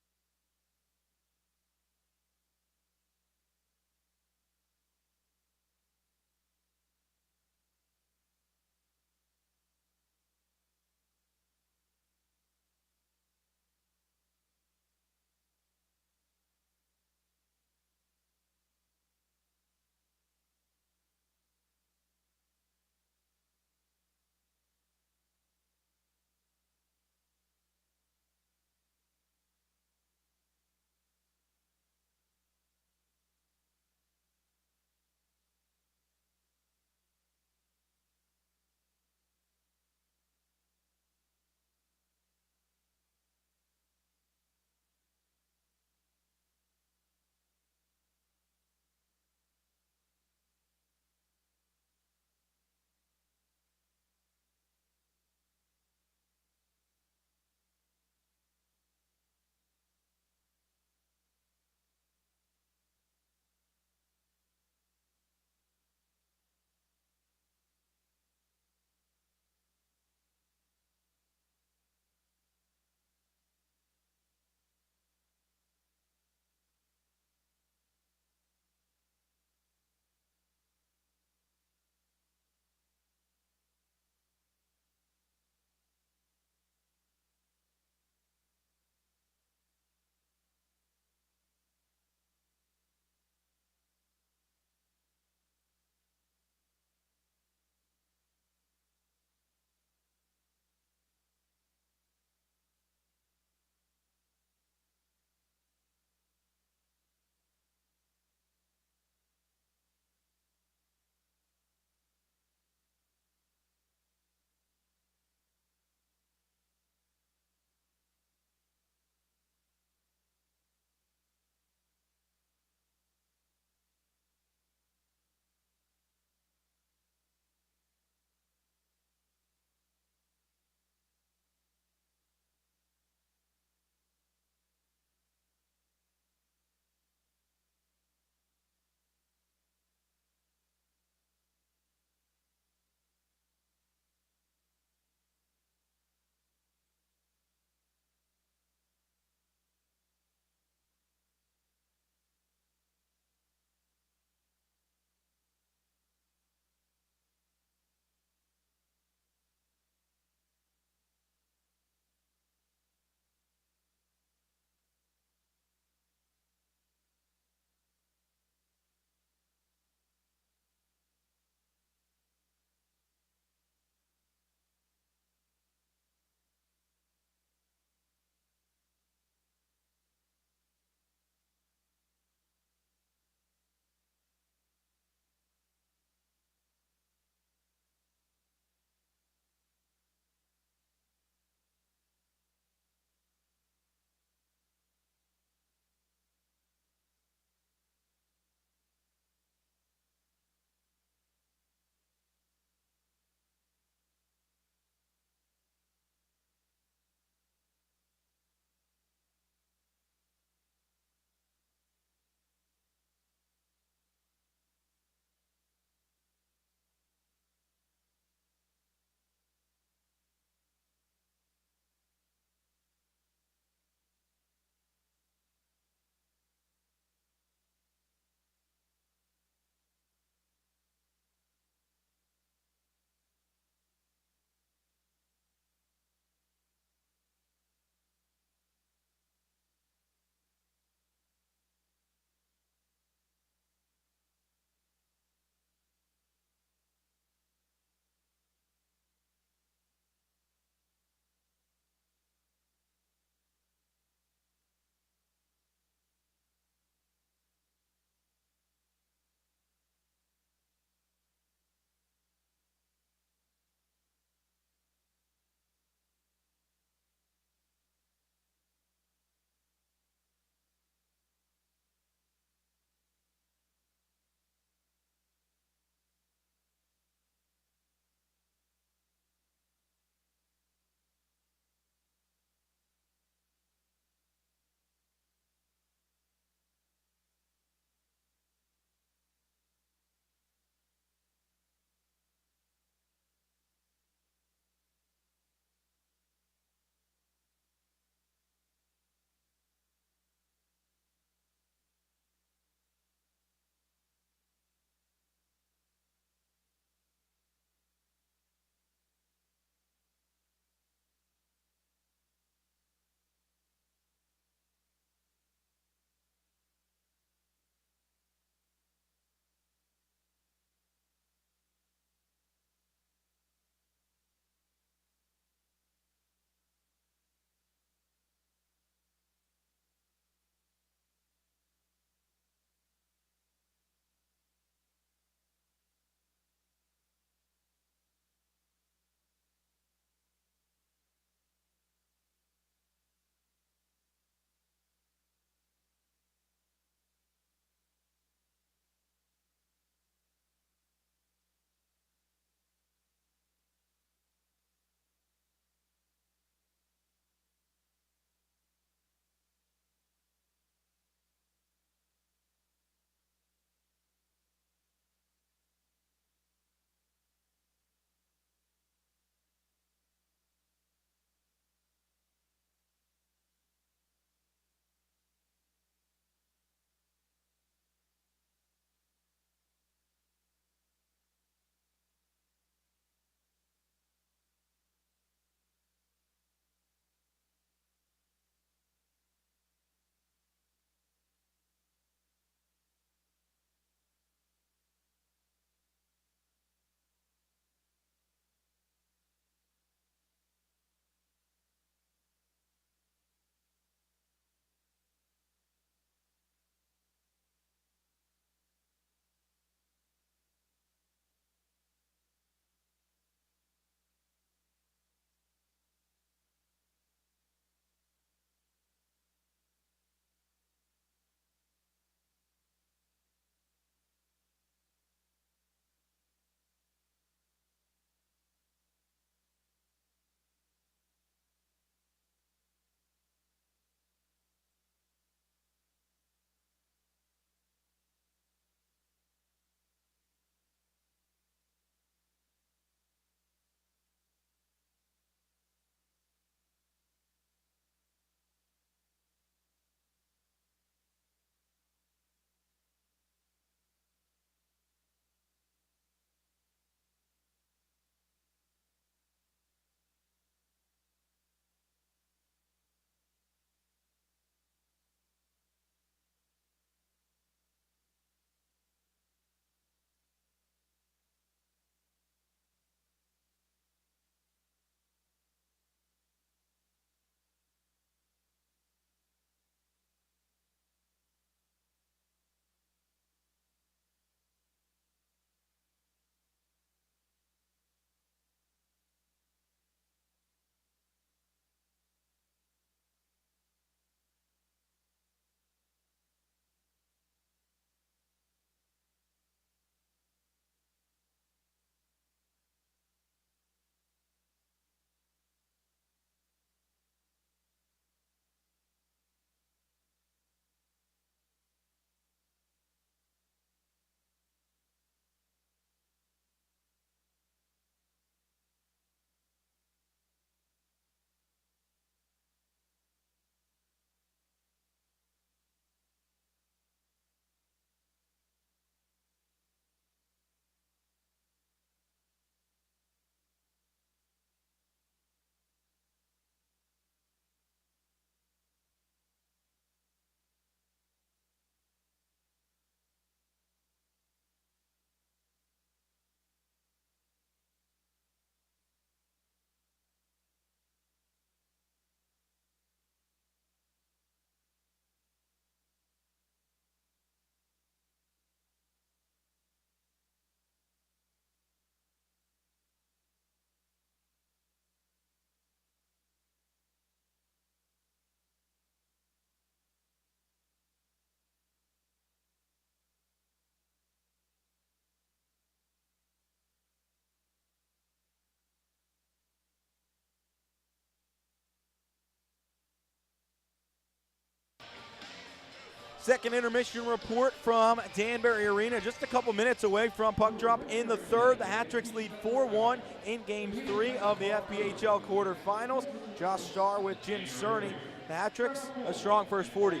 Second intermission report from Danbury Arena, just a couple minutes away from puck drop in the third. The Hat-Tricks lead 4-1 in Game 3 of the FPHL quarterfinals. Josh Starr with Jim Cerny. The Hat-Tricks, a strong first 40.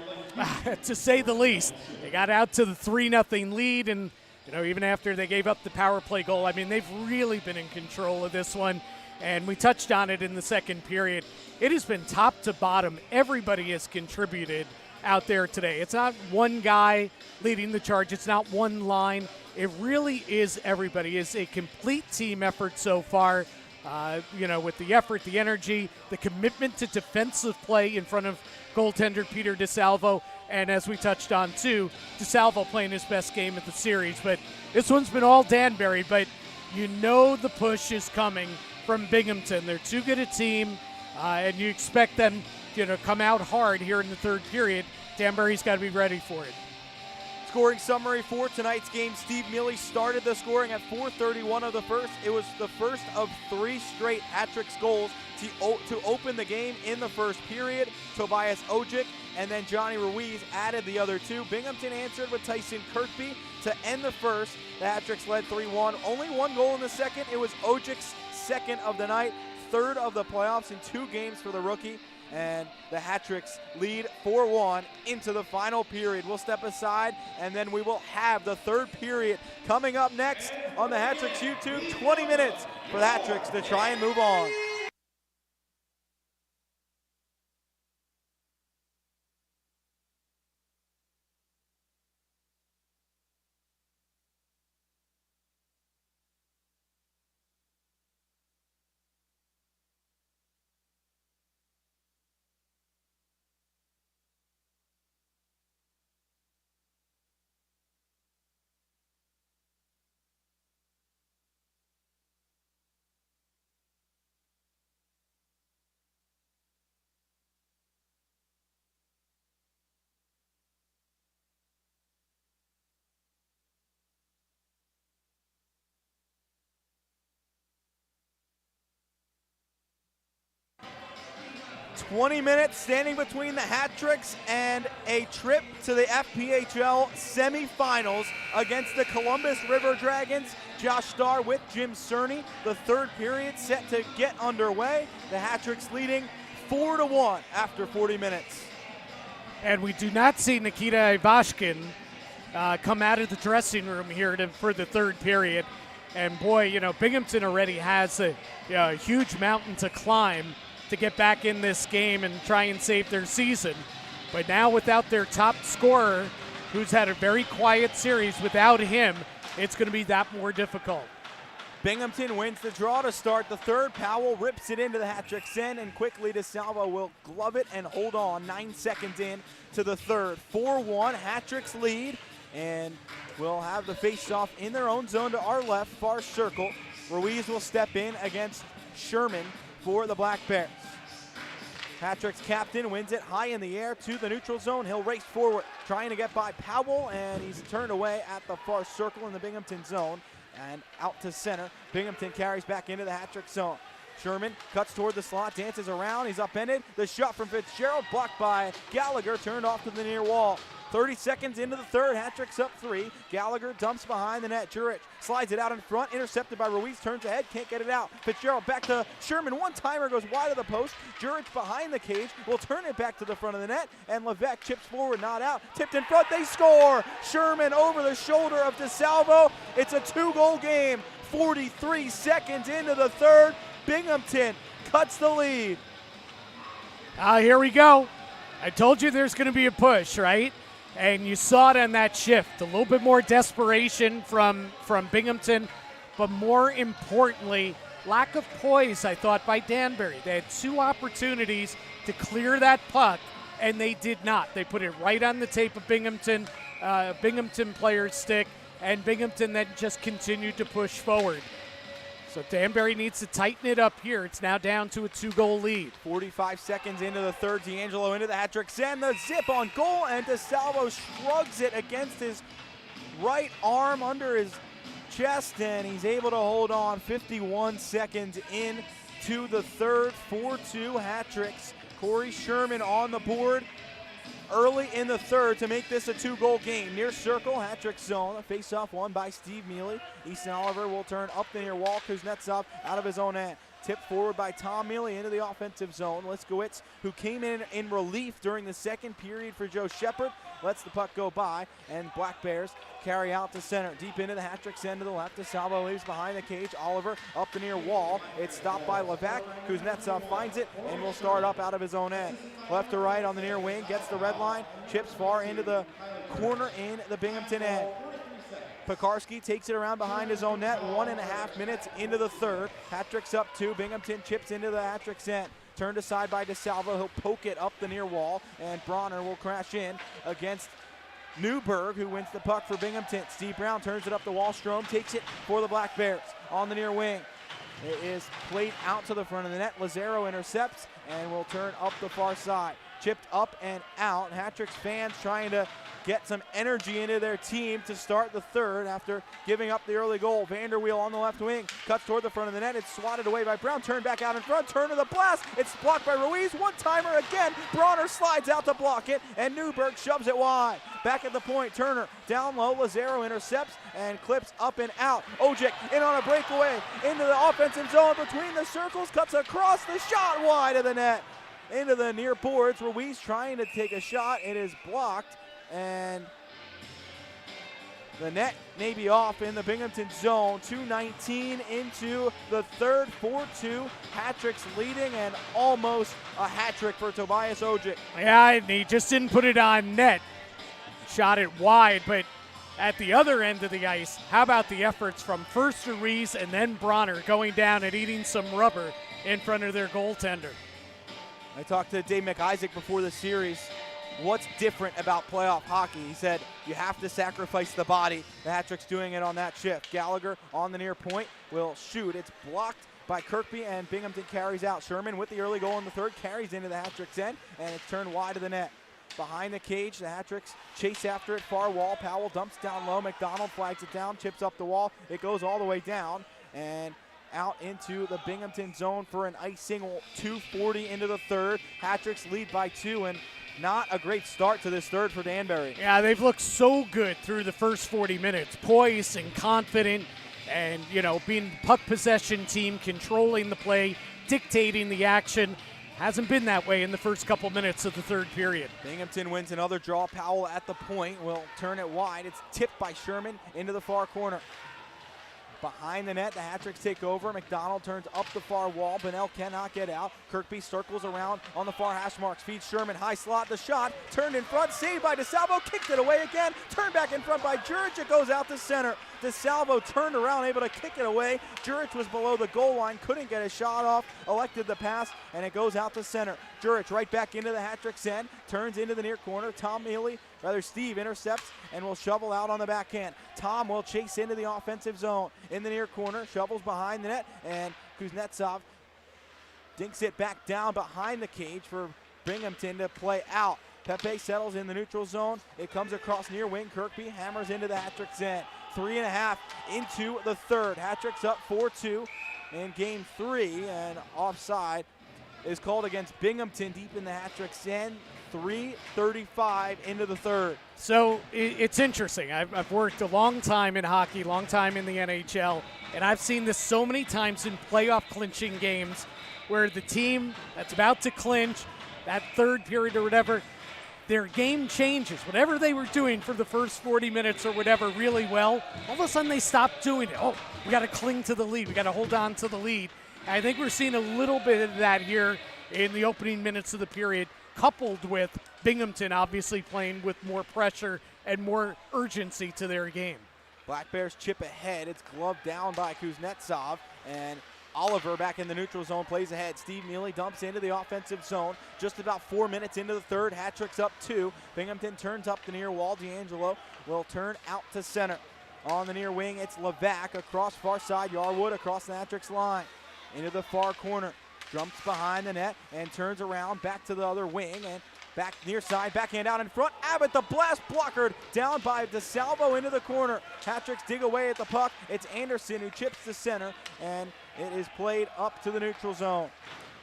To say the least. They got out to the 3-0 lead, and even after they gave up the power play goal, I mean, they've really been in control of this one, and we touched on it in the second period. It has been top to bottom. Everybody has contributed out there today. It's not one guy leading the charge. It's not one line. It really is everybody. It's a complete team effort so far. With the effort, the energy, the commitment to defensive play in front of goaltender Peter DeSalvo, and as we touched on too, DeSalvo playing his best game of the series. But this one's been all Danbury, but the push is coming from Binghamton. They're too good a team, and you expect them to come out hard here in the third period. Danbury's got to be ready for it.
Scoring summary for tonight's game. Steve Mealy started the scoring at 4:31 of the first. It was the first of 3 straight Hat-Tricks goals to open the game in the first period. Tobias Ojic and then Johnny Ruiz added the other 2. Binghamton answered with Tyson Kirkby to end the first. The Hat-Tricks led 3-1. Only 1 goal in the second. It was Ojic's second of the night, third of the playoffs in 2 games for the rookie. And the Hat-Tricks lead 4-1 into the final period. We'll step aside, and then we will have the third period coming up next on the Hat-Tricks YouTube. 20 minutes for the Hat-Tricks to try and move on. "20 minutes standing between the Hat-Tricks and a trip to the FPHL semifinals against the Columbus River Dragons. Josh Starr with Jim Cerny. The third period set to get underway. The Hat-Tricks leading 4-1 after 40 minutes.
And we do not see Nikita Ivashkin come out of the dressing room here for the third period. And boy, Binghamton already has a huge mountain to climb to get back in this game and try and save their season. But now without their top scorer, who's had a very quiet series, without him, it's going to be that more difficult.
Binghamton wins the draw to start the third. Powell rips it into the Hat-Tricks end, and quickly DeSalvo will glove it and hold on 9 seconds in to the third. 4-1, Hat-Tricks lead, and we'll have the face-off in their own zone to our left, far circle. Ruiz will step in against Sherman for the Black Bears. Hat-Tricks captain wins it high in the air to the neutral zone. He'll race forward, trying to get by Powell, and he's turned away at the far circle in the Binghamton zone. And out to center. Binghamton carries back into the Hat-Trick zone. Sherman cuts toward the slot, dances around, he's upended. The shot from Fitzgerald blocked by Gallagher, turned off to the near wall. 30 seconds into the third, Hat-Tricks up 3. Gallagher dumps behind the net. Jurich slides it out in front, intercepted by Ruiz, turns ahead, can't get it out. Fitzgerald back to Sherman, one-timer goes wide of the post. Jurich behind the cage, will turn it back to the front of the net, and Levesque chips forward, not out. Tipped in front, they score! Sherman over the shoulder of DeSalvo. It's a 2-goal game. 43 seconds into the third, Binghamton cuts the lead.
Here we go. I told you there's going to be a push, right? And you saw it on that shift. A little bit more desperation from Binghamton, but more importantly, lack of poise, I thought, by Danbury. They had 2 opportunities to clear that puck, and they did not. They put it right on the tape of Binghamton player's stick, and Binghamton then just continued to push forward. So Danbury needs to tighten it up here. It's now down to a 2-goal lead. 45 seconds into the third, D'Angelo into the hat-trick. And the zip on goal, and DeSalvo shrugs it against his right arm under his chest, and he's able to hold on. 51 seconds in to the third, 4-2 hat-tricks. Corey Sherman on the board.
early in the third to make this a 2-goal game. Near circle, hat-trick zone. A face-off won by Steve Mealy. Easton Oliver will turn up the near wall. Kuznetsov out of his own end. Tipped forward by Tom Mealy into the offensive zone. Liskowitz, who came in relief during the second period for Joe Shepard, lets the puck go by, and Black Bears carry out to center. Deep into the hat-trick's end to the left. DeSalvo leaves behind the cage. Oliver up the near wall. It's stopped by Levac. Kuznetsov finds it and will start up out of his own end. Left to right on the near wing. Gets the red line. Chips far into the corner in the Binghamton end. Pekarski takes it around behind his own net. 1.5 minutes into the third. Hat-trick's up 2. Binghamton chips into the hat-trick's end. Turned aside by DeSalvo. He'll poke it up the near wall, and Bronner will crash in against Newberg, who wins the puck for Binghamton. Steve Brown turns it up the wall. Strom takes it for the Black Bears on the near wing. It is played out to the front of the net. Lazaro intercepts and will turn up the far side. Chipped up and out. Hat-trick's fans trying to get some energy into their team to start the third after giving up the early goal. Vanderweel on the left wing, cuts toward the front of the net. It's swatted away by Brown. Turned back out in front. Turn to the blast. It's blocked by Ruiz. One-timer again. Bronner slides out to block it, and Newberg shoves it wide. Back at the point, Turner down low. Lazaro intercepts and clips up and out. Ojic in on a breakaway into the offensive zone between the circles. Cuts across the shot wide of the net. Into the near boards. Ruiz trying to take a shot. It is blocked, and the net may be off in the Binghamton zone. 2:19 into the third. 4-2. Hat-trick's leading, and almost a hat-trick for Tobias Ojic.
Yeah, and he just didn't put it on net. Shot it wide, but at the other end of the ice, how about the efforts from first Ruiz and then Bronner going down and eating some rubber in front of their goaltender?
I talked to Dave McIsaac before the series. What's different about playoff hockey? He said you have to sacrifice the body. The hat-trick's doing it on that shift. Gallagher on the near point will shoot. It's blocked by Kirkby, and Binghamton carries out. Sherman with the early goal in the third carries into the hat-trick's end, and it's turned wide of the net. Behind the cage, the hat-tricks chase after it, far wall. Powell dumps down low. McDonald flags it down, chips up the wall. It goes all the way down and out into the Binghamton zone for an icing. 2:40 into the third. Hat-tricks lead by 2, and not a great start to this third for Danbury.
Yeah, they've looked so good through the first 40 minutes. Poised and confident and, being puck possession team, controlling the play, dictating the action. Hasn't been that way in the first couple minutes of the third period.
Binghamton wins another draw. Powell at the point will turn it wide. It's tipped by Sherman into the far corner. Behind the net, the hat-tricks take over. McDonald turns up the far wall. Bonnell cannot get out. Kirkby circles around on the far hash marks. Feeds Sherman, high slot, the shot. Turned in front, saved by DeSalvo. Kicked it away again. Turned back in front by Jurich. It goes out to center. DeSalvo turned around, able to kick it away. Jurich was below the goal line, couldn't get a shot off. Elected the pass, and it goes out to center. Jurich right back into the hat-trick's end. Turns into the near corner. Steve intercepts and will shovel out on the backhand. Tom will chase into the offensive zone. In the near corner, shovels behind the net, and Kuznetsov dinks it back down behind the cage for Binghamton to play out. Pepe settles in the neutral zone. It comes across near wing. Kirkby hammers into the hat-trick's end. 3.5 into the third. Hat-trick's up 4-2 in game 3, and offside is called against Binghamton deep in the hat-trick's end. 3:35 into the third.
So it's interesting. I've worked a long time in hockey, long time in the NHL, and I've seen this so many times in playoff clinching games where the team that's about to clinch, that third period or whatever, their game changes. Whatever they were doing for the first 40 minutes or whatever really well, all of a sudden they stop doing it. Oh, we got to cling to the lead. We got to hold on to the lead. And I think we're seeing a little bit of that here in the opening minutes of the period, coupled with Binghamton obviously playing with more pressure and more urgency to their game.
Black Bears chip ahead. It's gloved down by Kuznetsov, and Oliver back in the neutral zone plays ahead. Steve Mealy dumps into the offensive zone. Just about 4 minutes into the third. Hat-trick's up 2. Binghamton turns up the near wall. D'Angelo will turn out to center. On the near wing, it's Levac across far side. Yarwood across the hat-trick's line. Into the far corner. Jumps behind the net and turns around back to the other wing and back near side, backhand out in front. Abbott, the blast blockered down by DeSalvo into the corner. Hat-tricks dig away at the puck. It's Anderson who chips to center, and it is played up to the neutral zone.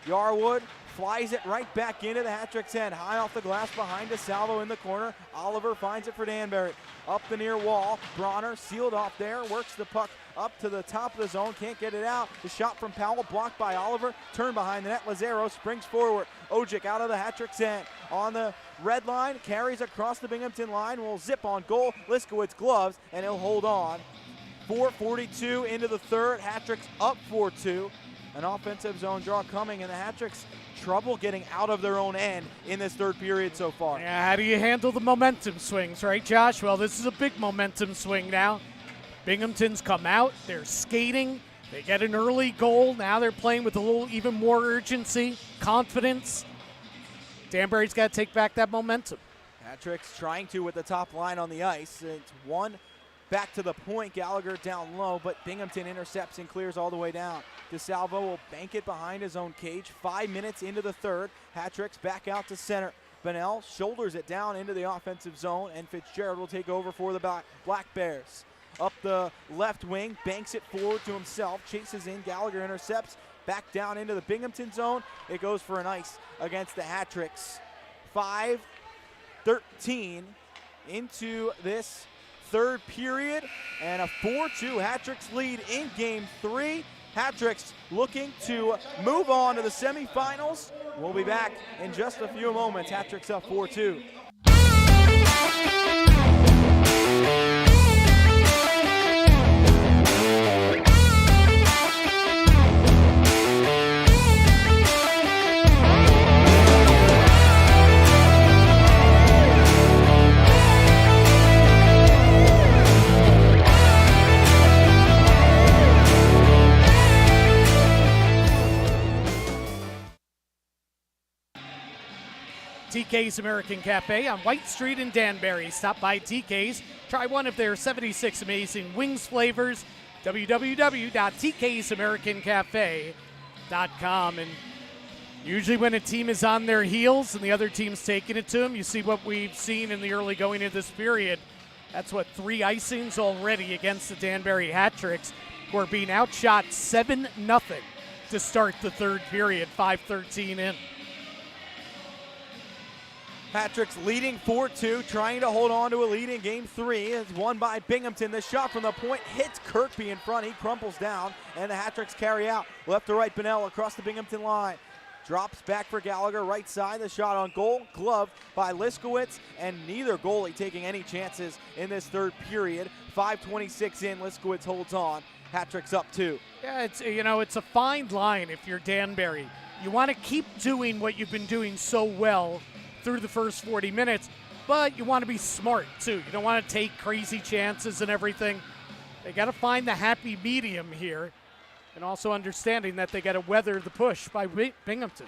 Yarwood flies it right back into the hat-trick's end. High off the glass behind DeSalvo in the corner. Oliver finds it for Danbury. Up the near wall. Bronner sealed off there. Works the puck up to the top of the zone. Can't get it out. The shot from Powell blocked by Oliver. Turn behind the net. Lazaro springs forward. Ojic out of the hat-trick's end. On the red line. Carries across the Binghamton line. Will zip on goal. Liskowitz gloves and he'll hold on. 4:42 into the third. Hat-trick's up 4-2. An offensive zone draw coming, and the hat-tricks trouble getting out of their own end in this third period so far.
Yeah, how do you handle the momentum swings, right, Josh? Well, this is a big momentum swing now. Binghamton's come out, they're skating, they get an early goal. Now they're playing with a little even more urgency, confidence. Danbury's got to take back that momentum.
Hat-tricks trying to with the top line on the ice. It's one back to the point. Gallagher down low, but Binghamton intercepts and clears all the way down. DeSalvo will bank it behind his own cage. 5 minutes into the third. Hat-tricks back out to center. Bunnell shoulders it down into the offensive zone, and Fitzgerald will take over for the Black Bears. Up the left wing, banks it forward to himself, chases in, Gallagher intercepts, back down into the Binghamton zone. It goes for an ice against the Hat-tricks. 5:13 into this third period, and a 4-2 Hat-tricks lead in game 3. Hat-tricks looking to move on to the semifinals. We'll be back in just a few moments. Hat-tricks up 4-2.
TK's American Cafe on White Street in Danbury. Stop by TK's. Try one of their 76 amazing wings flavors. www.tksamericancafe.com. And usually when a team is on their heels and the other team's taking it to them, you see what we've seen in the early going of this period. That's what, 3 icings already against the Danbury Hat-tricks, who are being outshot 7-0 to start the third period, 5:13 in.
Hat-tricks leading 4-2, trying to hold on to a lead in game 3. It's won by Binghamton. The shot from the point hits Kirkby in front. He crumples down, and the Hat-tricks carry out. Left to right, Bunnell across the Binghamton line. Drops back for Gallagher, right side. The shot on goal, gloved by Liskowitz, and neither goalie taking any chances in this third period. 5:26 in, Liskowitz holds on. Hat-tricks up 2.
Yeah, it's a fine line if you're Danbury. You want to keep doing what you've been doing so well through the first 40 minutes, but you want to be smart too. You don't want to take crazy chances and everything. They got to find the happy medium here, and also understanding that they got to weather the push by Binghamton.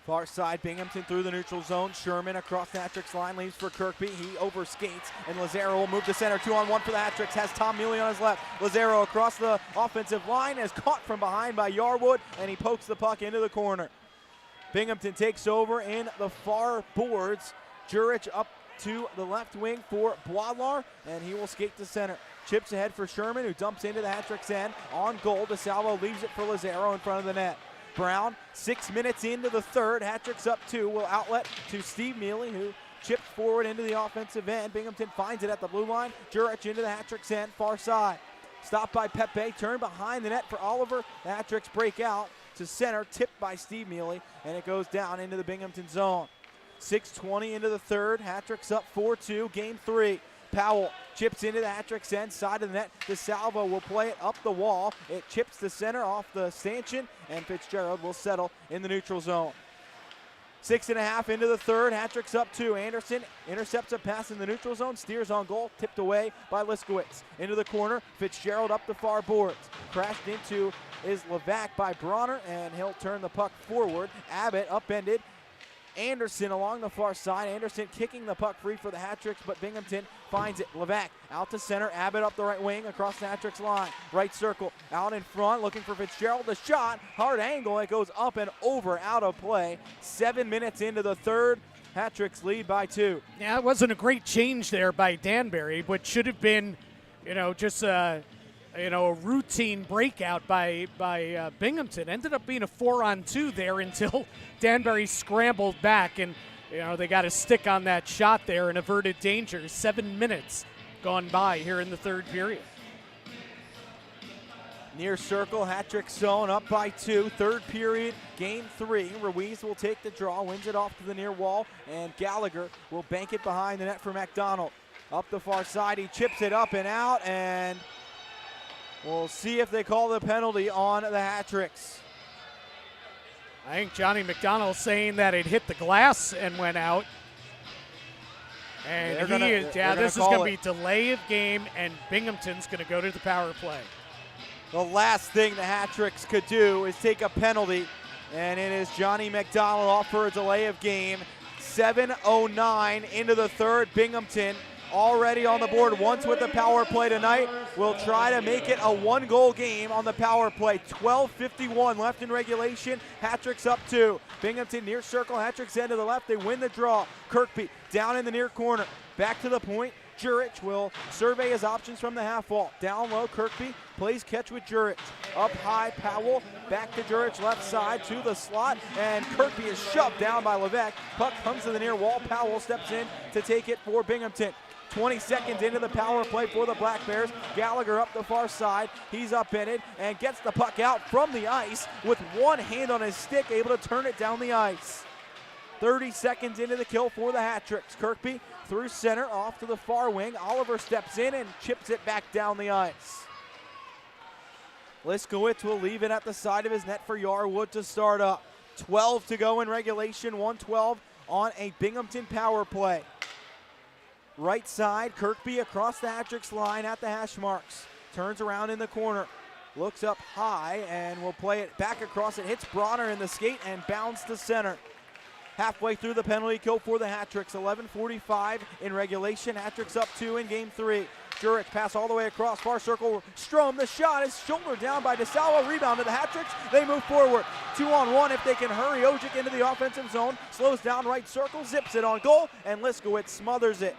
Far side, Binghamton through the neutral zone. Sherman across the Hat-tricks line, leaves for Kirkby. He overskates, and Lazaro will move to center. 2-on-1 for the Hat-tricks. Has Tom Mealy on his left. Lazaro across the offensive line is caught from behind by Yarwood, and he pokes the puck into the corner. Binghamton takes over in the far boards. Jurich up to the left wing for Boislar, and he will skate to center. Chips ahead for Sherman, who dumps into the Hat-tricks end. On goal, DeSalvo leaves it for Lazaro in front of the net. Brown, 6 minutes into the third. Hat-tricks up 2, will outlet to Steve Mealy, who chips forward into the offensive end. Binghamton finds it at the blue line. Jurich into the Hat-tricks end, far side. Stopped by Pepe, turn behind the net for Oliver. The Hat-tricks break out to center, tipped by Steve Mealy, and it goes down into the Binghamton zone. 6:20 into the third. Hat-tricks up 4-2, game 3. Powell chips into the Hat-tricks end, side of the net. DeSalvo will play it up the wall. It chips to center off the stanchion, and Fitzgerald will settle in the neutral zone. 6.5 into the third. Hat-tricks up 2. Anderson intercepts a pass in the neutral zone, steers on goal, tipped away by Liskowitz. Into the corner, Fitzgerald up the far boards. Crashed into is Levac by Bronner, and he'll turn the puck forward. Abbott upended Anderson along the far side. Anderson kicking the puck free for the Hat-tricks, but Binghamton finds it. Levac out to center. Abbott up the right wing across the Hat-tricks line. Right circle out in front, looking for Fitzgerald. The shot, hard angle. It goes up and over, out of play. 7 minutes into the third. Hat-tricks lead by 2.
Yeah, it wasn't a great change there by Danbury, but should have been, just a a routine breakout by Binghamton. Ended up being a 4-on-2 there until Danbury scrambled back, and they got a stick on that shot there and averted danger. 7 minutes gone by here in the third period.
Near circle, hat-trick zone, up by 2. Third period, game 3. Ruiz will take the draw, wins it off to the near wall, and Gallagher will bank it behind the net for McDonald. Up the far side, he chips it up and out, and we'll see if they call the penalty on the hat-tricks.
I think Johnny McDonald saying that it hit the glass and went out. And this is going to be delay of game, and Binghamton's going to go to the power play.
The last thing the hat-tricks could do is take a penalty, and it is Johnny McDonald off for a delay of game. 7:09 into the third. Binghamton already on the board once with the power play tonight. We'll try to make it a 1-goal game on the power play. 12:51 left in regulation. Hat-tricks up 2. Binghamton near circle. Hat-tricks end to the left. They win the draw. Kirkby down in the near corner. Back to the point. Jurich will survey his options from the half wall. Down low, Kirkby plays catch with Jurich. Up high, Powell back to Jurich left side to the slot, and Kirkby is shoved down by Levesque. Puck comes to the near wall. Powell steps in to take it for Binghamton. 20 seconds into the power play for the Black Bears. Gallagher up the far side. He's up in it and gets the puck out from the ice with one hand on his stick, able to turn it down the ice. 30 seconds into the kill for the hat-tricks. Kirkby through center, off to the far wing. Oliver steps in and chips it back down the ice. Liskowitz will leave it at the side of his net for Yarwood to start up. 12 to go in regulation, 1:12 on a Binghamton power play. Right side, Kirkby across the hat-tricks line at the hash marks. Turns around in the corner. Looks up high and will play it back across. It hits Bronner in the skate and bounds to center. Halfway through the penalty kill for the hat-tricks. 11:45 in regulation. Hat-tricks up 2 in game 3. Jurich pass all the way across, far circle. Strom, the shot is shouldered down by DeSalvo. Rebound to the hat-tricks. They move forward. 2-on-1 if they can hurry. Ojic into the offensive zone. Slows down right circle, zips it on goal, and Liskowitz smothers it.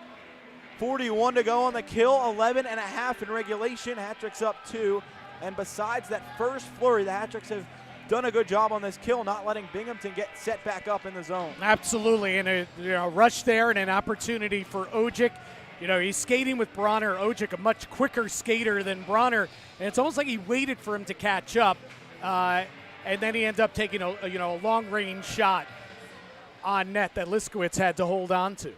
41 to go on the kill. 11.5 in regulation. Hat-tricks up 2. And besides that first flurry, the hat-tricks have done a good job on this kill, not letting Binghamton get set back up in the zone.
Absolutely, and a rush there and an opportunity for Ojic. He's skating with Bronner. Ojic, a much quicker skater than Bronner, and it's almost like he waited for him to catch up, and then he ends up taking a long-range shot on net that Liskowitz had to hold on to.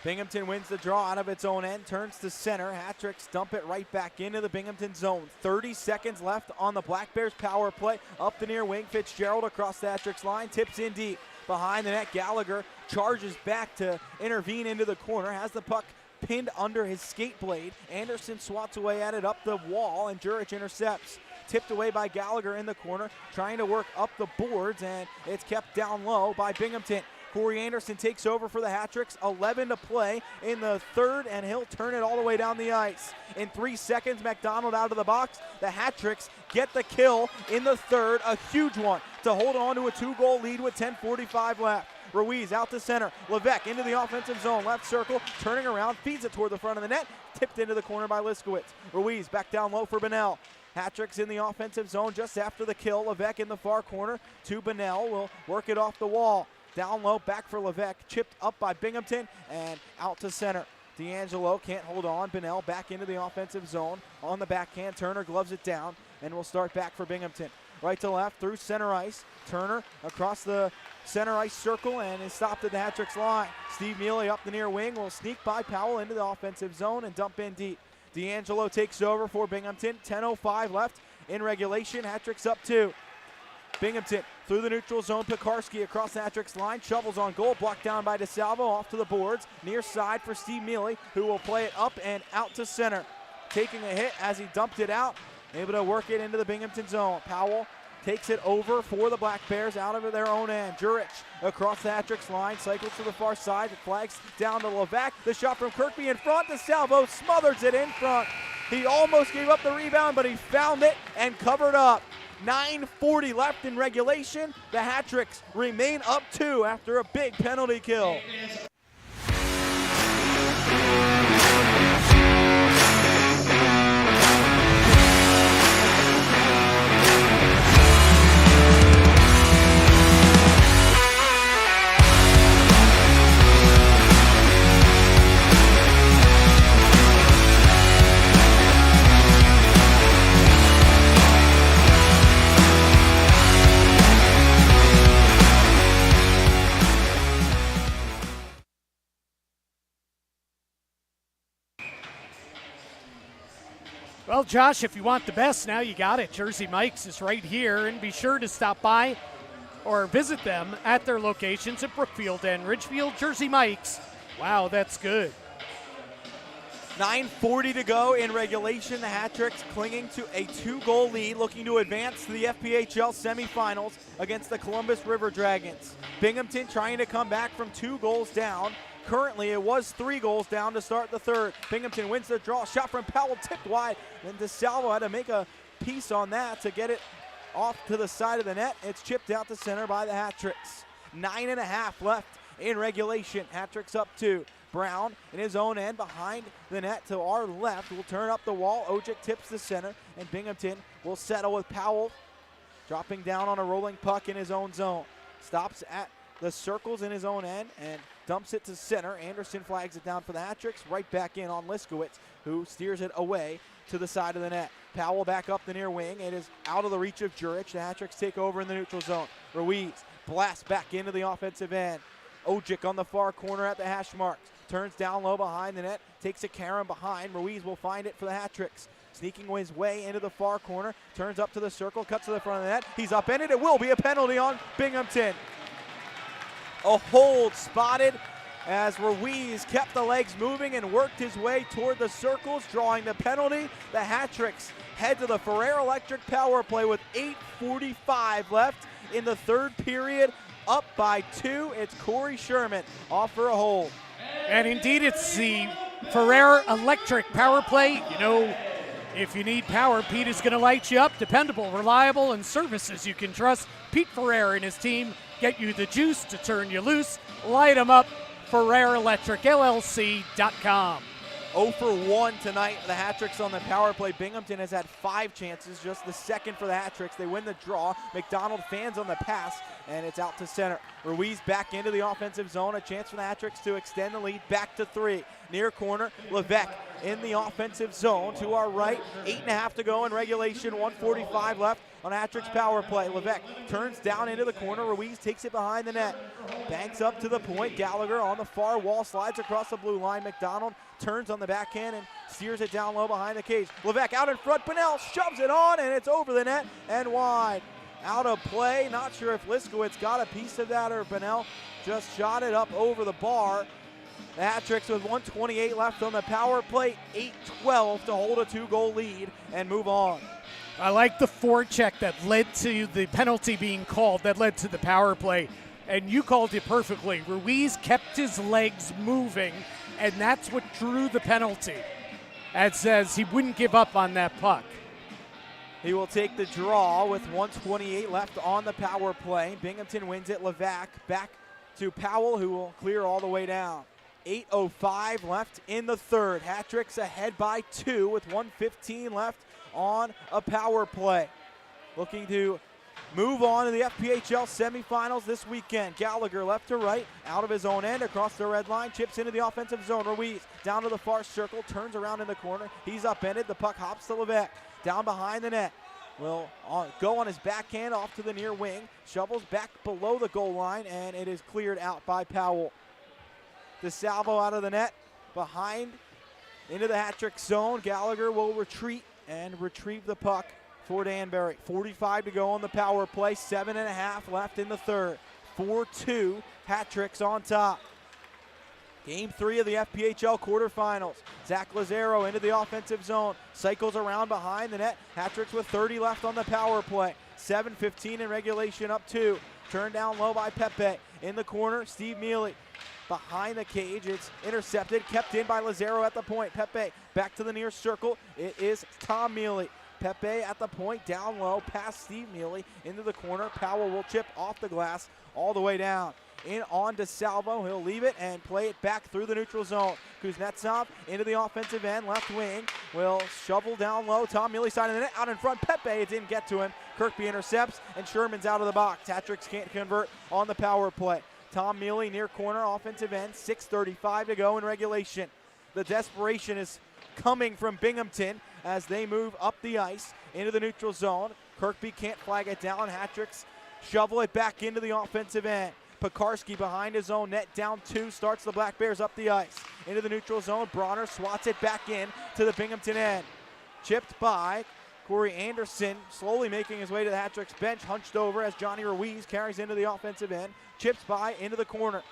Binghamton wins the draw out of its own end, turns to center. Hat-tricks dump it right back into the Binghamton zone. 30 seconds left on the Black Bears power play. Up the near wing, Fitzgerald across the hat-tricks line, tips in deep. Behind the net, Gallagher charges back to intervene into the corner, has the puck pinned under his skate blade. Anderson swats away at it up the wall, and Jurich intercepts. Tipped away by Gallagher in the corner, trying to work up the boards, and it's kept down low by Binghamton. Corey Anderson takes over for the hat-tricks. 11 to play in the third, and he'll turn it all the way down the ice. In 3 seconds, McDonald out of the box. The hat-tricks get the kill in the third, a huge one, to hold on to a 2-goal lead with 10:45 left. Ruiz out to center. Levesque into the offensive zone. Left circle, turning around, feeds it toward the front of the net. Tipped into the corner by Liskowitz. Ruiz back down low for Bunnell. Hat-tricks in the offensive zone just after the kill. Levesque in the far corner to Bunnell. Will work it off the wall. Down low, back for Levesque, chipped up by Binghamton, and out to center. D'Angelo can't hold on. Bunnell back into the offensive zone. On the backhand, Turner gloves it down, and will start back for Binghamton. Right to left, through center ice. Turner across the center ice circle, and is stopped at the hat-tricks line. Steve Mealy up the near wing, will sneak by Powell into the offensive zone and dump in deep. D'Angelo takes over for Binghamton. 10:05 left in regulation. Hat-tricks up 2. Binghamton through the neutral zone. Pekarski across the hat-tricks line. Shovels on goal. Blocked down by DeSalvo. Off to the boards. Near side for Steve Mealy, who will play it up and out to center. Taking a hit as he dumped it out. Able to work it into the Binghamton zone. Powell takes it over for the Black Bears out of their own end. Jurich across the hat-tricks line. Cycles to the far side. It flags down to Levesque. The shot from Kirkby in front. DeSalvo smothers it in front. He almost gave up the rebound, but he found it and covered up. 9:40 left in regulation. The hat-tricks remain up 2 after a big penalty kill.
Well, Josh, if you want the best, now you got it. Jersey Mike's is right here, and be sure to stop by or visit them at their locations at Brookfield and Ridgefield. Jersey Mike's. Wow, that's good.
9:40 to go in regulation. The Hat-Tricks clinging to a 2-goal lead, looking to advance to the FPHL semifinals against the Columbus River Dragons. Binghamton trying to come back from 2 goals down. Currently, it was 3 goals down to start the third. Binghamton wins the draw. Shot from Powell, tipped wide. Then DeSalvo had to make a piece on that to get it off to the side of the net. It's chipped out to center by the Hat-Tricks. 9.5 left in regulation. Hat-Tricks up 2. Brown in his own end behind the net to our left will turn up the wall. Ojic tips the center, and Binghamton will settle with Powell dropping down on a rolling puck in his own zone. Stops at the circles in his own end and dumps it to center. Anderson flags it down for the Hat-Tricks. Right back in on Liskowitz, who steers it away to the side of the net. Powell back up the near wing. It is out of the reach of Jurich. The Hat-Tricks take over in the neutral zone. Ruiz blasts back into the offensive end. Ojic on the far corner at the hash marks. Turns down low behind the net. Takes a Karen behind. Ruiz will find it for the Hat-Tricks. Sneaking his way into the far corner. Turns up to the circle. Cuts to the front of the net. He's upended. It will be a penalty on Binghamton. A hold spotted as Ruiz kept the legs moving and worked his way toward the circles, drawing the penalty. The Hat-Tricks head to the Ferrer Electric power play with 8:45 left in the third period. Up by 2. It's Corey Sherman off for a hold.
And indeed, it's the Ferrer Electric power play. You know, if you need power, Pete is going to light you up. Dependable, reliable, and services you can trust. Pete Ferrer and his team get you the juice to turn you loose. Light them up. FerrerElectricLLC.com.
0 for 1 tonight. The Hat-Tricks on the power play. Binghamton has had 5 chances, just the second for the Hat-Tricks. They win the draw. McDonald fans on the pass, and it's out to center. Ruiz back into the offensive zone. A chance for the Hat-Tricks to extend the lead back to 3. Near corner, Levesque in the offensive zone to our right. 8.5 to go in regulation. 1:45 left on Hat-Tricks power play. Levesque turns down into the corner. Ruiz takes it behind the net. Banks up to the point. Gallagher on the far wall, slides across the blue line. McDonald turns on the backhand and steers it down low behind the cage. Levesque out in front. Bunnell shoves it on, and it's over the net and wide. Out of play. Not sure if Liskowitz got a piece of that or Bunnell just shot it up over the bar. The Hat-Tricks with 1:28 left on the power play. 8-12 to hold a 2-goal lead and move on.
I like the forecheck that led to the penalty being called, that led to the power play. And you called it perfectly. Ruiz kept his legs moving, and that's what drew the penalty. It says he wouldn't give up on that puck.
He will take the draw with 1:28 left on the power play. Binghamton wins it. Levesque back to Powell, who will clear all the way down. 8:05 left in the third. Hat-Tricks ahead by 2 with 1:15 left on a power play. Looking to move on to the FPHL semifinals this weekend. Gallagher left to right, out of his own end, across the red line, chips into the offensive zone. Ruiz down to the far circle, turns around in the corner. He's upended. The puck hops to Levesque. Down behind the net. Will go on his backhand off to the near wing. Shovels back below the goal line, and it is cleared out by Powell. DeSalvo out of the net, behind into the Hat-Trick zone. Gallagher will retreat and retrieve the puck for Danbury. 45 to go on the power play. 7.5 left in the third. 4-2, Hat-Tricks on top. Game 3 of the FPHL quarterfinals. Zach Lazaro into the offensive zone. Cycles around behind the net. Hat-Tricks with 30 left on the power play. 7:15 in regulation, up 2. Turned down low by Pepe. In the corner, Steve Mealy. Behind the cage, it's intercepted, kept in by Lazaro at the point. Pepe back to the near circle. It is Tom Mealy. Pepe at the point, down low, past Steve Mealy, into the corner. Powell will chip off the glass all the way down. In on DeSalvo, he'll leave it and play it back through the neutral zone. Kuznetsov into the offensive end, left wing, will shovel down low. Tom Mealy side of the net, out in front. Pepe, it didn't get to him. Kirkby intercepts, and Sherman's out of the box. Hat-Tricks can't convert on the power play. Tom Mealy near corner, offensive end, 6:35 to go in regulation. The desperation is coming from Binghamton as they move up the ice into the neutral zone. Kirkby can't flag it down. Hat-Tricks shovel it back into the offensive end. Pekarski behind his own net, down 2, starts the Black Bears up the ice. Into the neutral zone, Bronner swats it back in to the Binghamton end. chipped by Corey Anderson, slowly making his way to the Hat-Tricks bench, hunched over as Johnny Ruiz carries into the offensive end, chips by into the corner.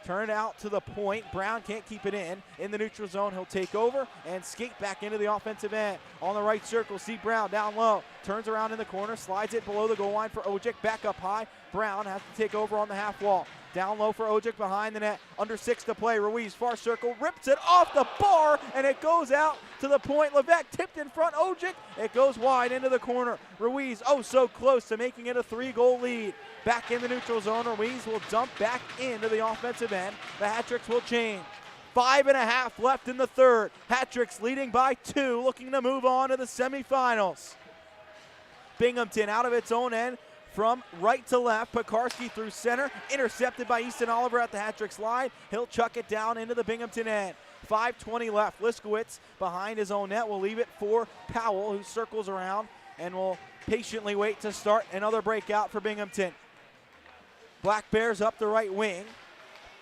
Turn out to the point. Brown can't keep it in the neutral zone. He'll take over and skate back into the offensive end. On the right circle, see Brown down low. Turns around in the corner, slides it below the goal line for Ojic. Back up high. Brown has to take over on the half wall. Down low for Ojic behind the net. Under 6 to play. Ruiz, far circle, rips it off the bar, and it goes out to the point. Levesque tipped in front. Ojic, it goes wide into the corner. Ruiz, oh so close to making it a 3-goal lead. Back in the neutral zone, Ruiz will dump back into the offensive end. The Hat-Tricks will change. 5.5 left in the third. Hat-Tricks leading by 2, looking to move on to the semifinals. Binghamton out of its own end from right to left. Pekarski through center, intercepted by Easton Oliver at the Hat-Tricks line. He'll chuck it down into the Binghamton end. 5:20 left. Liskowitz behind his own net will leave it for Powell, who circles around and will patiently wait to start another breakout for Binghamton. Black Bears up the right wing.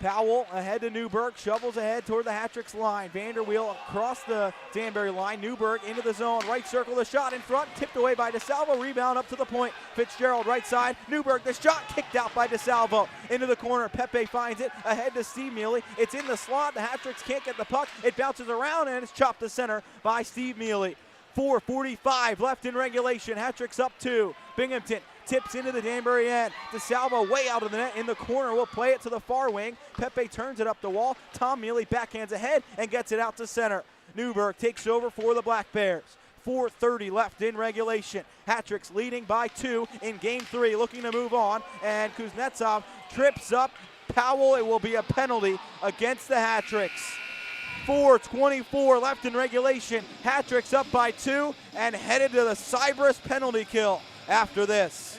Powell ahead to Newberg, shovels ahead toward the Hat-Tricks line. Vanderweel across the Danbury line. Newberg into the zone, right circle, the shot in front, tipped away by DeSalvo, rebound up to the point. Fitzgerald right side, Newberg, the shot kicked out by DeSalvo. Into the corner, Pepe finds it, ahead to Steve Mealy. It's in the slot, the Hat-Tricks can't get the puck. It bounces around and it's chopped to center by Steve Mealy. 4:45 left in regulation, Hat-Tricks up 2. Binghamton tips into the Danbury end. DeSalvo way out of the net in the corner. Will play it to the far wing. Pepe turns it up the wall. Tom Mealy backhands ahead and gets it out to center. Newberg takes over for the Black Bears. 4:30 left in regulation. Hat-Tricks leading by 2 in game 3, looking to move on. And Kuznetsov trips up Powell. It will be a penalty against the Hat-Tricks. 4:24 left in regulation. Hat-Tricks up by 2 and headed to the Cybers penalty kill after this.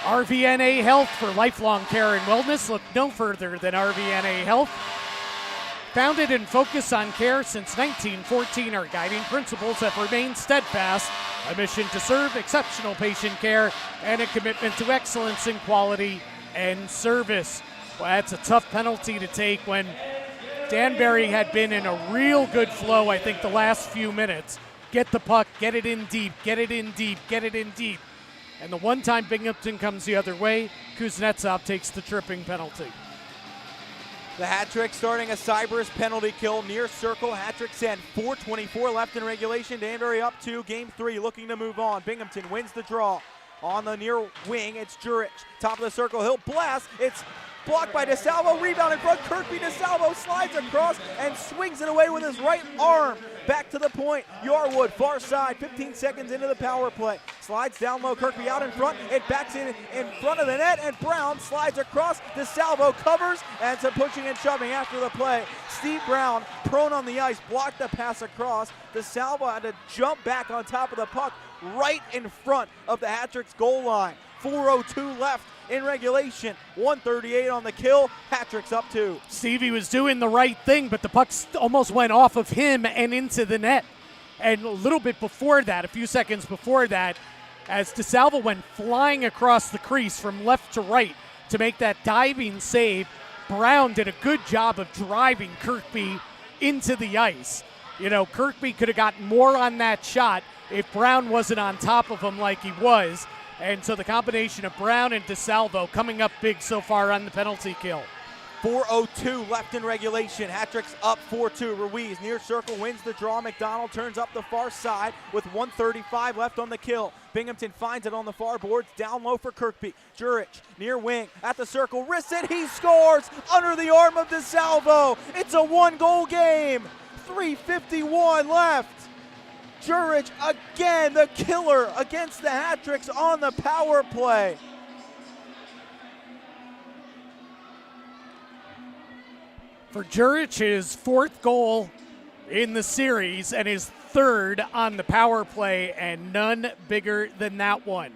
RVNA Health for lifelong care and wellness. Look no further than RVNA Health. Founded and focused on care since 1914, our guiding principles have remained steadfast. A mission to serve, exceptional patient care, and a commitment to excellence in quality and service. Well, that's a tough penalty to take when Danbury had been in a real good flow, I think, the last few minutes. Get the puck, get it in deep, get it in deep, get it in deep. And the one time Binghamton comes the other way, Kuznetsov takes the tripping penalty.
The Hat-Tricks starting a Cybers penalty kill near circle. Hat-Tricks end. 4:24 left in regulation. Danbury up 2, game 3, looking to move on. Binghamton wins the draw. On the near wing, it's Jurich. Top of the circle, he'll blast. It's blocked by DeSalvo. Rebound in front. Kirkby DeSalvo slides across and swings it away with his right arm. Back to the point. Yarwood, far side, 15 seconds into the power play. Slides down low. Kirkby out in front. It backs in front of the net, and Brown slides across. DeSalvo covers and some pushing and shoving after the play. Steve Brown, prone on the ice, blocked the pass across. DeSalvo had to jump back on top of the puck right in front of the Hat-Tricks goal line. 4:02 left in regulation. 1:38 on the kill. Hat-Tricks up 2.
Stevie was doing the right thing, but the puck almost went off of him and into the net. And a little bit before that, a few seconds before that, as DeSalvo went flying across the crease from left to right to make that diving save, Brown did a good job of driving Kirkby into the ice. You know, Kirkby could have gotten more on that shot if Brown wasn't on top of him like he was. And so the combination of Brown and DeSalvo coming up big so far on the penalty kill.
4:02 left in regulation. Hat-Tricks up 4-2. Ruiz near circle wins the draw. McDonald turns up the far side with 1:35 left on the kill. Binghamton finds it on the far boards. Down low for Kirkby. Jurich near wing at the circle. Wrists it. He scores under the arm of DeSalvo. It's a 1-goal game. 3:51 left. Jurich again, the killer against the Hat-Tricks on the power play.
For Jurich, his 4th goal in the series and his 3rd on the power play, and none bigger than that one.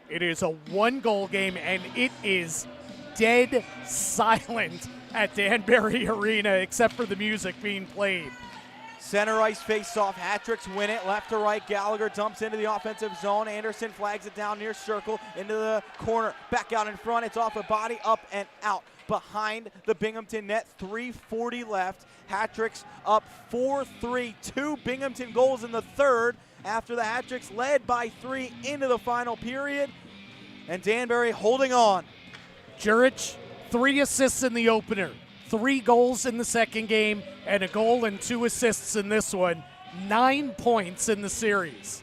It is a 1-goal game, and it is dead silent at Danbury Arena except for the music being played.
Center ice face-off. Hat-tricks win it. Left to right. Gallagher dumps into the offensive zone. Anderson flags it down near circle into the corner. Back out in front. It's off a body, up and out behind the Binghamton net. 3:40 left. Hat-tricks up 4-3. 2 Binghamton goals in the 3rd after the Hat-tricks led by 3 into the final period. And Danbury holding on.
Jurich, 3 assists in the opener, 3 goals in the second game, and a goal and 2 assists in this one. 9 points in the series.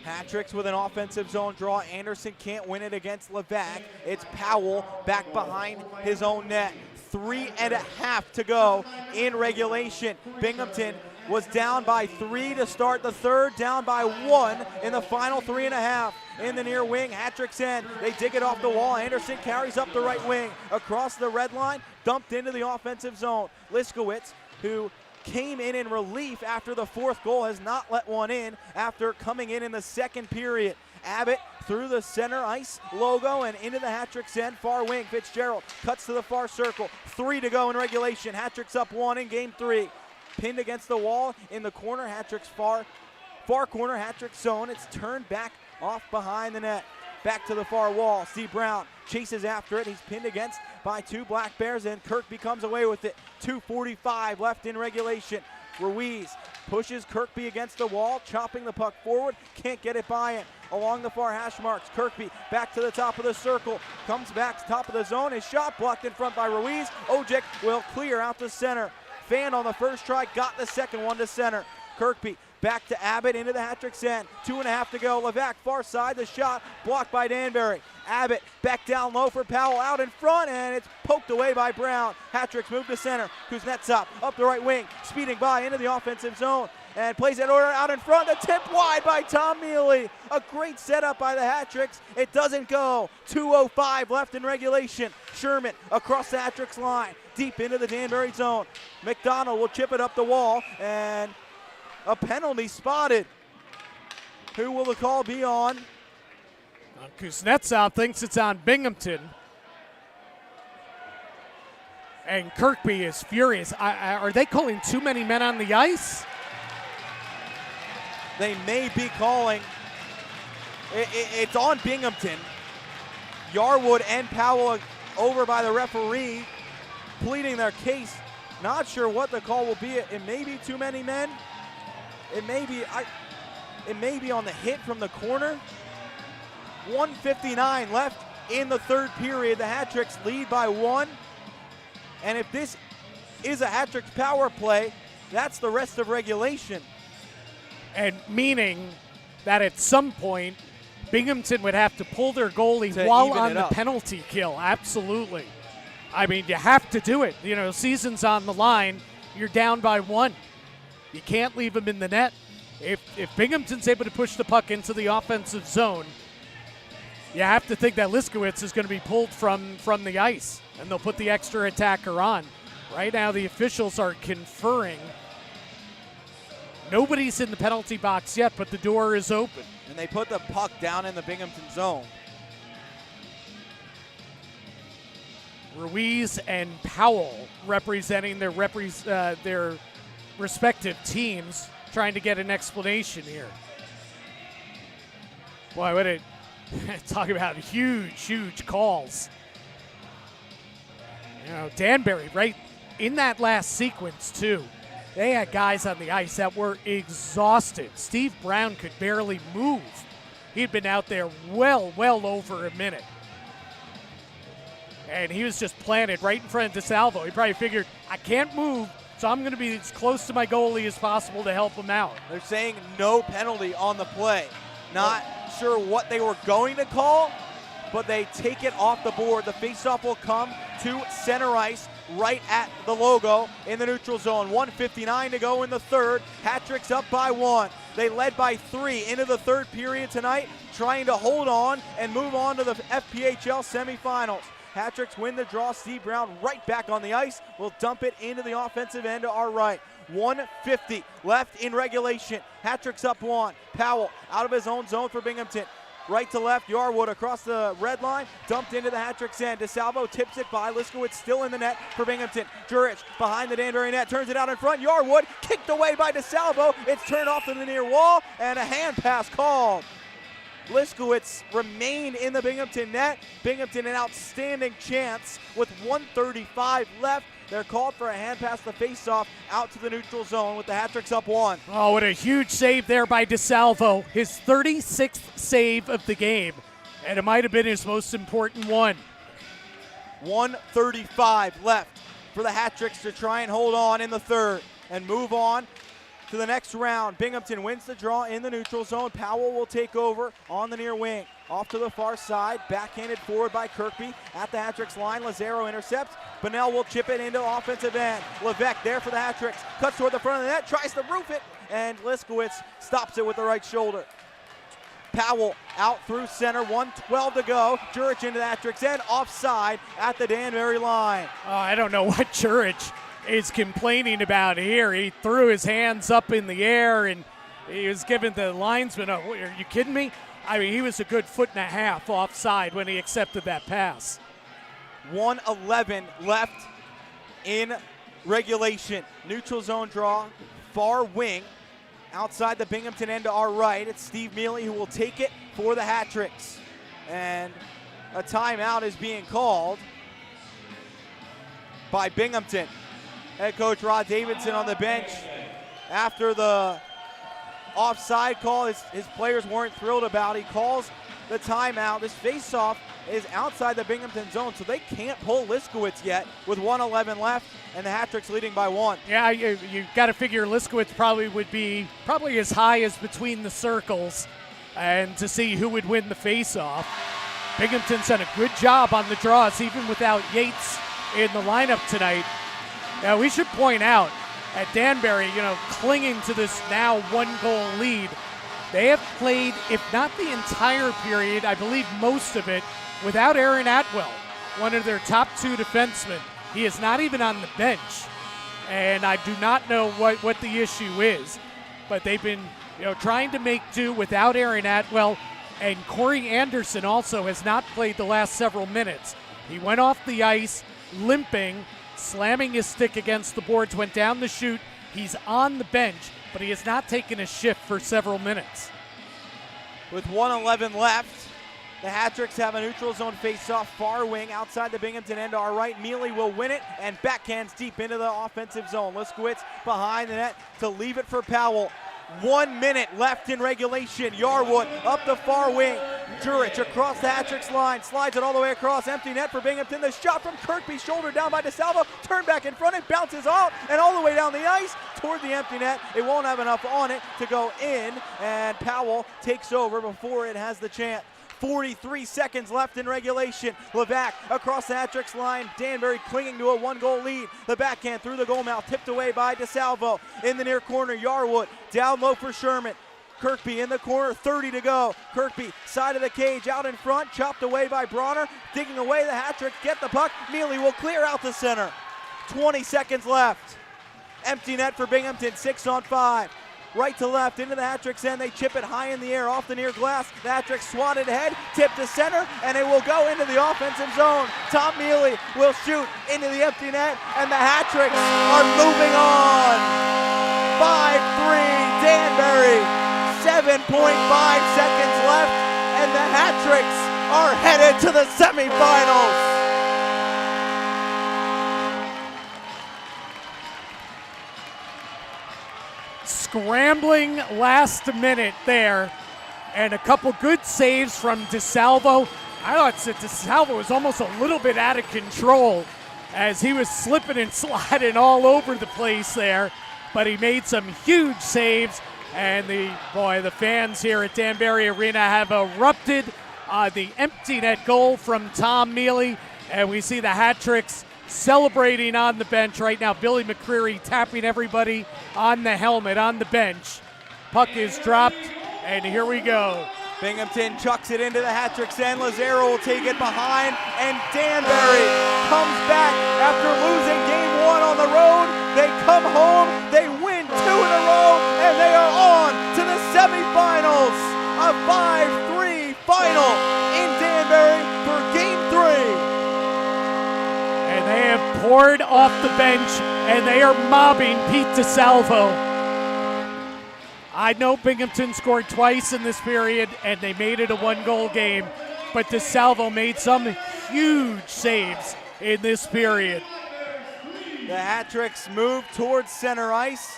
Hat-tricks with an offensive zone draw. Anderson can't win it against Levac. It's Powell back behind his own net. 3.5 to go in regulation. Binghamton was down by 3 to start the 3rd, down by 1 in the final 3.5. In the near wing, Hat-tricks end. They dig it off the wall. Anderson carries up the right wing. Across the red line, dumped into the offensive zone. Liskowitz, who came in relief after the 4th goal, has not let one in after coming in the 2nd period. Abbott through the center ice logo and into the Hat-tricks end. Far wing, Fitzgerald cuts to the far circle. 3 to go in regulation. Hat-tricks up 1 in game 3. Pinned against the wall in the corner. Hat-tricks far corner. Hat-tricks zone. It's turned back off behind the net. Back to the far wall. Steve Brown chases after it. He's pinned against by 2 Black Bears, and Kirkby comes away with it. 2:45 left in regulation. Ruiz pushes Kirkby against the wall, chopping the puck forward. Can't get it by him. Along the far hash marks, Kirkby back to the top of the circle. Comes back to top of the zone. His shot blocked in front by Ruiz. Ojic will clear out to center. Fan on the first try, got the second one to center. Kirkby back to Abbott into the Hat-tricks end. 2.5 to go. Levac far side. The shot blocked by Danbury. Abbott back down low for Powell out in front, and it's poked away by Brown. Hat-tricks move to center. Kuznetsov up the right wing, speeding by into the offensive zone, and plays that order out in front. The tip wide by Tom Mealy. A great setup by the Hat-tricks. It doesn't go. 2:05 left in regulation. Sherman across the Hat-tricks line, deep into the Danbury zone. McDonald will chip it up the wall, and a penalty spotted. Who will the call be on?
Kuznetsov thinks it's on Binghamton. And Kirkby is furious. Are they calling too many men on the ice?
They may be calling. It's on Binghamton. Yarwood and Powell over by the referee, pleading their case. Not sure what the call will be. It may be too many men. It may be on the hit from the corner. 1:59 left in the 3rd period. The Hat-tricks lead by 1. And if this is a Hat-tricks power play, that's the rest of regulation.
And meaning that at some point, Binghamton would have to pull their goalie
to
while
even
on
it
the
up.
Penalty kill. Absolutely. I mean, you have to do it. You know, season's on the line. You're down by 1. You can't leave him in the net. If Binghamton's able to push the puck into the offensive zone, you have to think that Liskowitz is going to be pulled from the ice, and they'll put the extra attacker on. Right now, the officials are conferring. Nobody's in the penalty box yet, but the door is open.
And they put the puck down in the Binghamton zone.
Ruiz and Powell representing their respective teams, trying to get an explanation here. Boy, what a talk about huge calls. You know, Danbury, right in that last sequence too, they had guys on the ice that were exhausted. Steve Brown could barely move. He'd been out there well over a minute. And he was just planted right in front of DeSalvo. He probably figured, I can't move, so I'm going to be as close to my goalie as possible to help him out.
They're saying no penalty on the play. Not sure what they were going to call, but they take it off the board. The faceoff will come to center ice right at the logo in the neutral zone. 1:59 to go in the 3rd. Hat-tricks up by 1. They led by 3 into the 3rd period tonight, trying to hold on and move on to the FPHL semifinals. Hat-Tricks win the draw. Steve Brown right back on the ice. Will dump it into the offensive end to our right. 1:50 left in regulation. Hat-Tricks up one. Powell out of his own zone for Binghamton. Right to left, Yarwood across the red line, dumped into the Hat-Tricks end. DeSalvo tips it by. Liskowitz still in the net for Binghamton. Jurich behind the Danbury net, turns it out in front. Yarwood kicked away by DeSalvo. It's turned off to the near wall, and a hand pass called. Liskowitz remained in the Binghamton net. Binghamton an outstanding chance with 1:35 left. They're called for a hand pass to face-off out to the neutral zone with the Hat-Tricks up one.
Oh, what a huge save there by DeSalvo. His 36th save of the game, and it might have been his most important one.
1:35 left for the Hat-Tricks to try and hold on in the third and move on to the next round. Binghamton wins the draw in the neutral zone. Powell will take over on the near wing. Off to the far side, backhanded forward by Kirkby at the Hat-Tricks line. Lazaro intercepts. Bunnell will chip it into offensive end. Levesque there for the Hat-Tricks. Cuts toward the front of the net, tries to roof it, and Liskowitz stops it with the right shoulder. Powell out through center, 1:12 to go. Jurich into the Hat-Tricks end, offside at the Danbury line.
Oh, I don't know what Jurich is complaining about here. He threw his hands up in the air, and he was giving the linesman, are you kidding me? I mean, he was a good foot and a half offside when he accepted that pass.
1:11 left in regulation. Neutral zone draw, far wing, outside the Binghamton end to our right. It's Steve Mealy who will take it for the Hat-Tricks. And a timeout is being called by Binghamton. Head coach Rod Davidson on the bench after the offside call. His players weren't thrilled about. He calls the timeout. This face-off is outside the Binghamton zone, so they can't pull Liskowitz yet with 1:11 left, and the Hat-Tricks leading by one.
Yeah, you got to figure Liskowitz would be as high as between the circles, and to see who would win the face-off. Binghamton's done a good job on the draws, even without Yates in the lineup tonight. Now, we should point out, at Danbury, clinging to this now one-goal lead, they have played, if not the entire period, I believe most of it, without Aaron Atwell, one of their top two defensemen. He is not even on the bench, and I do not know what the issue is, but they've been trying to make do without Aaron Atwell, and Corey Anderson also has not played the last several minutes. He went off the ice limping, slamming his stick against the boards, went down the chute. He's on the bench, but he has not taken a shift for several minutes.
With 1:11 left, the Hat-Tricks have a neutral zone face-off, far wing outside the Binghamton end to our right. Mealy will win it and backhands deep into the offensive zone. Liskowitz behind the net to leave it for Powell. 1 minute left in regulation. Yarwood up the far wing. Jurich across the Hat-Tricks line, slides it all the way across. Empty net for Binghamton. The shot from Kirkby, shouldered down by DeSalvo. Turn back in front, it bounces off and all the way down the ice toward the empty net. It won't have enough on it to go in, and Powell takes over before it has the chance. 43 seconds left in regulation. Levac across the Hat-Tricks line. Danbury clinging to a one-goal lead. The backhand through the goal mouth, tipped away by DeSalvo. In the near corner, Yarwood down low for Sherman. Kirkby in the corner, 30 to go. Kirkby, side of the cage, out in front, chopped away by Bronner. Digging away, the Hat-Tricks get the puck. Mealy will clear out the center. 20 seconds left. Empty net for Binghamton, 6-on-5. Right to left into the Hat-Tricks end. They chip it high in the air off the near glass. The Hat-Tricks swatted ahead, tipped to center, and it will go into the offensive zone. Tom Mealy will shoot into the empty net, and the Hat-Tricks are moving on. 5-3 Danbury. 7.5 seconds left, and the Hat-Tricks are headed to the semifinals.
Scrambling last minute there, and a couple good saves from DeSalvo. I thought that DeSalvo was almost a little bit out of control as he was slipping and sliding all over the place there, but he made some huge saves, and the fans here at Danbury Arena have erupted. The empty net goal from Tom Mealy, and we see the Hat-Tricks celebrating on the bench right now. Billy McCreary tapping everybody on the helmet on the bench. Puck is dropped, and here we go.
Binghamton chucks it into the hat-trick end. Lazaro will take it behind, and Danbury comes back after losing game 1 on the road. They come home, they win 2 in a row, and they are on to the semifinals. A 5-3 final in Danbury for game 3.
And they have poured off the bench, and they are mobbing Pete DeSalvo. I know Binghamton scored twice in this period, and they made it a 1-goal game, but DeSalvo made some huge saves in this period.
The Hat-Tricks move towards center ice,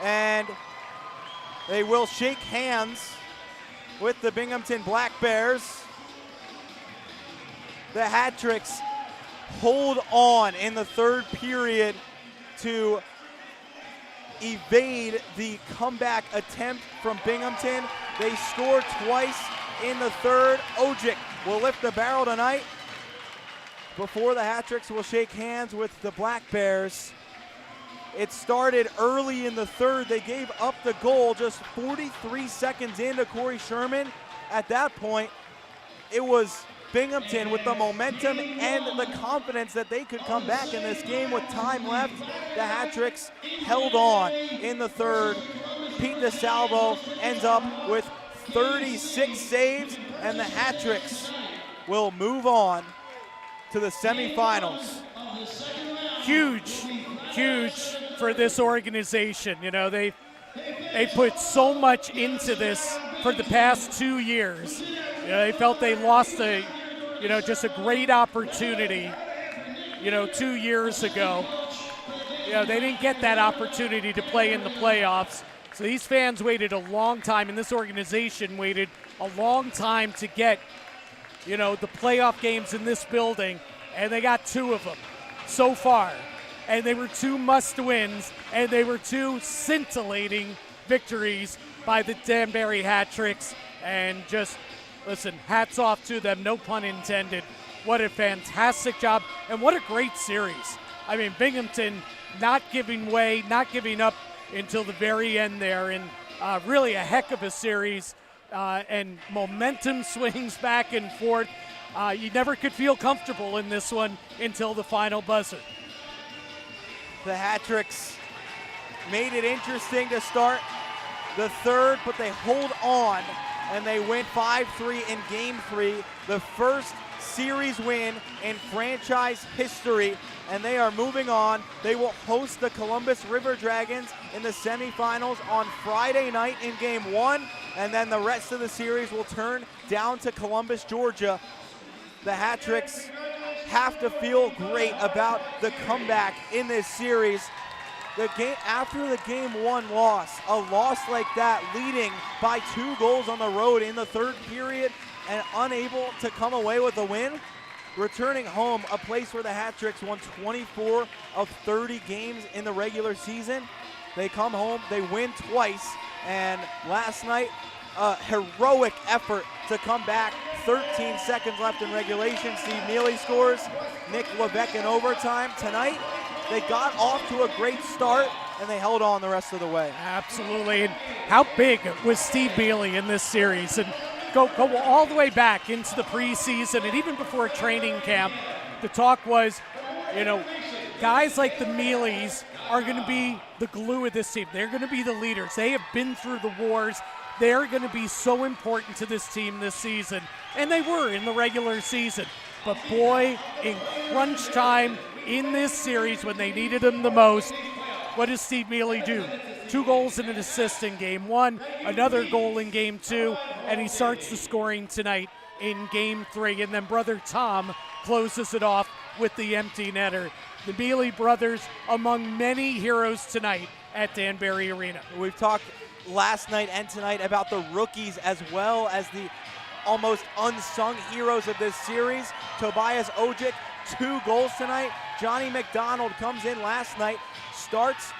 and they will shake hands with the Binghamton Black Bears. The Hat-Tricks hold on in the third period to evade the comeback attempt from Binghamton. They score twice in the third. Ojic will lift the barrel tonight before the Hat-Tricks will shake hands with the Black Bears. It started early in the third. They gave up the goal just 43 seconds into Corey Sherman. At that point, it was Binghamton with the momentum and the confidence that they could come back in this game with time left. The Hat-Tricks held on in the third. Pete DeSalvo ends up with 36 saves, and the Hat-Tricks will move on to the semifinals.
Huge for this organization. You know, they put so much into this for the past 2 years. You know, they felt they lost just a great opportunity, 2 years ago. They didn't get that opportunity to play in the playoffs. So these fans waited a long time, and this organization waited a long time to get, the playoff games in this building, and they got 2 of them so far. And they were 2 must-wins, and they were 2 scintillating victories by the Danbury Hat-Tricks. And just, listen, hats off to them, no pun intended. What a fantastic job, and what a great series. I mean, Binghamton not giving way, not giving up until the very end there, and really a heck of a series, and momentum swings back and forth. You never could feel comfortable in this one until the final buzzer.
The Hat-Tricks made it interesting to start the third, but they hold on, and they win 5-3 in Game 3, the first series win in franchise history, and they are moving on. They will host the Columbus River Dragons in the semifinals on Friday night in Game 1, and then the rest of the series will turn down to Columbus, Georgia. The Hat-Tricks have to feel great about the comeback in this series. The game after the Game 1 loss, a loss like that, leading by 2 goals on the road in the third period and unable to come away with a win, returning home, a place where the Hat-Tricks won 24 of 30 games in the regular season. They come home, they win twice, and last night, a heroic effort to come back. 13 seconds left in regulation. Steve Neely scores. Nick Levesque in overtime. Tonight, they got off to a great start, and they held on the rest of the way.
Absolutely. And how big was Steve Neely in this series? And go all the way back into the preseason and even before training camp, the talk was, guys like the Mealies are going to be the glue of this team. They're going to be the leaders. They have been through the wars. They're going to be so important to this team this season. And they were in the regular season. But boy, in crunch time in this series when they needed him the most, what does Steve Neely do? 2 goals and an assist in Game 1, another goal in Game 2, and he starts the scoring tonight in Game 3. And then brother Tom closes it off with the empty netter. The Neely brothers among many heroes tonight at Danbury Arena.
We've talked last night and tonight about the rookies as well as the almost unsung heroes of this series. Tobias Ojic, 2 goals tonight. Johnny McDonald comes in last night, starts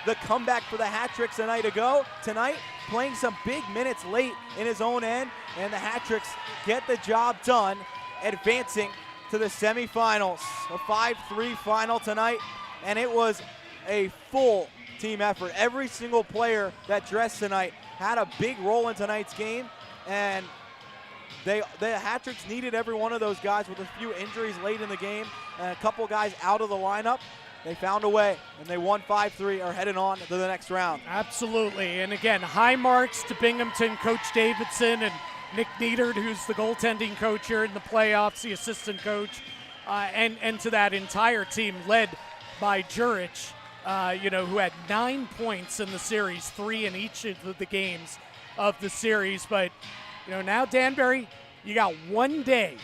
the comeback for the Hat-Tricks a night ago. Tonight, playing some big minutes late in his own end, and the Hat-Tricks get the job done, advancing to the semifinals. A 5-3 final tonight, and it was a full team effort. Every single player that dressed tonight had a big role in tonight's game, and the Hat-Tricks needed every one of those guys with a few injuries late in the game and a couple guys out of the lineup. They found a way, and they won 5-3, are heading on to the next round.
Absolutely. And again, high marks to Binghamton, Coach Davidson, and Nick Needard, who's the goaltending coach here in the playoffs, the assistant coach, and to that entire team led by Jurich, who had 9 points in the series, 3 in each of the games of the series. But, now Danbury, you got 1 day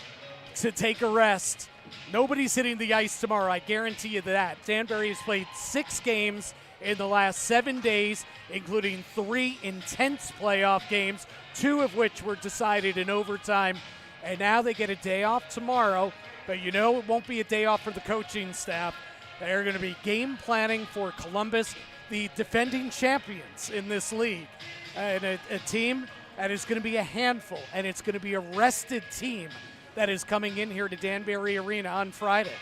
to take a rest. Nobody's hitting the ice tomorrow, I guarantee you that. Danbury has played 6 games in the last 7 days, including 3 intense playoff games, 2 of which were decided in overtime. And now they get a day off tomorrow, but it won't be a day off for the coaching staff. They're going to be game planning for Columbus, the defending champions in this league, and a team that is going to be a handful, and it's going to be a rested team that is coming in here to Danbury Arena on Friday.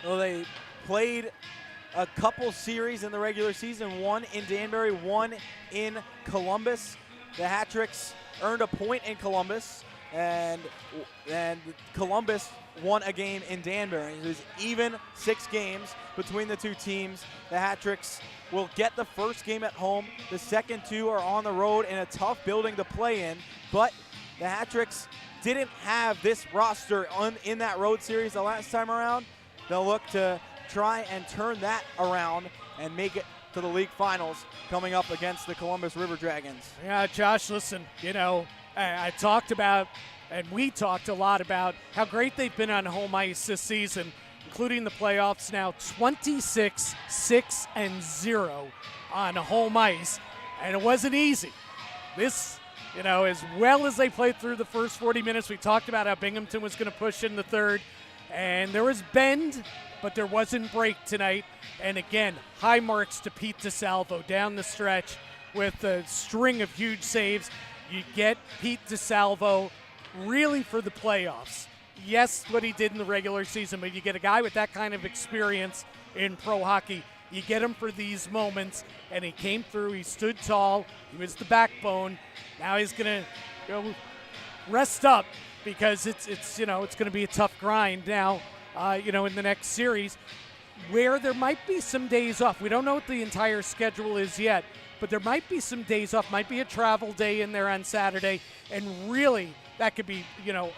Well, they played a couple series in the regular season, 1 in Danbury, 1 in Columbus. The Hat-Tricks earned a point in Columbus, and Columbus won a game in Danbury. It was even 6 games between the two teams. The Hat-Tricks will get the first game at home. The second 2 are on the road in a tough building to play in, but the Hat-Tricks didn't have this roster in that road series the last time around. They'll look to try and turn that around and make it to the league finals coming up against the Columbus River Dragons.
Yeah, Josh, listen, I talked about, and we talked a lot about how great they've been on home ice this season, including the playoffs now, 26-6-0 on home ice, and it wasn't easy. This, as well as they played through the first 40 minutes, we talked about how Binghamton was going to push in the third, and there was bend, but there wasn't break tonight. And again, high marks to Pete DeSalvo down the stretch with a string of huge saves. You get Pete DeSalvo really for the playoffs. Yes, what he did in the regular season, but you get a guy with that kind of experience in pro hockey. You get him for these moments, and he came through. He stood tall. He was the backbone. Now he's going to go rest up because it's going to be a tough grind now, in the next series where there might be some days off. We don't know what the entire schedule is yet, but there might be some days off. Might be a travel day in there on Saturday, and really that could be, a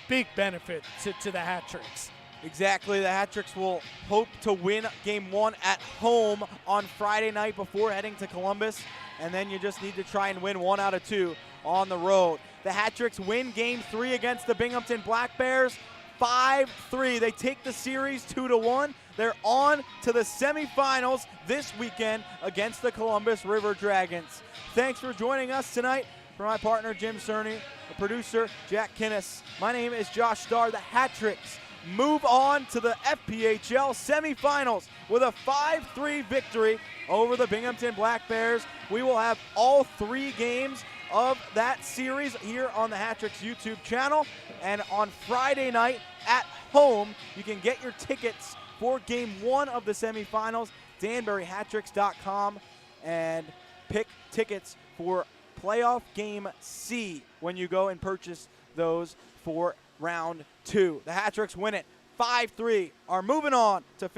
big benefit to the Hat-Tricks.
Exactly. The Hat-Tricks will hope to win Game 1 at home on Friday night before heading to Columbus, and then you just need to try and win 1 out of 2 on the road. The Hat-Tricks win Game 3 against the Binghamton Black Bears 5-3. They take the series 2-1. They're on to the semifinals this weekend against the Columbus River Dragons. Thanks for joining us tonight. For my partner, Jim Cerny, the producer, Jack Kinnis. My name is Josh Starr. The Hat-Tricks move on to the FPHL semifinals with a 5-3 victory over the Binghamton Black Bears. We will have all 3 games of that series here on the Hat-Tricks YouTube channel. And on Friday night at home, you can get your tickets for Game 1 of the semifinals, DanburyHattricks.com, and pick tickets for Playoff Game C when you go and purchase those for Round 2. The Hat-Tricks win it 5-3, are moving on to